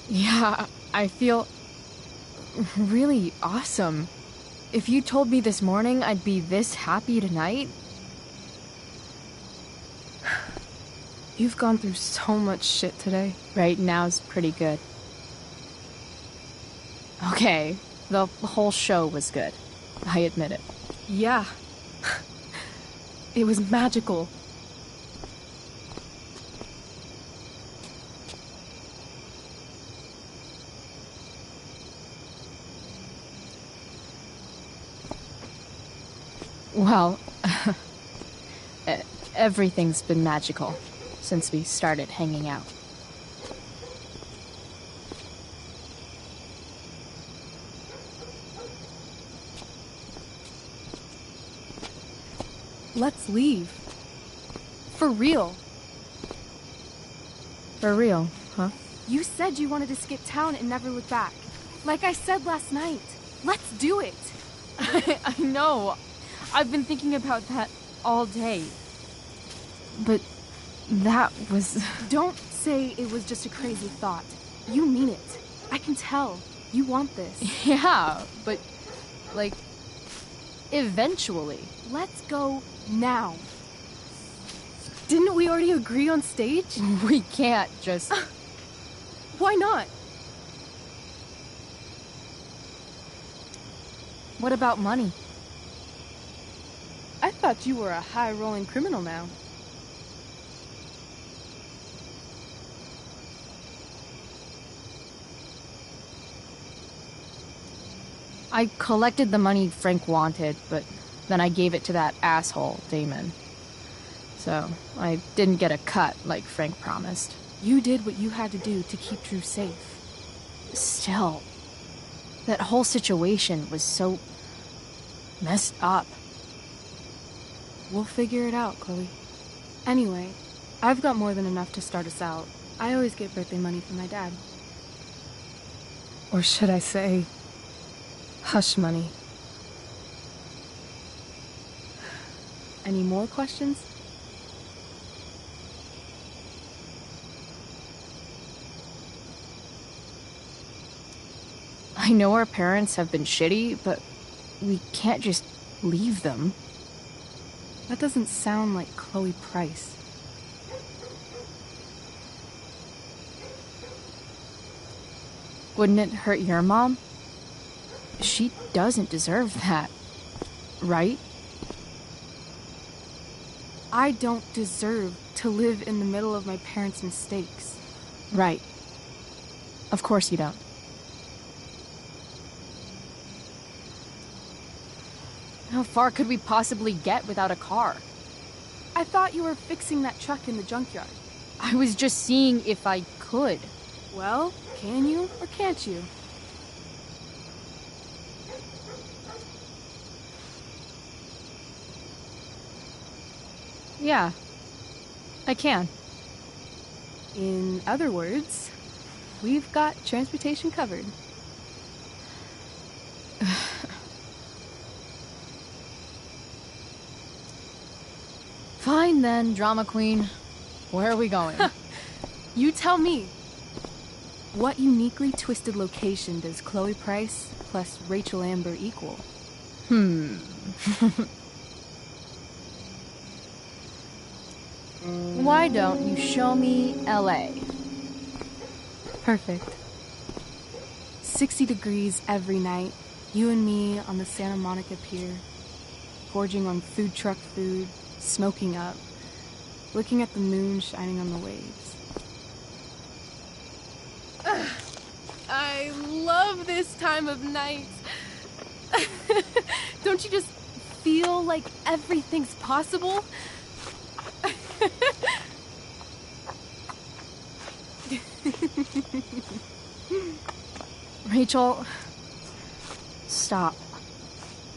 [SPEAKER 5] Yeah, I feel really awesome. If you told me this morning I'd be this happy tonight...
[SPEAKER 4] You've gone through so much shit today.
[SPEAKER 5] Right now's pretty good. Okay, the whole show was good. I admit it.
[SPEAKER 4] Yeah. It was magical.
[SPEAKER 5] Well, everything's been magical since we started hanging out.
[SPEAKER 4] Let's leave. For real.
[SPEAKER 5] For real, huh?
[SPEAKER 4] You said you wanted to skip town and never look back. Like I said last night. Let's do it.
[SPEAKER 5] I know. I've been thinking about that all day.
[SPEAKER 4] But that was... Don't say it was just a crazy thought. You mean it. I can tell. You want this.
[SPEAKER 5] Yeah, but, like, eventually.
[SPEAKER 4] Let's go now. Didn't we already agree on stage?
[SPEAKER 5] We can't just...
[SPEAKER 4] Why not?
[SPEAKER 5] What about money?
[SPEAKER 4] I thought you were a high-rolling criminal now.
[SPEAKER 5] I collected the money Frank wanted, but then I gave it to that asshole, Damon. So, I didn't get a cut like Frank promised.
[SPEAKER 4] You did what you had to do to keep Drew safe.
[SPEAKER 5] Still, that whole situation was so messed up.
[SPEAKER 4] We'll figure it out, Chloe. Anyway, I've got more than enough to start us out. I always get birthday money from my dad. Or should I say, hush money. Any more questions?
[SPEAKER 5] I know our parents have been shitty, but we can't just leave them.
[SPEAKER 4] That doesn't sound like Chloe Price.
[SPEAKER 5] Wouldn't it hurt your mom? She doesn't deserve that, right?
[SPEAKER 4] I don't deserve to live in the middle of my parents' mistakes.
[SPEAKER 5] Right. Of course you don't. How far could we possibly get without a car?
[SPEAKER 4] I thought you were fixing that truck in the junkyard.
[SPEAKER 5] I was just seeing if I could.
[SPEAKER 4] Well, can you or can't you?
[SPEAKER 5] Yeah, I can.
[SPEAKER 4] In other words, we've got transportation covered.
[SPEAKER 5] Fine then, drama queen. Where are we going?
[SPEAKER 4] You tell me. What uniquely twisted location does Chloe Price plus Rachel Amber equal?
[SPEAKER 5] Why don't you show me LA?
[SPEAKER 4] Perfect. 60 degrees every night. You and me on the Santa Monica Pier. Gorging on food truck food. Smoking up. Looking at the moon shining on the waves. I love this time of night. Don't you just feel like everything's possible?
[SPEAKER 5] Rachel, stop.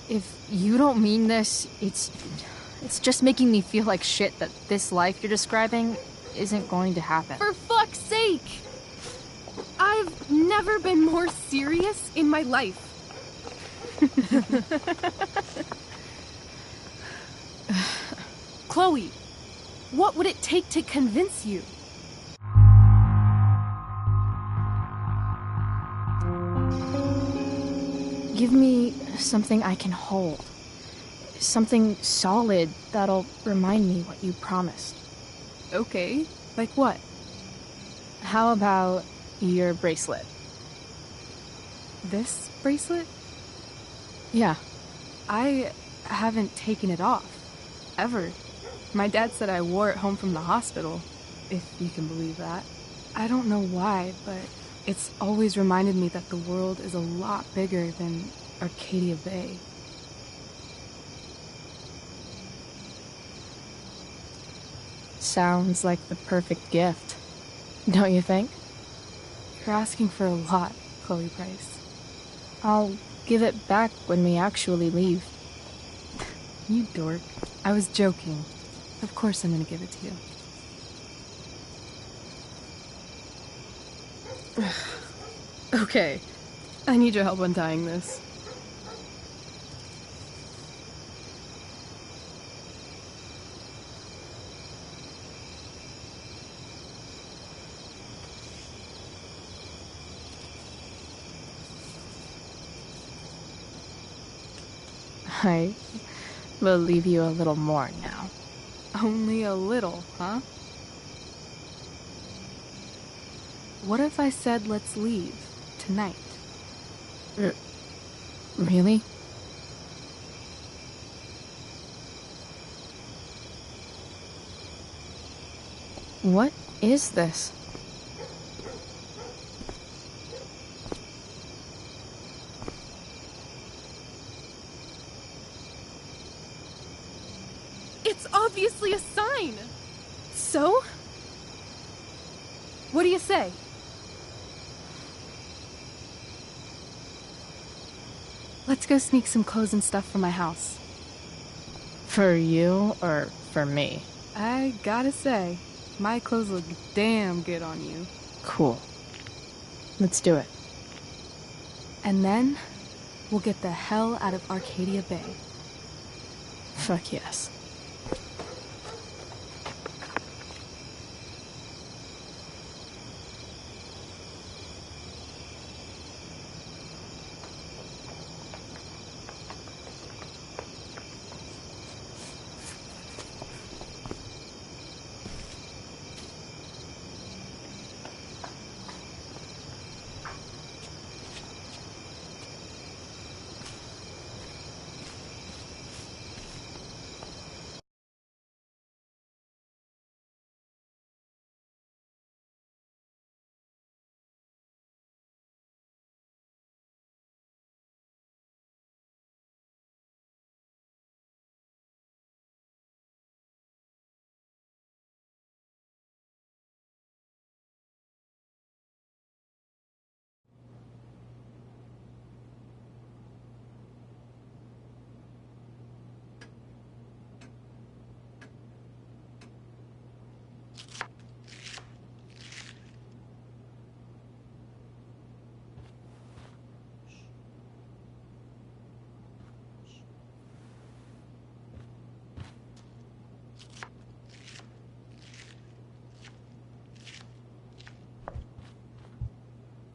[SPEAKER 5] If you don't mean this, it's just making me feel like shit that this life you're describing isn't going to happen.
[SPEAKER 4] For fuck's sake! I've never been more serious in my life. Chloe, what would it take to convince you?
[SPEAKER 5] Give me something I can hold. Something solid that'll remind me what you promised.
[SPEAKER 4] Okay, like what?
[SPEAKER 5] How about your bracelet?
[SPEAKER 4] This bracelet?
[SPEAKER 5] Yeah.
[SPEAKER 4] I haven't taken it off. Ever. My dad said I wore it home from the hospital, if you can believe that. I don't know why, but it's always reminded me that the world is a lot bigger than Arcadia Bay.
[SPEAKER 5] Sounds like the perfect gift, don't you think?
[SPEAKER 4] You're asking for a lot, Chloe Price.
[SPEAKER 5] I'll give it back when we actually leave.
[SPEAKER 4] You dork. I was joking. Of course I'm gonna give it to you. Okay. I need your help untying this. I believe you a little more now. Only a little, huh? What if I said let's leave tonight?
[SPEAKER 3] Really? What is this?
[SPEAKER 4] It's obviously a sign! So? What do you say? Let's go sneak some clothes and stuff from my house.
[SPEAKER 3] For you or for me?
[SPEAKER 4] I gotta say, my clothes look damn good on you.
[SPEAKER 3] Cool. Let's do it.
[SPEAKER 4] And then, we'll get the hell out of Arcadia Bay.
[SPEAKER 3] Fuck yes.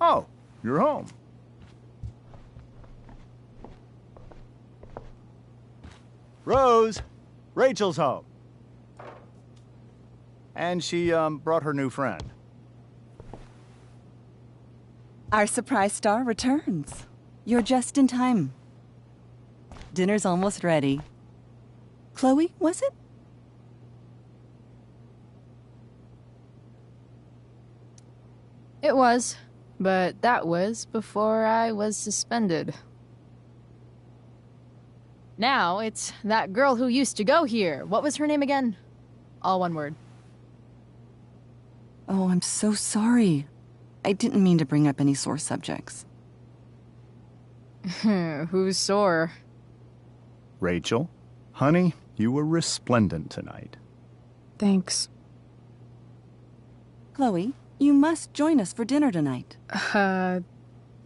[SPEAKER 6] Oh, you're home. Rose, Rachel's home. And she, brought her new friend.
[SPEAKER 9] Our surprise star returns. You're just in time. Dinner's almost ready. Chloe, was it?
[SPEAKER 3] It was, but that was before I was suspended. Now it's that girl who used to go here. What was her name again? All one word.
[SPEAKER 9] Oh, I'm so sorry. I didn't mean to bring up any sore subjects.
[SPEAKER 3] Who's sore?
[SPEAKER 6] Rachel, honey, you were resplendent tonight.
[SPEAKER 4] Thanks.
[SPEAKER 9] Chloe, you must join us for dinner tonight.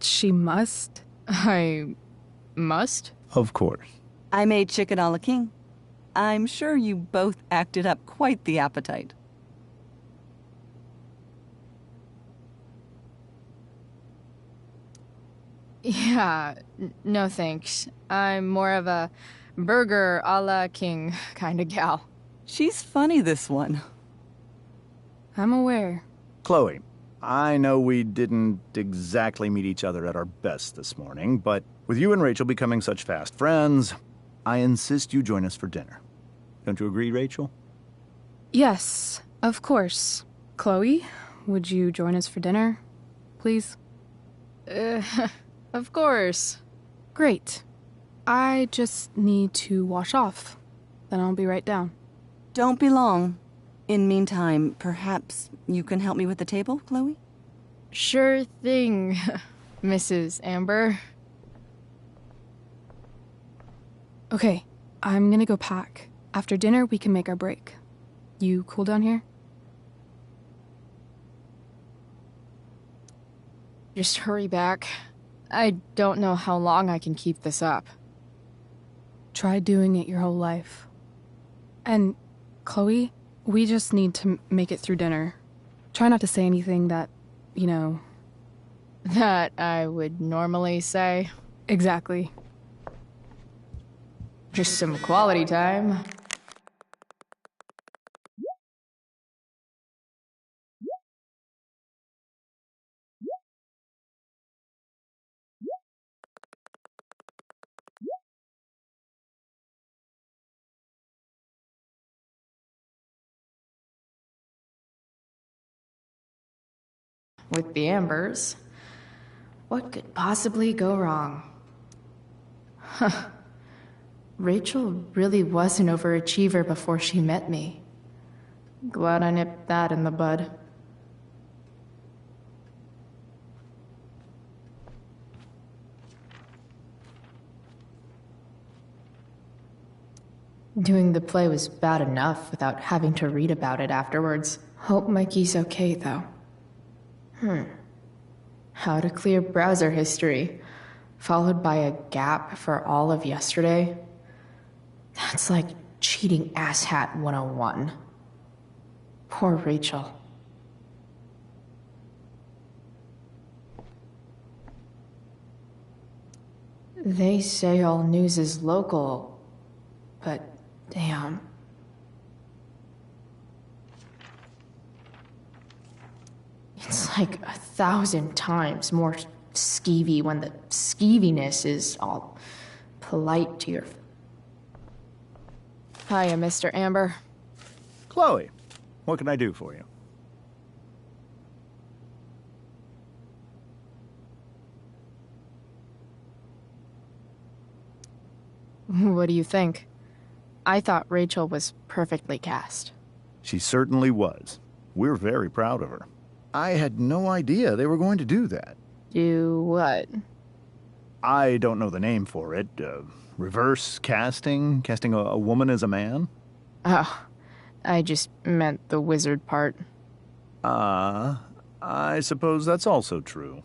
[SPEAKER 4] She must?
[SPEAKER 3] I must?
[SPEAKER 6] Of course.
[SPEAKER 9] I made chicken a la king. I'm sure you both acted up quite the appetite.
[SPEAKER 3] Yeah, no thanks. I'm more of a burger a la king kind of gal.
[SPEAKER 9] She's funny, this one.
[SPEAKER 4] I'm aware.
[SPEAKER 6] Chloe, I know we didn't exactly meet each other at our best this morning, but with you and Rachel becoming such fast friends, I insist you join us for dinner. Don't you agree, Rachel?
[SPEAKER 4] Yes, of course. Chloe, would you join us for dinner, please?
[SPEAKER 3] Of course.
[SPEAKER 4] Great. I just need to wash off. Then I'll be right down.
[SPEAKER 9] Don't be long. In meantime, perhaps you can help me with the table, Chloe?
[SPEAKER 3] Sure thing, Mrs. Amber.
[SPEAKER 4] Okay, I'm gonna go pack. After dinner, we can make our break. You cool down here?
[SPEAKER 3] Just hurry back. I don't know how long I can keep this up.
[SPEAKER 4] Try doing it your whole life. And, Chloe, we just need to make it through dinner. Try not to say anything that, you know...
[SPEAKER 3] That I would normally say.
[SPEAKER 4] Exactly.
[SPEAKER 3] Just some quality time. With the Ambers, what could possibly go wrong? Huh. Rachel really was an overachiever before she met me. Glad I nipped that in the bud. Doing the play was bad enough without having to read about it afterwards. Hope Mikey's okay, though. How to clear browser history, followed by a gap for all of yesterday? That's like cheating asshat 101. Poor Rachel. They say all news is local, but damn. It's like 1,000 times more skeevy when the skeeviness is all polite to your... Hiya, Mr. Amber.
[SPEAKER 6] Chloe, what can I do for you?
[SPEAKER 4] What do you think? I thought Rachel was perfectly cast.
[SPEAKER 6] She certainly was. We're very proud of her. I had no idea they were going to do that.
[SPEAKER 4] Do what?
[SPEAKER 6] I don't know the name for it. Reverse casting? Casting a woman as a man?
[SPEAKER 4] Oh, I just meant the wizard part.
[SPEAKER 6] I suppose that's also true.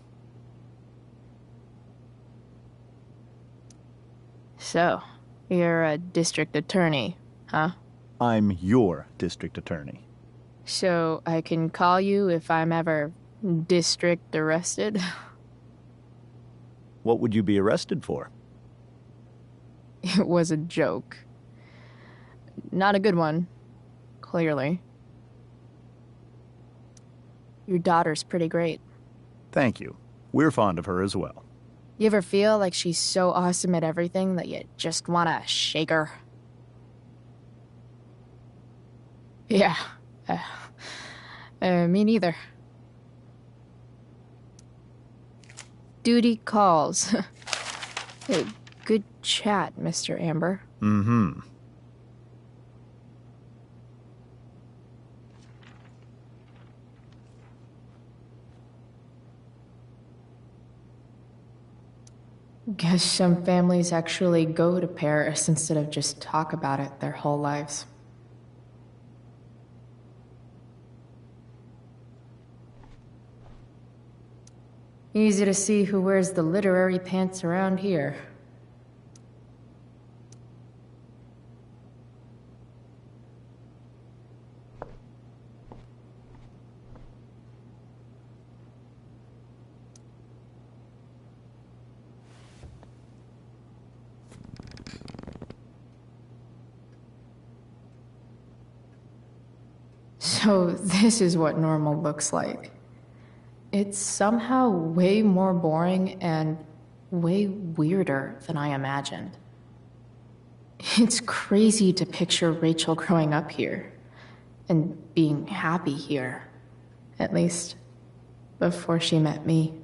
[SPEAKER 4] So, you're a district attorney, huh?
[SPEAKER 6] I'm your district attorney.
[SPEAKER 4] So I can call you if I'm ever district arrested?
[SPEAKER 6] What would you be arrested for?
[SPEAKER 4] It was a joke. Not a good one, clearly. Your daughter's pretty great.
[SPEAKER 6] Thank you. We're fond of her as well.
[SPEAKER 4] You ever feel like she's so awesome at everything that you just want to shake her? Yeah. Me neither. Duty calls. Good chat, Mr. Amber.
[SPEAKER 6] Mm-hmm.
[SPEAKER 3] Guess some families actually go to Paris instead of just talk about it their whole lives. Easy to see who wears the literary pants around here. So this is what normal looks like. It's somehow way more boring and way weirder than I imagined. It's crazy to picture Rachel growing up here and being happy here, at least before she met me.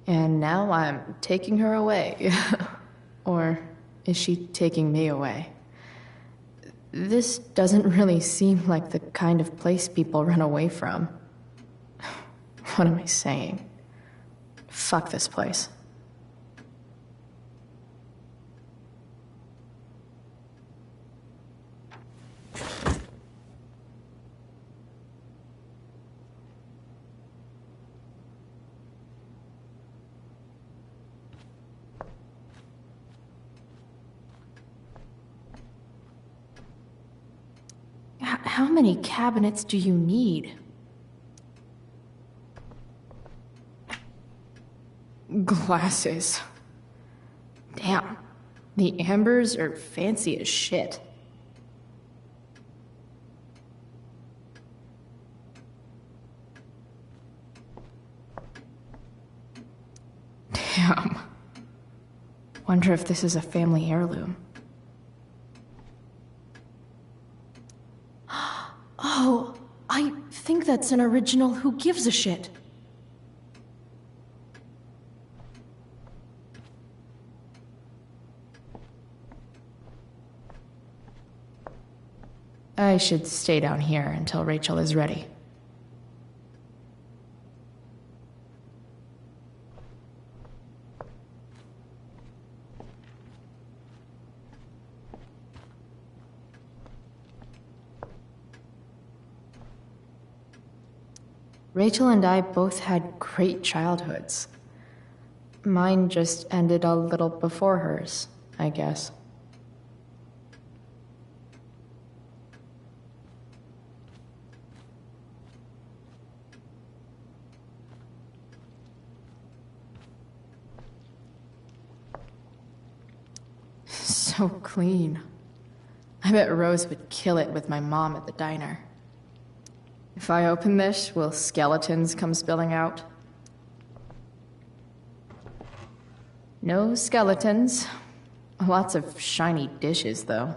[SPEAKER 3] And now I'm taking her away. Or is she taking me away? This doesn't really seem like the kind of place people run away from. What am I saying? Fuck this place. How many cabinets do you need? Glasses. Damn, The Ambers are fancy as shit. Damn. Wonder if this is a family heirloom. Oh, I think that's an original Who Gives a Shit. I should stay down here until Rachel is ready. Rachel and I both had great childhoods. Mine just ended a little before hers, I guess. So clean. I bet Rose would kill it with my mom at the diner. If I open this, will skeletons come spilling out? No skeletons. Lots of shiny dishes, though.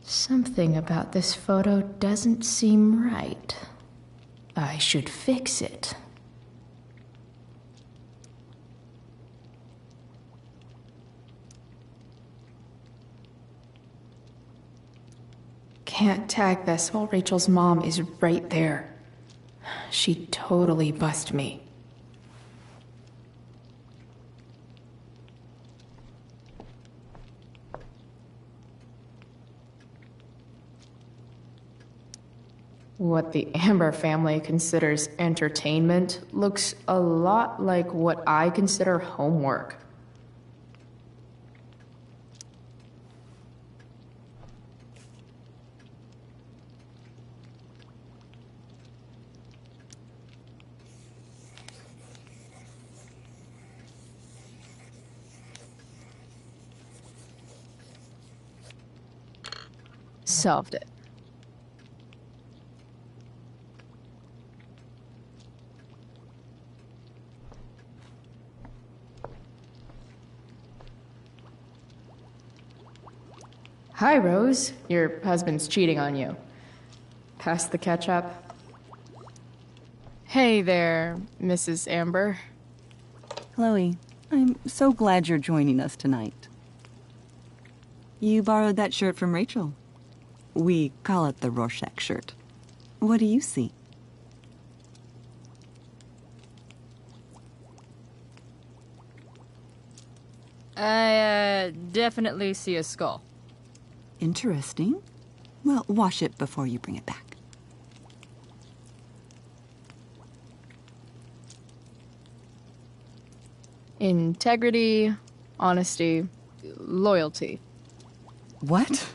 [SPEAKER 3] Something about this photo doesn't seem right. I should fix it. Can't tag this while Rachel's mom is right there. She'd totally bust me. What the Amber family considers entertainment looks a lot like what I consider homework. Solved it. Hi, Rose. Your husband's cheating on you. Pass the ketchup.
[SPEAKER 4] Hey there, Mrs. Amber.
[SPEAKER 9] Chloe, I'm so glad you're joining us tonight. You borrowed that shirt from Rachel. We call it the Rorschach shirt. What do you see?
[SPEAKER 5] I definitely see a skull.
[SPEAKER 9] Interesting. Well, wash it before you bring it back.
[SPEAKER 4] Integrity, honesty, loyalty.
[SPEAKER 9] What?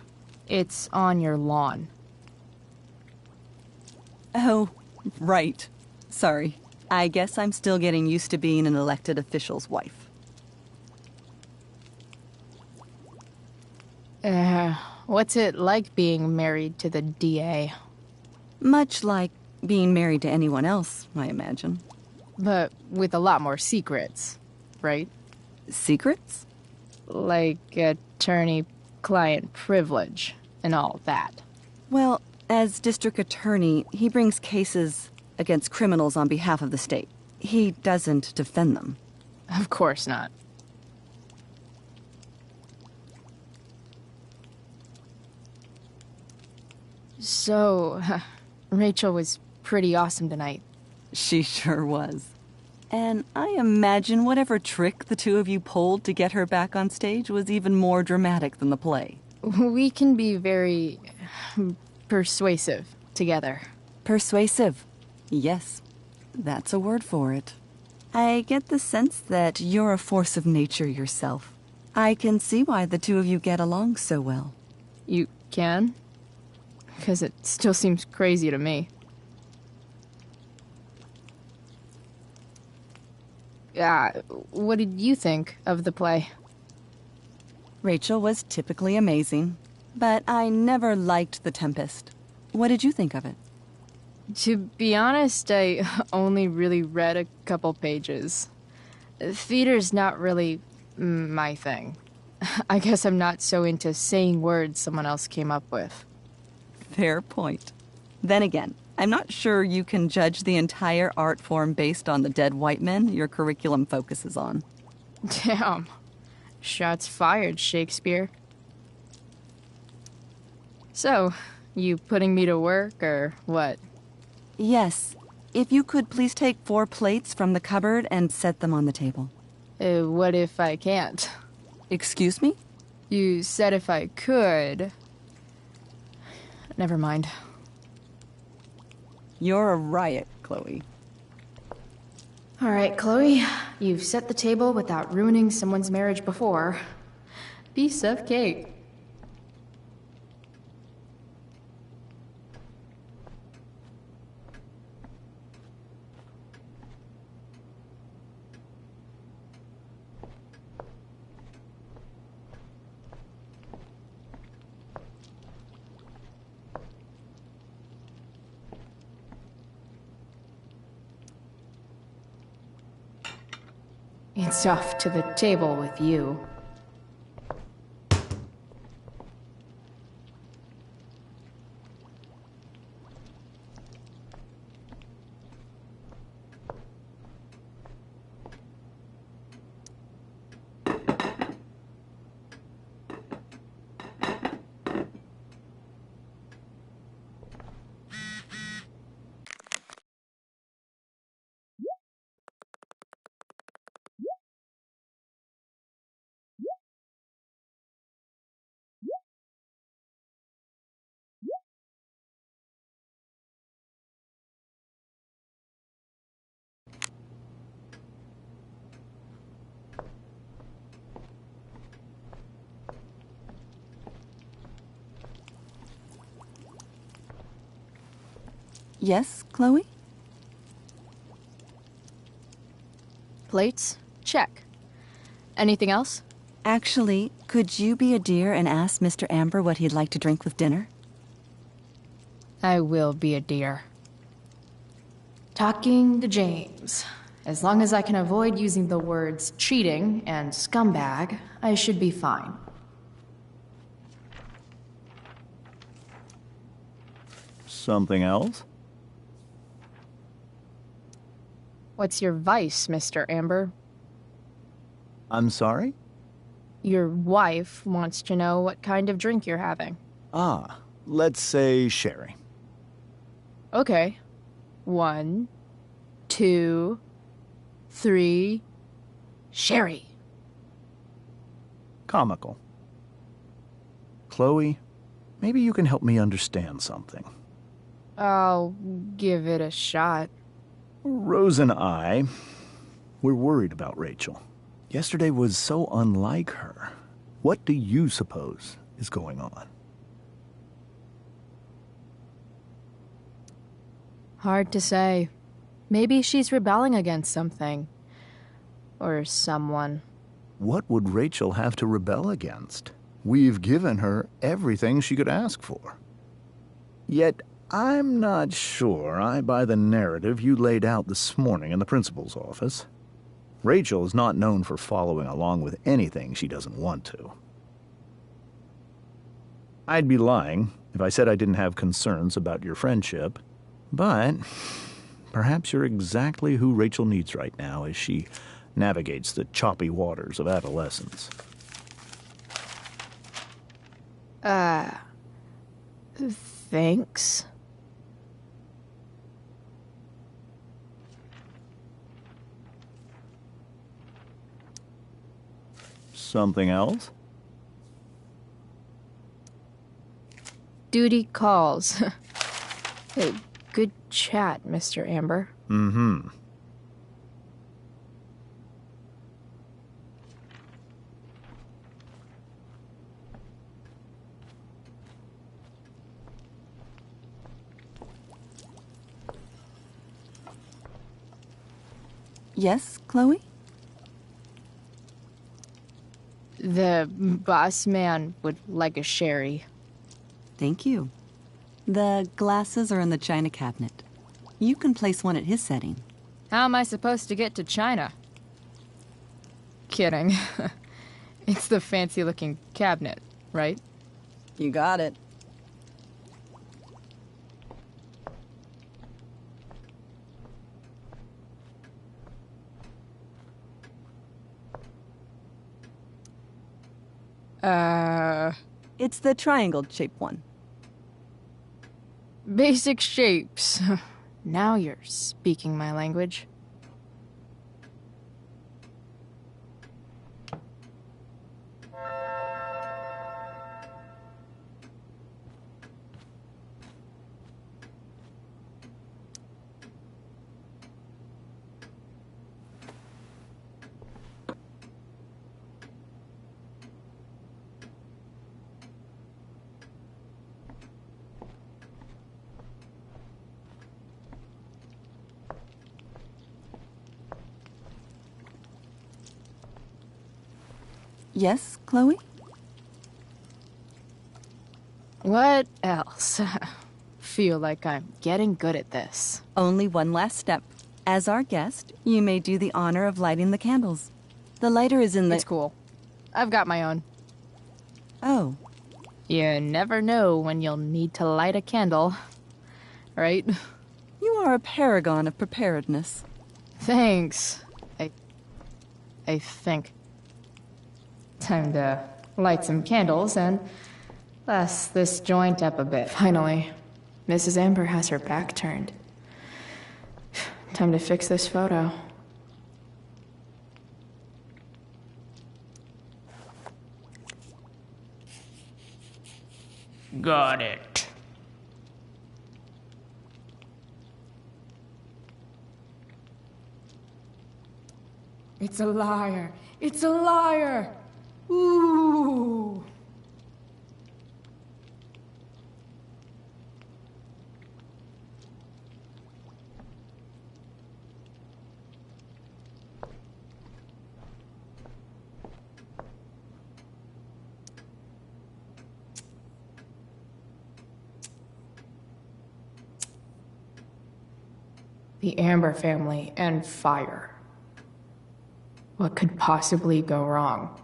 [SPEAKER 4] It's on your lawn.
[SPEAKER 9] Oh, right. Sorry. I guess I'm still getting used to being an elected official's wife.
[SPEAKER 4] What's it like being married to the DA?
[SPEAKER 9] Much like being married to anyone else, I imagine.
[SPEAKER 4] But with a lot more secrets, right?
[SPEAKER 9] Secrets?
[SPEAKER 4] Like attorney-client privilege and all that.
[SPEAKER 9] Well, as district attorney, he brings cases against criminals on behalf of the state. He doesn't defend them.
[SPEAKER 4] Of course not. So, Rachel was pretty awesome tonight.
[SPEAKER 9] She sure was. And I imagine whatever trick the two of you pulled to get her back on stage was even more dramatic than the play.
[SPEAKER 4] We can be very persuasive together.
[SPEAKER 9] Persuasive, yes. That's a word for it. I get the sense that you're a force of nature yourself. I can see why the two of you get along so well.
[SPEAKER 4] You can? Because it still seems crazy to me. What did you think of the play?
[SPEAKER 9] Rachel was typically amazing, but I never liked The Tempest. What did you think of it?
[SPEAKER 4] To be honest, I only really read a couple pages. Theater's not really my thing. I guess I'm not so into saying words someone else came up with.
[SPEAKER 9] Fair point. Then again, I'm not sure you can judge the entire art form based on the dead white men your curriculum focuses on.
[SPEAKER 4] Damn. Shots fired, Shakespeare. So, you putting me to work, or what?
[SPEAKER 9] Yes. If you could please take 4 plates from the cupboard and set them on the table.
[SPEAKER 4] What if I can't?
[SPEAKER 9] Excuse me?
[SPEAKER 4] You said if I could. Never mind.
[SPEAKER 9] You're a riot, Chloe.
[SPEAKER 3] All right, Chloe. You've set the table without ruining someone's marriage before. Piece of cake. It's off to the table with you.
[SPEAKER 9] Yes, Chloe?
[SPEAKER 4] Plates? Check. Anything else?
[SPEAKER 9] Actually, could you be a dear and ask Mr. Amber what he'd like to drink with dinner?
[SPEAKER 4] I will be a dear.
[SPEAKER 3] Talking to James. As long as I can avoid using the words cheating and scumbag, I should be fine.
[SPEAKER 6] Something else?
[SPEAKER 4] What's your vice, Mr. Amber?
[SPEAKER 6] I'm sorry?
[SPEAKER 4] Your wife wants to know what kind of drink you're having.
[SPEAKER 6] Ah, let's say sherry.
[SPEAKER 4] Okay. 1, 2, 3... Sherry!
[SPEAKER 6] Comical. Chloe, maybe you can help me understand something.
[SPEAKER 4] I'll give it a shot.
[SPEAKER 6] Rose and I, we're worried about Rachel. Yesterday was so unlike her. What do you suppose is going on?
[SPEAKER 4] Hard to say. Maybe she's rebelling against something. Or someone.
[SPEAKER 6] What would Rachel have to rebel against? We've given her everything she could ask for. Yet, I'm not sure I buy the narrative you laid out this morning in the principal's office. Rachel is not known for following along with anything she doesn't want to. I'd be lying if I said I didn't have concerns about your friendship, but perhaps you're exactly who Rachel needs right now as she navigates the choppy waters of adolescence.
[SPEAKER 4] Thanks.
[SPEAKER 6] Something else?
[SPEAKER 4] Duty calls.
[SPEAKER 3] Good chat, Mr. Amber.
[SPEAKER 6] Mm-hmm.
[SPEAKER 9] Yes, Chloe?
[SPEAKER 5] The boss man would like a sherry.
[SPEAKER 9] Thank you. The glasses are in the china cabinet. You can place one at his setting.
[SPEAKER 5] How am I supposed to get to China? Kidding. It's the fancy-looking cabinet, right?
[SPEAKER 9] You got it.
[SPEAKER 5] It's
[SPEAKER 9] the triangle-shaped one.
[SPEAKER 5] Basic shapes. Now you're speaking my language.
[SPEAKER 9] Yes, Chloe?
[SPEAKER 5] What else? Feel like I'm getting good at this.
[SPEAKER 9] Only one last step. As our guest, you may do the honor of lighting the candles. The lighter is in the...
[SPEAKER 5] It's cool. I've got my own.
[SPEAKER 9] Oh.
[SPEAKER 5] You never know when you'll need to light a candle, right?
[SPEAKER 9] You are a paragon of preparedness.
[SPEAKER 5] Thanks. I think. Time to light some candles and bless this joint up a bit.
[SPEAKER 3] Finally, Mrs. Amber has her back turned. Time to fix this photo.
[SPEAKER 2] Got it.
[SPEAKER 4] It's a liar. It's a liar. Ooh.
[SPEAKER 3] The Amber family and fire. What could possibly go wrong?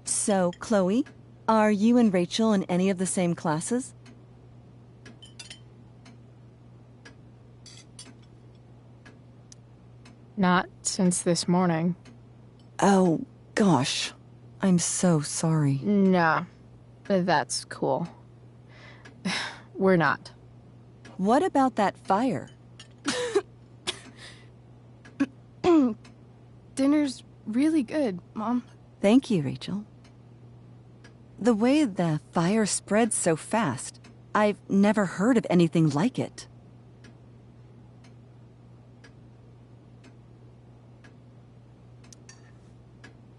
[SPEAKER 9] So, Chloe, are you and Rachel in any of the same classes?
[SPEAKER 3] Not since this morning.
[SPEAKER 9] Oh, gosh. I'm so sorry.
[SPEAKER 3] Nah, that's cool. We're not.
[SPEAKER 9] What about that fire?
[SPEAKER 4] Dinner's really good, Mom.
[SPEAKER 9] Thank you, Rachel. The way the fire spreads so fast, I've never heard of anything like it.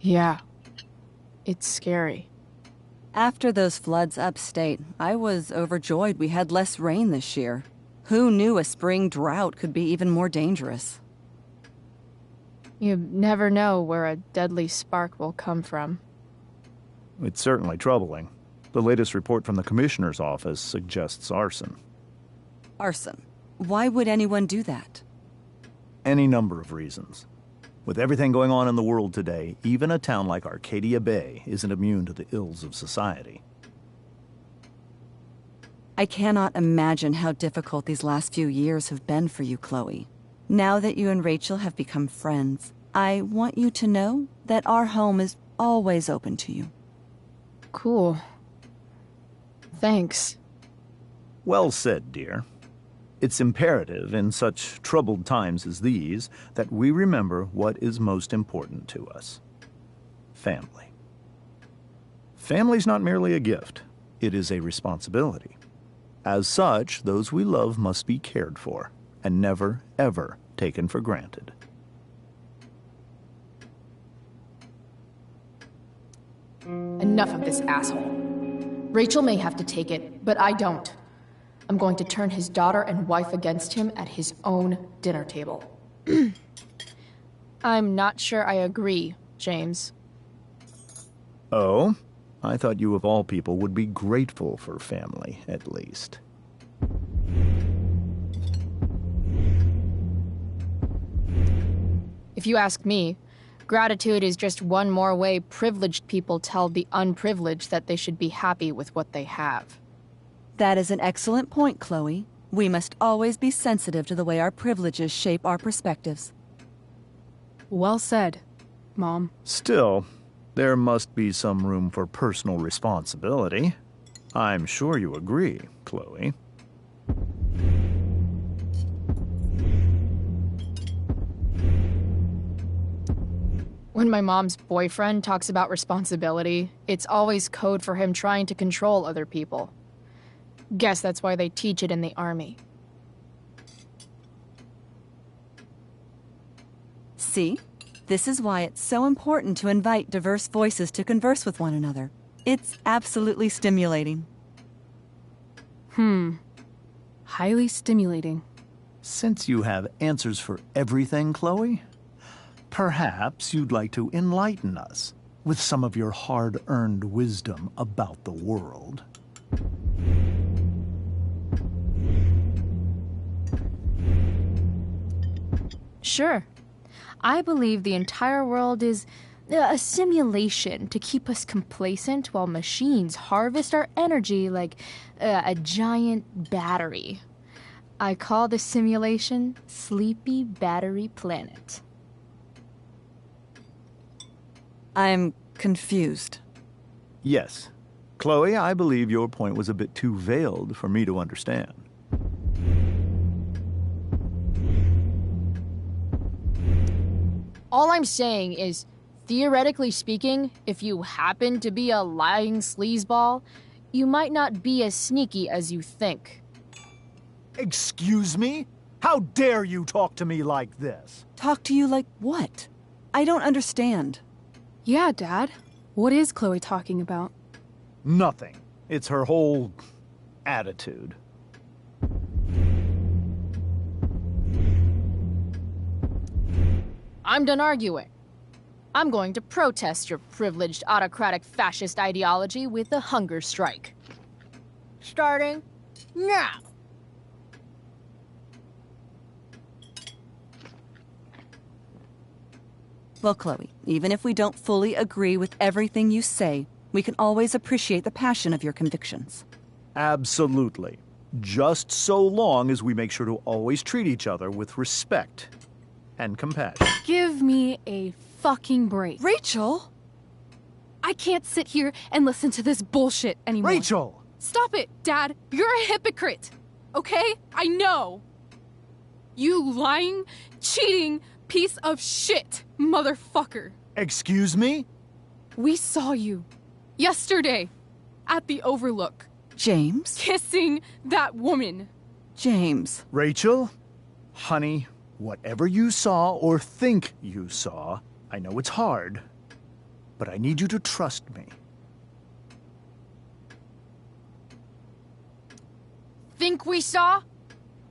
[SPEAKER 3] Yeah, it's scary.
[SPEAKER 9] After those floods upstate, I was overjoyed we had less rain this year. Who knew a spring drought could be even more dangerous?
[SPEAKER 3] You never know where a deadly spark will come from.
[SPEAKER 6] It's certainly troubling. The latest report from the Commissioner's office suggests arson.
[SPEAKER 9] Arson? Why would anyone do that?
[SPEAKER 6] Any number of reasons. With everything going on in the world today, even a town like Arcadia Bay isn't immune to the ills of society.
[SPEAKER 9] I cannot imagine how difficult these last few years have been for you, Chloe. Now that you and Rachel have become friends, I want you to know that our home is always open to you.
[SPEAKER 3] Cool.
[SPEAKER 4] Thanks.
[SPEAKER 6] Well said, dear. It's imperative in such troubled times as these that we remember what is most important to us. Family. Family's not merely a gift, it is a responsibility. As such, those we love must be cared for and never, ever taken for granted.
[SPEAKER 3] Enough of this asshole. Rachel may have to take it, but I don't. I'm going to turn his daughter and wife against him at his own dinner table.
[SPEAKER 5] I'm not sure I agree, James.
[SPEAKER 6] Oh? I thought you of all people would be grateful for family, at least.
[SPEAKER 5] If you ask me, gratitude is just one more way privileged people tell the unprivileged that they should be happy with what they have.
[SPEAKER 9] That is an excellent point, Chloe. We must always be sensitive to the way our privileges shape our perspectives.
[SPEAKER 4] Well said, Mom.
[SPEAKER 6] Still, there must be some room for personal responsibility. I'm sure you agree, Chloe.
[SPEAKER 5] When my mom's boyfriend talks about responsibility, it's always code for him trying to control other people. Guess that's why they teach it in the army.
[SPEAKER 9] See? This is why it's so important to invite diverse voices to converse with one another. It's absolutely stimulating.
[SPEAKER 4] Highly stimulating.
[SPEAKER 6] Since you have answers for everything, Chloe, perhaps you'd like to enlighten us with some of your hard-earned wisdom about the world.
[SPEAKER 5] Sure. I believe the entire world is a simulation to keep us complacent while machines harvest our energy like a giant battery. I call the simulation Sleepy Battery Planet.
[SPEAKER 9] I'm confused.
[SPEAKER 6] Yes. Chloe, I believe your point was a bit too veiled for me to understand.
[SPEAKER 5] All I'm saying is, theoretically speaking, if you happen to be a lying sleazeball, you might not be as sneaky as you think.
[SPEAKER 6] Excuse me? How dare you talk to me like this?
[SPEAKER 9] Talk to you like what? I don't understand.
[SPEAKER 4] Yeah, Dad. What is Chloe talking about?
[SPEAKER 6] Nothing. It's her whole attitude.
[SPEAKER 5] I'm done arguing. I'm going to protest your privileged autocratic fascist ideology with a hunger strike. Starting now.
[SPEAKER 9] Well, Chloe, even if we don't fully agree with everything you say, we can always appreciate the passion of your convictions.
[SPEAKER 6] Absolutely. Just so long as we make sure to always treat each other with respect and compassion.
[SPEAKER 4] Give me a fucking break.
[SPEAKER 9] Rachel!
[SPEAKER 4] I can't sit here and listen to this bullshit anymore.
[SPEAKER 6] Rachel!
[SPEAKER 4] Stop it, Dad. You're a hypocrite. Okay? I know. You lying, cheating piece of shit, motherfucker.
[SPEAKER 6] Excuse me?
[SPEAKER 4] We saw you yesterday at the Overlook.
[SPEAKER 9] James?
[SPEAKER 4] Kissing that woman.
[SPEAKER 9] James.
[SPEAKER 6] Rachel? Honey, whatever you saw or think you saw, I know it's hard, but I need you to trust me.
[SPEAKER 5] Think we saw?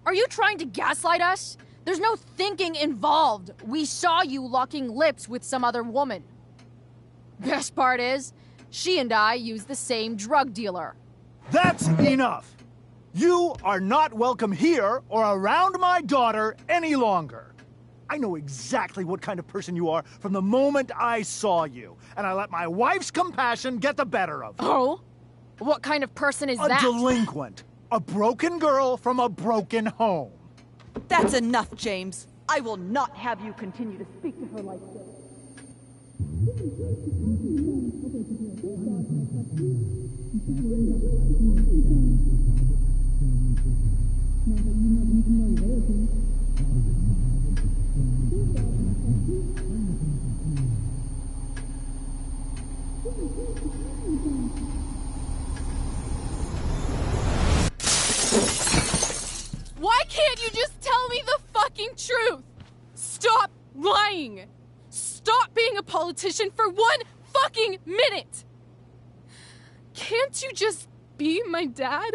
[SPEAKER 5] Are you trying to gaslight us? There's no thinking involved. We saw you locking lips with some other woman. Best part is, she and I use the same drug dealer.
[SPEAKER 6] That's enough! You are not welcome here or around my daughter any longer. I know exactly what kind of person you are from the moment I saw you, and I let my wife's compassion get the better of you.
[SPEAKER 5] Oh? What kind of person is that?
[SPEAKER 6] A delinquent. A broken girl from a broken home.
[SPEAKER 9] That's enough, James. I will not have you continue to speak to her like this.
[SPEAKER 4] Why can't you just tell me the fucking truth? Stop lying! Stop being a politician for 1 fucking minute! Can't you just be my dad?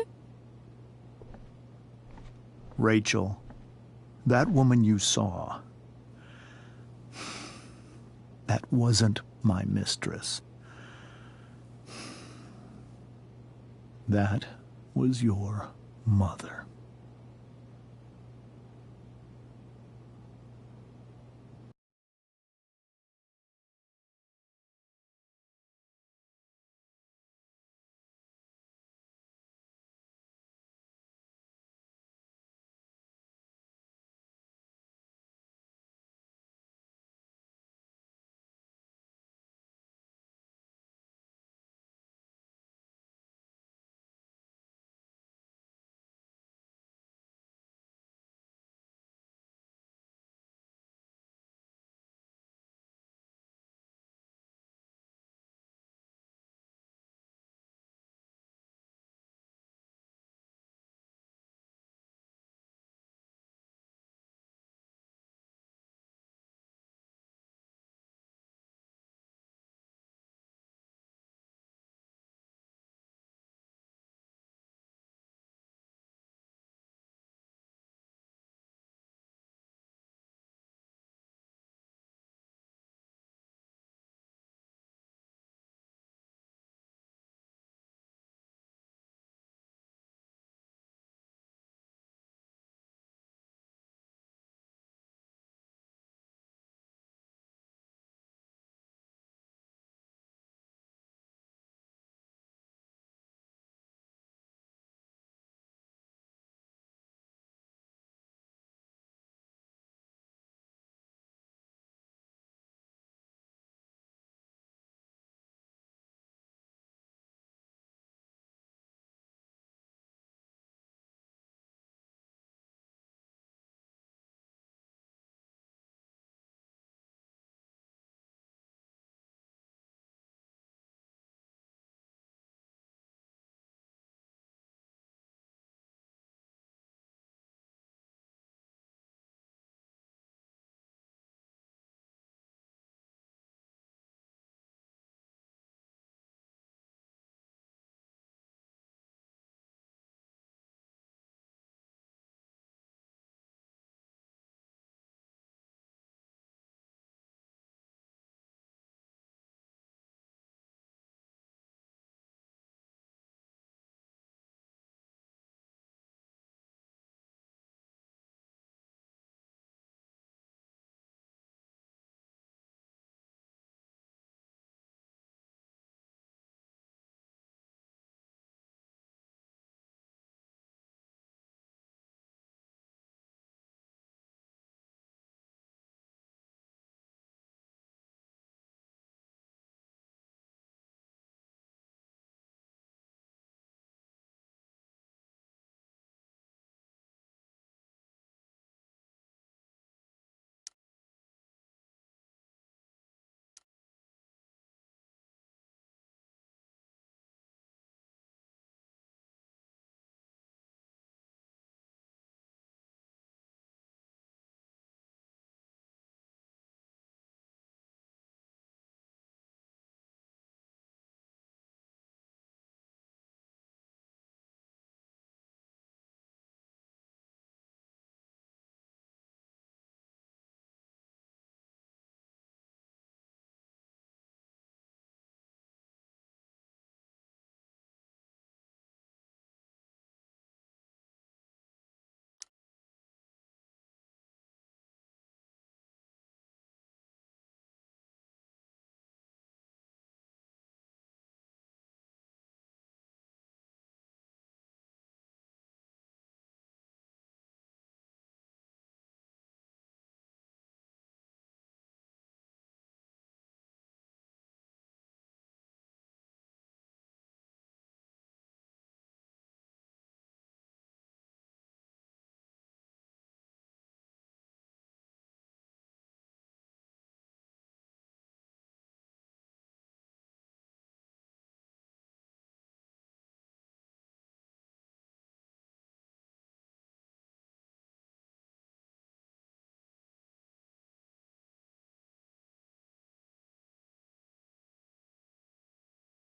[SPEAKER 6] Rachel, that woman you saw, that wasn't my mistress. That was your mother.